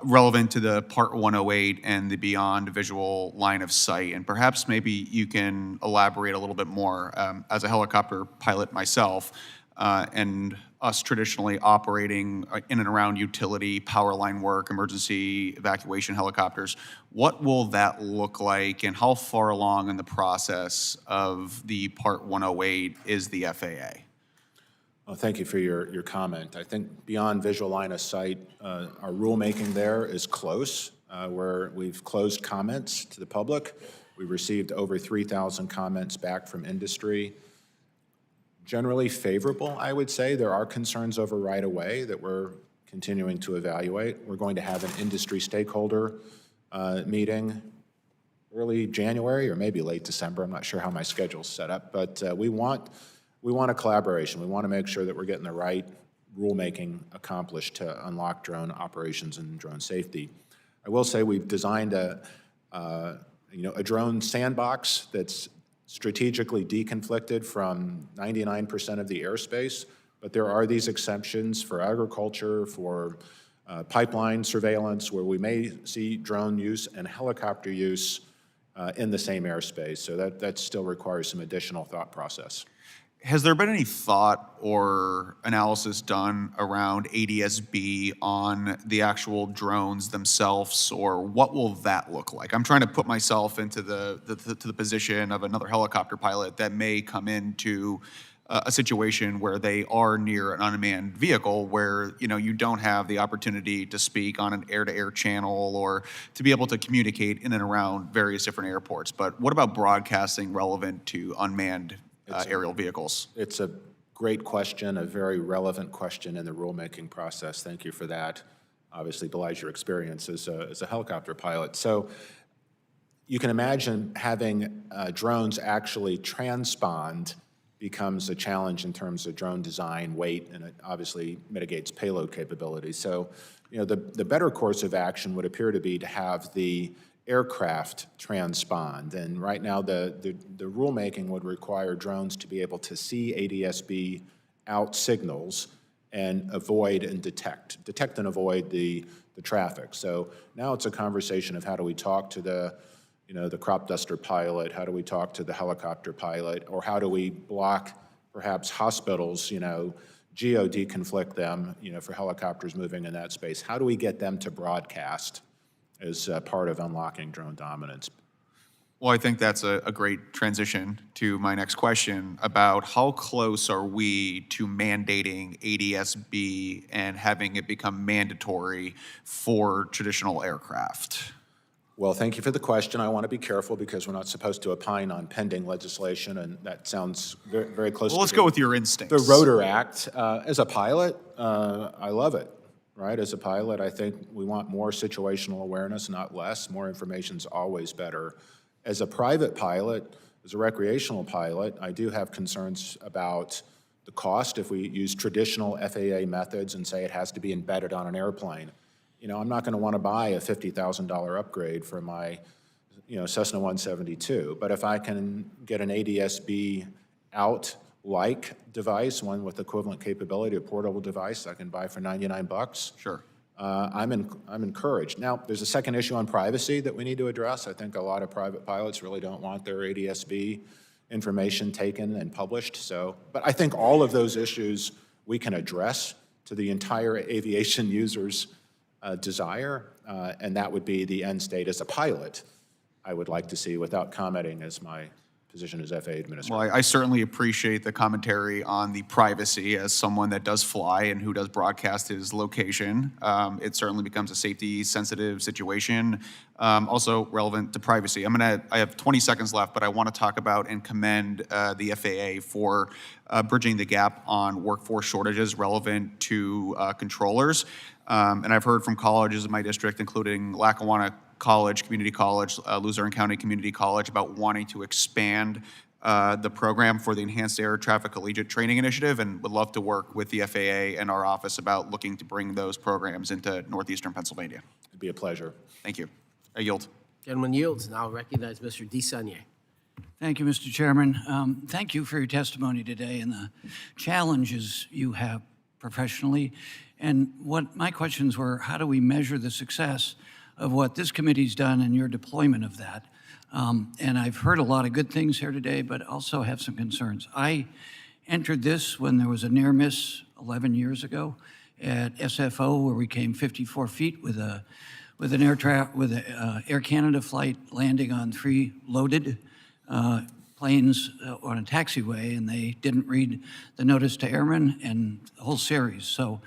relevant to the Part 108 and the beyond visual line of sight. And perhaps maybe you can elaborate a little bit more. As a helicopter pilot myself, and us traditionally operating in and around utility, power line work, emergency evacuation helicopters, what will that look like, and how far along in the process of the Part 108 is the FAA? Well, thank you for your comment. I think beyond visual line of sight, our rulemaking there is close, where we've closed comments to the public. We received over 3,000 comments back from industry. Generally favorable, I would say. There are concerns over right-of-way that we're continuing to evaluate. We're going to have an industry stakeholder meeting early January or maybe late December. I'm not sure how my schedule's set up, but we want a collaboration. We want to make sure that we're getting the right rulemaking accomplished to unlock drone operations and drone safety. I will say we've designed a drone sandbox that's strategically deconflicted from 99% of the airspace, but there are these exceptions for agriculture, for pipeline surveillance, where we may see drone use and helicopter use in the same airspace. So that still requires some additional thought process. Has there been any thought or analysis done around ADS-B on the actual drones themselves, or what will that look like? I'm trying to put myself into the position of another helicopter pilot that may come into a situation where they are near an unmanned vehicle, where you don't have the opportunity to speak on an air-to-air channel or to be able to communicate in and around various different airports. But what about broadcasting relevant to unmanned aerial vehicles? It's a great question, a very relevant question in the rulemaking process. Thank you for that. Obviously belies your experience as a helicopter pilot. So you can imagine having drones actually transpond becomes a challenge in terms of drone design, weight, and it obviously mitigates payload capability. So the better course of action would appear to be to have the aircraft transpond. And right now, the rulemaking would require drones to be able to see ADS-B out signals and avoid and detect and avoid the traffic. So now it's a conversation of how do we talk to the crop duster pilot, how do we talk to the helicopter pilot, or how do we block perhaps hospitals, geo-deconflict them, for helicopters moving in that space. How do we get them to broadcast as part of unlocking drone dominance? Well, I think that's a great transition to my next question about how close are we to mandating ADS-B and having it become mandatory for traditional aircraft? Well, thank you for the question. I want to be careful because we're not supposed to opine on pending legislation, and that sounds very, very close to let's go with your instincts. The Rotor Act. As a pilot, I love it. Right? As a pilot, I think we want more situational awareness, not less. More information is always better. As a private pilot, as a recreational pilot, I do have concerns about the cost if we use traditional FAA methods and say it has to be embedded on an airplane. I'm not going to want to buy a $50,000 upgrade for my Cessna 172, but if I can get an ADS-B out-like device, one with equivalent capability, a portable device I can buy for $99. Sure. I'm encouraged. Now, there's a second issue on privacy that we need to address. I think a lot of private pilots really don't want their ADS-B information taken and published. But I think all of those issues we can address to the entire aviation user's desire, and that would be the end state as a pilot I would like to see without commenting as my position as FAA administrator. Well, I certainly appreciate the commentary on the privacy as someone that does fly and who does broadcast his location. It certainly becomes a safety-sensitive situation, also relevant to privacy. I have 20 seconds left, but I want to talk about and commend the FAA for bridging the gap on workforce shortages relevant to controllers. And I've heard from colleges in my district, including Lackawanna College, Community College, Luzerne County Community College, about wanting to expand the program for the Enhanced Air Traffic Collegiate Training Initiative, and would love to work with the FAA and our office about looking to bring those programs into northeastern Pennsylvania. It'd be a pleasure. Thank you. I yield. Gentleman yields. Now I'll recognize Mr. DeSaunier. Thank you, Mr. Chairman. Thank you for your testimony today and the challenges you have professionally. And what my questions were, how do we measure the success of what this committee's done and your deployment of that? And I've heard a lot of good things here today, but also have some concerns. I entered this when there was a near miss 11 years ago at SFO, where we came 54 feet with an Air Canada flight landing on 3 loaded planes on a taxiway, and they didn't read the notice to airmen and the whole series. So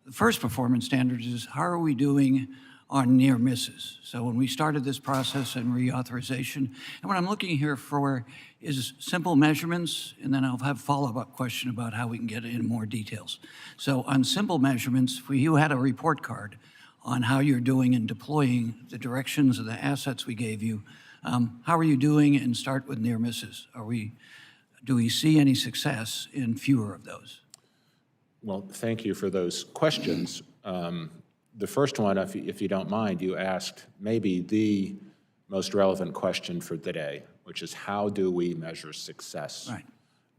the first performance standard is, how are we doing on near misses? So when we started this process and reauthorization, and what I'm looking here for is simple measurements, and then I'll have a follow-up question about how we can get into more details. So on simple measurements, if you had a report card on how you're doing in deploying the directions of the assets we gave you, how are you doing? And start with near misses. Do we see any success in fewer of those? Well, thank you for those questions. The first one, if you don't mind, you asked maybe the most relevant question for today, which is how do we measure success? Right.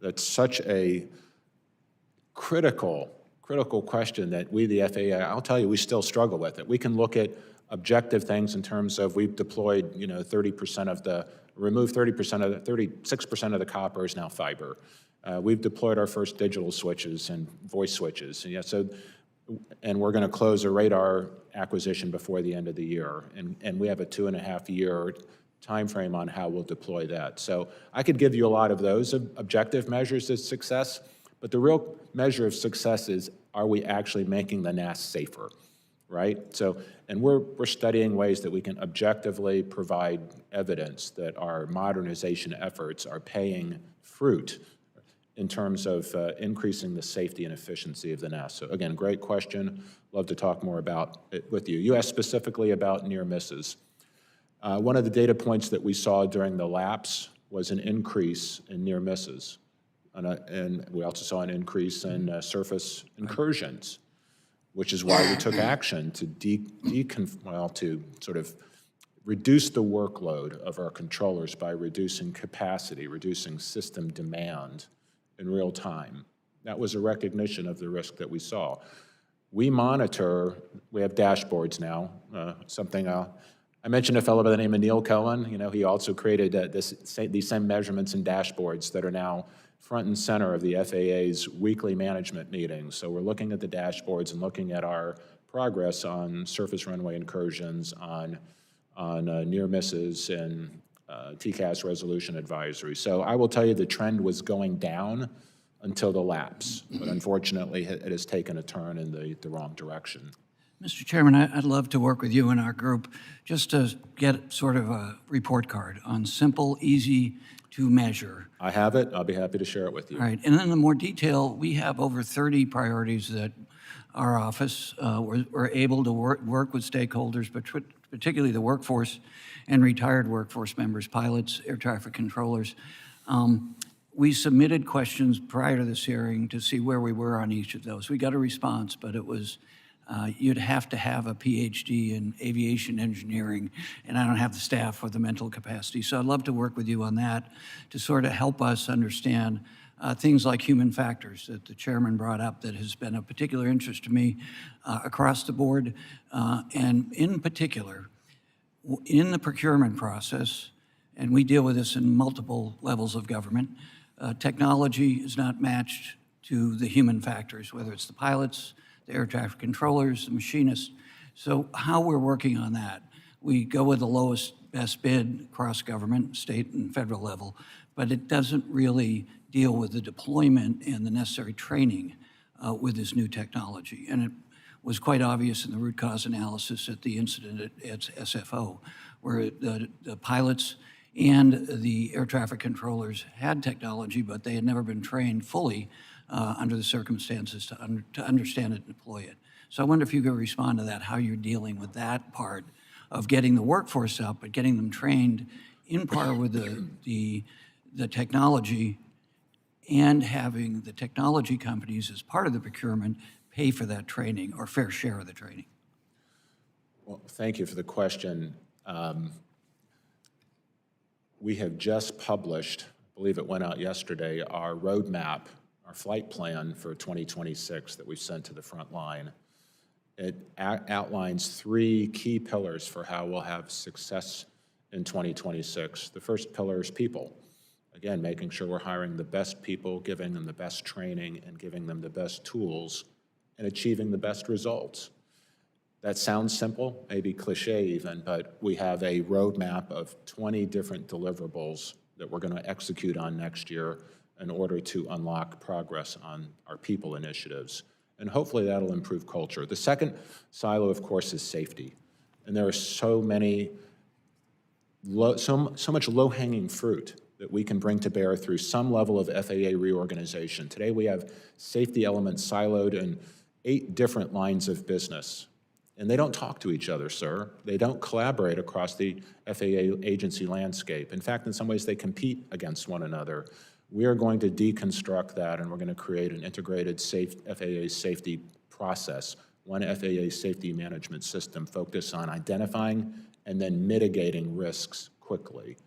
That's such a critical question that we, the FAA, I'll tell you, we still struggle with it. We can look at objective things in terms of we've deployed, 36% of the copper is now fiber. We've deployed our first digital switches and voice switches. And we're going to close a radar acquisition before the end of the year. And we have a 2.5-year time frame on how we'll deploy that. So I could give you a lot of those objective measures of success, but the real measure of success is, are we actually making the NAS safer, right? So, and we're studying ways that we can objectively provide evidence that our modernization efforts are paying fruit in terms of increasing the safety and efficiency of the NAS. So again, great question. Love to talk more about it with you. You asked specifically about near misses. One of the data points that we saw during the lapse was an increase in near misses. And we also saw an increase in surface incursions, which is why we took action to to sort of reduce the workload of our controllers by reducing capacity, reducing system demand in real time. That was a recognition of the risk that we saw. We monitor, we have dashboards now, I mentioned a fellow by the name of Neil Cohen. He also created these same measurements and dashboards that are now front and center of the FAA's weekly management meetings. So we're looking at the dashboards and looking at our progress on surface runway incursions, on near misses, and TCAS resolution advisory. So I will tell you the trend was going down until the lapse, but unfortunately it has taken a turn in the wrong direction. Mr. Chairman, I'd love to work with you and our group just to get sort of a report card on simple, easy to measure. I have it. I'll be happy to share it with you. All right. And then in more detail, we have over 30 priorities that our office we're able to work with stakeholders, but particularly the workforce and retired workforce members, pilots, air traffic controllers. We submitted questions prior to this hearing to see where we were on each of those. We got a response, but it was you'd have to have a PhD in aviation engineering, and I don't have the staff or the mental capacity. So I'd love to work with you on that to sort of help us understand things like human factors that the chairman brought up that has been of particular interest to me across the board, and in particular, in the procurement process, and we deal with this in multiple levels of government, technology is not matched to the human factors, whether it's the pilots, the air traffic controllers, the machinists. So how we're working on that, we go with the lowest best bid across government, state and federal level, but it doesn't really deal with the deployment and the necessary training with this new technology. And it was quite obvious in the root cause analysis at the incident at SFO, where the pilots and the air traffic controllers had technology, but they had never been trained fully under the circumstances to understand it and deploy it. So I wonder if you could respond to that, how you're dealing with that part of getting the workforce up, but getting them trained in par with the technology, and having the technology companies as part of the procurement pay for that training or fair share of the training. Well, thank you for the question. We have just published, I believe it went out yesterday, our roadmap, our flight plan for 2026 that we've sent to the front line. It outlines 3 key pillars for how we'll have success in 2026. The first pillar is people. Again, making sure we're hiring the best people, giving them the best training, and giving them the best tools, and achieving the best results. That sounds simple, maybe cliche even, but we have a roadmap of 20 different deliverables that we're going to execute on next year in order to unlock progress on our people initiatives. And hopefully that'll improve culture. The second silo, of course, is safety. And there are so much low-hanging fruit that we can bring to bear through some level of FAA reorganization. Today we have safety elements siloed in 8 different lines of business. And they don't talk to each other, sir. They don't collaborate across the FAA agency landscape. In fact, in some ways, they compete against one another. We are going to deconstruct that, and we're going to create an integrated FAA safety process, one FAA safety management system focused on identifying and then mitigating risks quickly.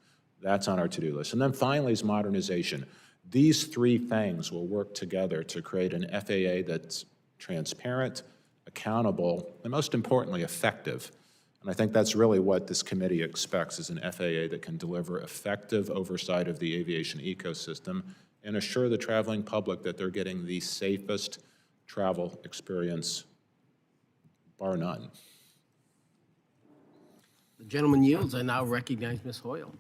That's on our to-do list. And then finally is modernization. These 3 things will work together to create an FAA that's transparent, accountable, and most importantly, effective. And I think that's really what this committee expects, is an FAA that can deliver effective oversight of the aviation ecosystem and assure the traveling public that they're getting the safest travel experience, bar none. The gentleman yields. I now recognize Ms. Hoyle.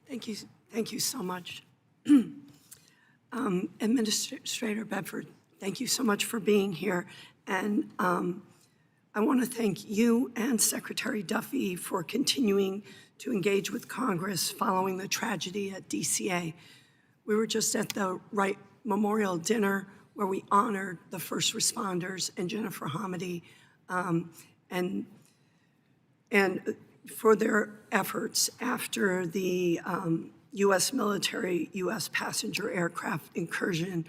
Thank you so much. Administrator Bedford, thank you so much for being here. And I want to thank you and Secretary Duffy for continuing to engage with Congress following the tragedy at DCA. We were just at the Wright Memorial Dinner where we honored the first responders and Jennifer Hamady and for their efforts after the U.S. military, U.S. passenger aircraft incursion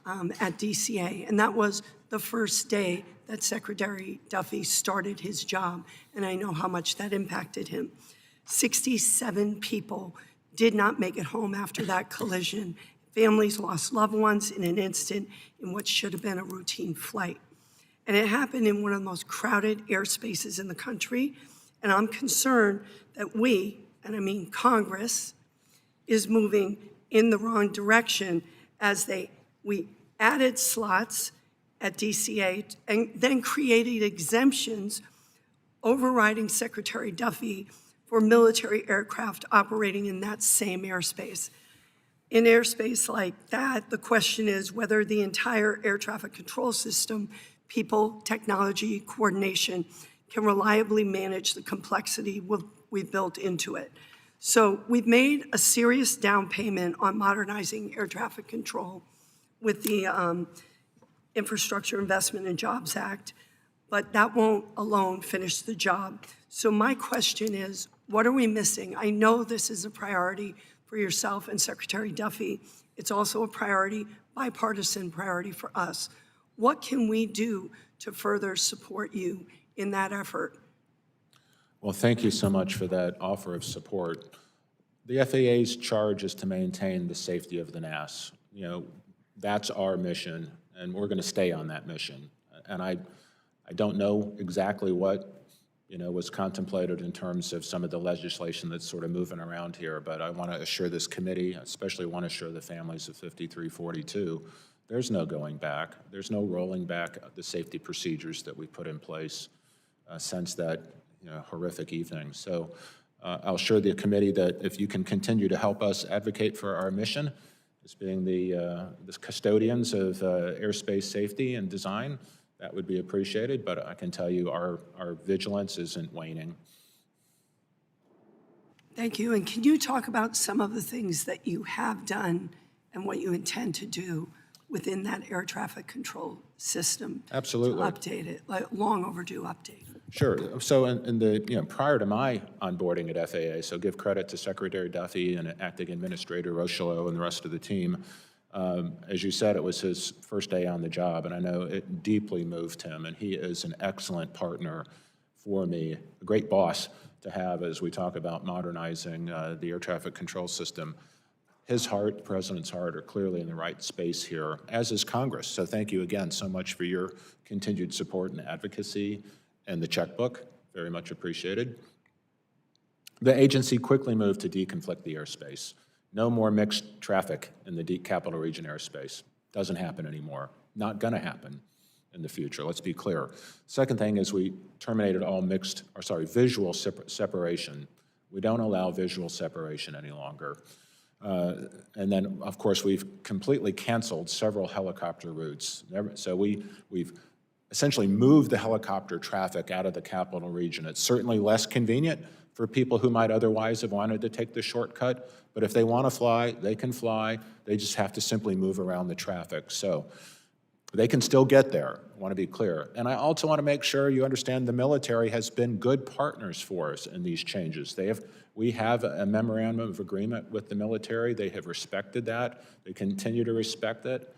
at DCA. And that was the first day that Secretary Duffy started his job, and I know how much that impacted him. 67 people did not make it home after that collision. Families lost loved ones in an instant in what should have been a routine flight. And it happened in one of the most crowded airspaces in the country, and I'm concerned that we, and I mean Congress, is moving in the wrong direction as we added slots at DCA and then created exemptions overriding Secretary Duffy for military aircraft operating in that same airspace. In airspace like that, the question is whether the entire air traffic control system, people, technology, coordination, can reliably manage the complexity we've built into it. So we've made a serious down payment on modernizing air traffic control with the Infrastructure Investment and Jobs Act, but that won't alone finish the job. So my question is, what are we missing? I know this is a priority for yourself and Secretary Duffy. It's also a priority, bipartisan priority for us. What can we do to further support you in that effort? Well, thank you so much for that offer of support. The FAA's charge is to maintain the safety of the NAS. You know, that's our mission, and we're going to stay on that mission. And I don't know exactly what, was contemplated in terms of some of the legislation that's sort of moving around here, but I want to assure this committee, especially want to assure the families of 5342, there's no going back. There's no rolling back the safety procedures that we put in place since that horrific evening. So I'll assure the committee that if you can continue to help us advocate for our mission as being the custodians of airspace safety and design, that would be appreciated, but I can tell you our vigilance isn't waning. Thank you. And can you talk about some of the things that you have done and what you intend to do within that air traffic control system? Absolutely. To update it, like long overdue update. Sure. So in the prior to my onboarding at FAA, so give credit to Secretary Duffy and Acting Administrator Rochelot and the rest of the team. As you said, it was his first day on the job, and I know it deeply moved him, and he is an excellent partner for me, a great boss to have as we talk about modernizing the air traffic control system. his heart, the president's heart, are clearly in the right space here, as is Congress. So thank you again so much for your continued support and advocacy and the checkbook. Very much appreciated. The agency quickly moved to deconflict the airspace. No more mixed traffic in the Capital Region airspace. Doesn't happen anymore. Not going to happen in the future. Let's be clear. Second thing is we terminated all visual separation. We don't allow visual separation any longer. And then, of course, we've completely canceled several helicopter routes. So we've essentially moved the helicopter traffic out of the Capital Region. It's certainly less convenient for people who might otherwise have wanted to take the shortcut, but if they want to fly, they can fly. They just have to simply move around the traffic. So they can still get there, I want to be clear. And I also want to make sure you understand the military has been good partners for us in these changes. We have a memorandum of agreement with the military. They have respected that. They continue to respect it.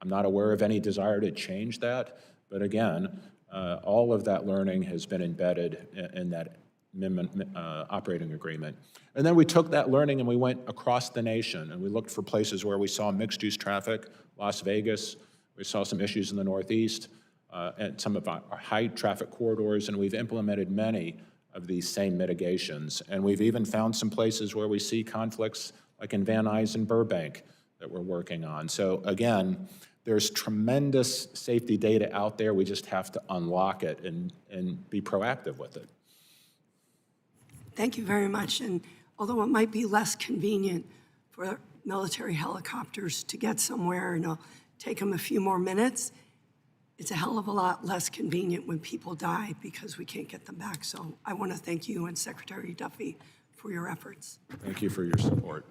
I'm not aware of any desire to change that. But again, all of that learning has been embedded in that operating agreement. And then we took that learning and we went across the nation and we looked for places where we saw mixed-use traffic, Las Vegas. We saw some issues in the Northeast and some of our high traffic corridors, and we've implemented many of these same mitigations. And we've even found some places where we see conflicts, like in Van Nuys and Burbank, that we're working on. So again, there's tremendous safety data out there. We just have to unlock it and be proactive with it. Thank you very much. And although it might be less convenient for military helicopters to get somewhere and it'll take them a few more minutes, it's a hell of a lot less convenient when people die because we can't get them back. So I want to thank you and Secretary Duffy for your efforts. Thank you for your support.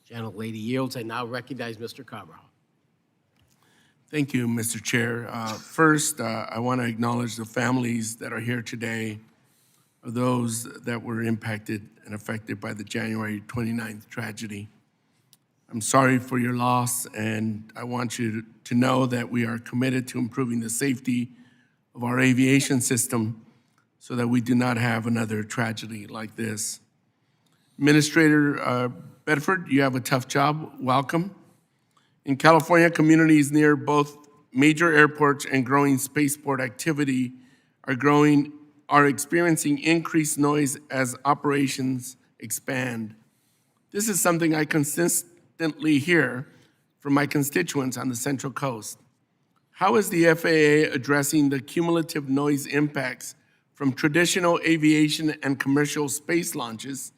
Gentlelady yields. I now recognize Mr. Cabral. Thank you, Mr. Chair. First, I want to acknowledge the families that are here today, of those that were impacted and affected by the January 29th tragedy. I'm sorry for your loss, and I want you to know that we are committed to improving the safety of our aviation system so that we do not have another tragedy like this. Administrator Bedford, you have a tough job. Welcome. In California, communities near both major airports and growing spaceport activity are experiencing increased noise as operations expand. This is something I consistently hear from my constituents on the Central Coast. How is the FAA addressing the cumulative noise impacts from traditional aviation and commercial space launches?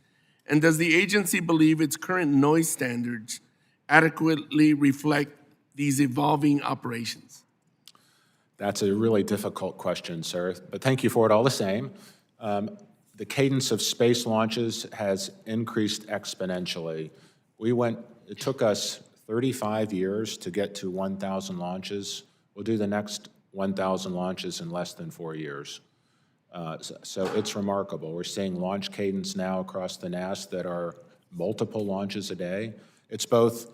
And does the agency believe its current noise standards adequately reflect these evolving operations? That's a really difficult question, sir, but thank you for it all the same. The cadence of space launches has increased exponentially. It took us 35 years to get to 1,000 launches. We'll do the next 1,000 launches in less than 4 years. So it's remarkable. We're seeing launch cadence now across the NAS that are multiple launches a day. It's both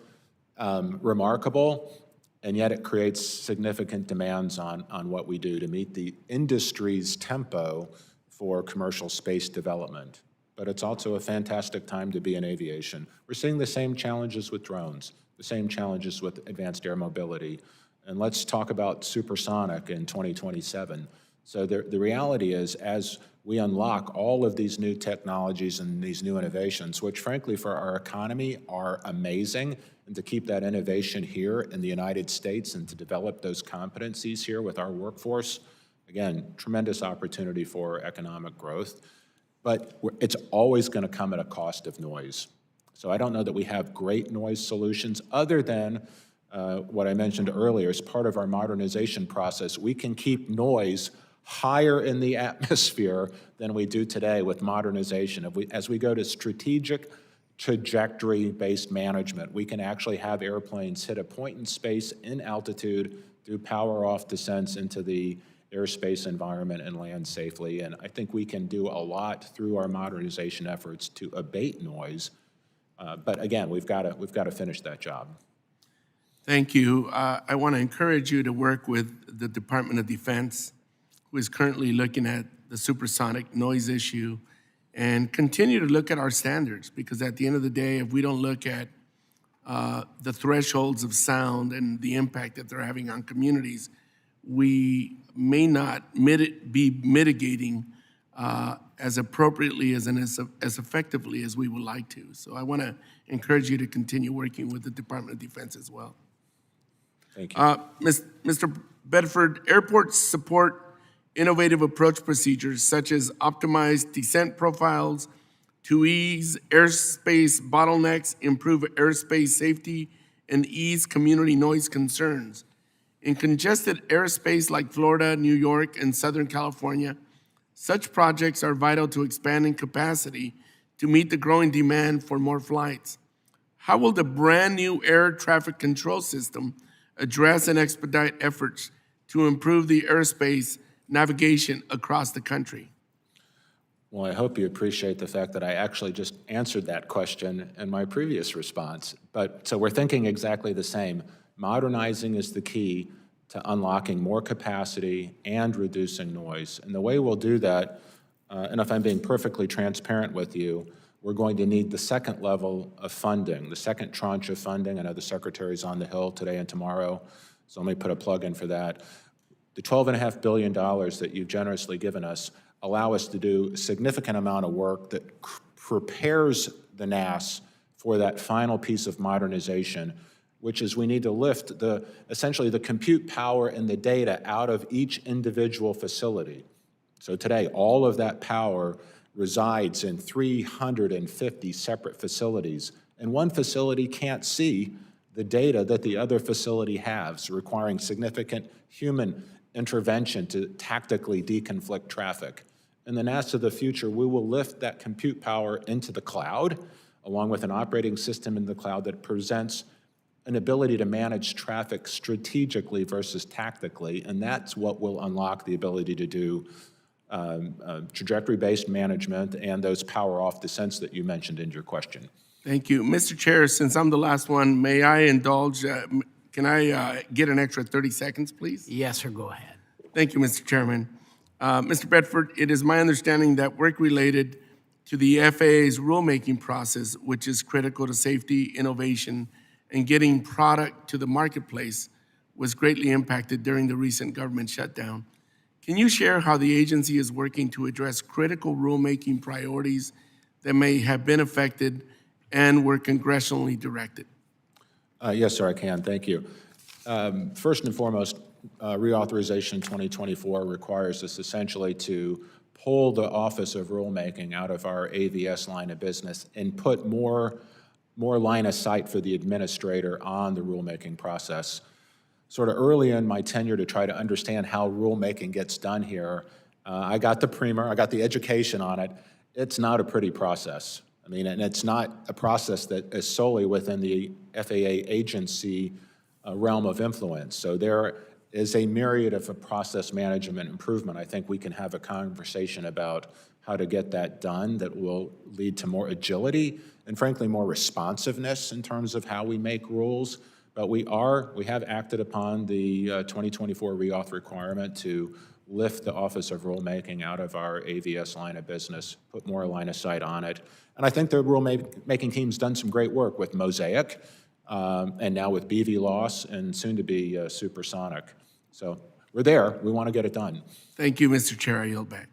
remarkable, and yet it creates significant demands on what we do to meet the industry's tempo for commercial space development. But it's also a fantastic time to be in aviation. We're seeing the same challenges with drones, the same challenges with advanced air mobility. And let's talk about supersonic in 2027. So the reality is, as we unlock all of these new technologies and these new innovations, which frankly for our economy are amazing, and to keep that innovation here in the United States and to develop those competencies here with our workforce, again, tremendous opportunity for economic growth. But it's always going to come at a cost of noise. So I don't know that we have great noise solutions other than what I mentioned earlier. As part of our modernization process, we can keep noise higher in the atmosphere than we do today with modernization. As we go to strategic trajectory-based management, we can actually have airplanes hit a point in space in altitude, do power-off descents into the airspace environment and land safely. And I think we can do a lot through our modernization efforts to abate noise. But again, we've got to finish that job. Thank you. I want to encourage you to work with the Department of Defense, who is currently looking at the supersonic noise issue and continue to look at our standards, because at the end of the day, if we don't look at the thresholds of sound and the impact that they're having on communities, we may not be mitigating as appropriately as and as effectively as we would like to. So I want to encourage you to continue working with the Department of Defense as well. Thank you. Mr. Bedford, airports support innovative approach procedures such as optimized descent profiles to ease airspace bottlenecks, improve airspace safety, and ease community noise concerns. In congested airspace like Florida, New York, and Southern California, such projects are vital to expanding capacity to meet the growing demand for more flights. How will the brand-new air traffic control system address and expedite efforts to improve the airspace navigation across the country? Well, I hope you appreciate the fact that I actually just answered that question in my previous response. So we're thinking exactly the same. Modernizing is the key to unlocking more capacity and reducing noise. And the way we'll do that, and if I'm being perfectly transparent with you, we're going to need the second level of funding, the second tranche of funding. I know the Secretary's on the Hill today and tomorrow, so let me put a plug in for that. The $12.5 billion that you've generously given us allow us to do a significant amount of work that prepares the NAS for that final piece of modernization, which is we need to lift essentially the compute power and the data out of each individual facility. So today, all of that power resides in 350 separate facilities, and one facility can't see the data that the other facility has, requiring significant human intervention to tactically deconflict traffic. In the NAS of the future, we will lift that compute power into the cloud, along with an operating system in the cloud that presents an ability to manage traffic strategically versus tactically, and that's what will unlock the ability to do trajectory-based management and those power-off descents that you mentioned in your question. Thank you. Mr. Chair, since I'm the last one, may I indulge, can I get an extra 30 seconds, please? Yes, sir, go ahead. Thank you, Mr. Chairman. Mr. Bedford, it is my understanding that work related to the FAA's rulemaking process, which is critical to safety, innovation, and getting product to the marketplace, was greatly impacted during the recent government shutdown. Can you share how the agency is working to address critical rulemaking priorities that may have been affected and were congressionally directed? Yes, sir, I can. Thank you. First and foremost, reauthorization 2024 requires us essentially to pull the Office of Rulemaking out of our AVS line of business and put more line of sight for the administrator on the rulemaking process. Sort of early in my tenure to try to understand how rulemaking gets done here, I got the primer, I got the education on it. It's not a pretty process. I mean, and it's not a process that is solely within the FAA agency realm of influence. So there is a myriad of a process management improvement. I think we can have a conversation about how to get that done that will lead to more agility and frankly more responsiveness in terms of how we make rules. But we have acted upon the 2024 reauth requirement to lift the Office of Rulemaking out of our AVS line of business, put more line of sight on it. And I think the rulemaking team's done some great work with Mosaic, and now with BVLOS, and soon to be Supersonic. So we're there. We want to get it done. Thank you, Mr. Chair. I yield back.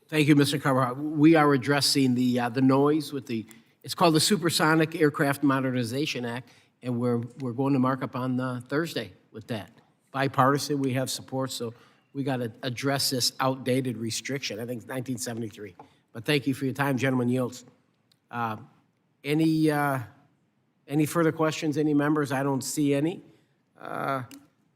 Thank you, Mr. Carvajal. We are addressing the noise with it's called the Supersonic Aircraft Modernization Act, and we're going to mark up on Thursday with that. Bipartisan, we have support, so we got to address this outdated restriction. I think it's 1973. But thank you for your time, gentlemen. Yields. Any further questions, any members? I don't see any.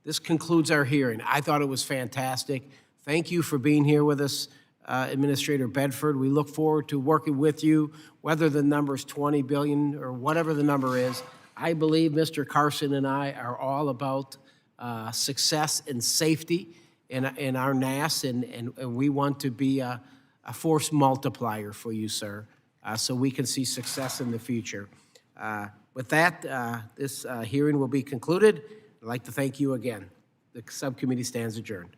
This concludes our hearing. I thought it was fantastic. Thank you for being here with us, Administrator Bedford. We look forward to working with you, whether the number is 20 billion or whatever the number is. I believe Mr. Carson and I are all about success and safety in our NAS, and we want to be a force multiplier for you, sir, so we can see success in the future. With that, this hearing will be concluded. I'd like to thank you again. The subcommittee stands adjourned.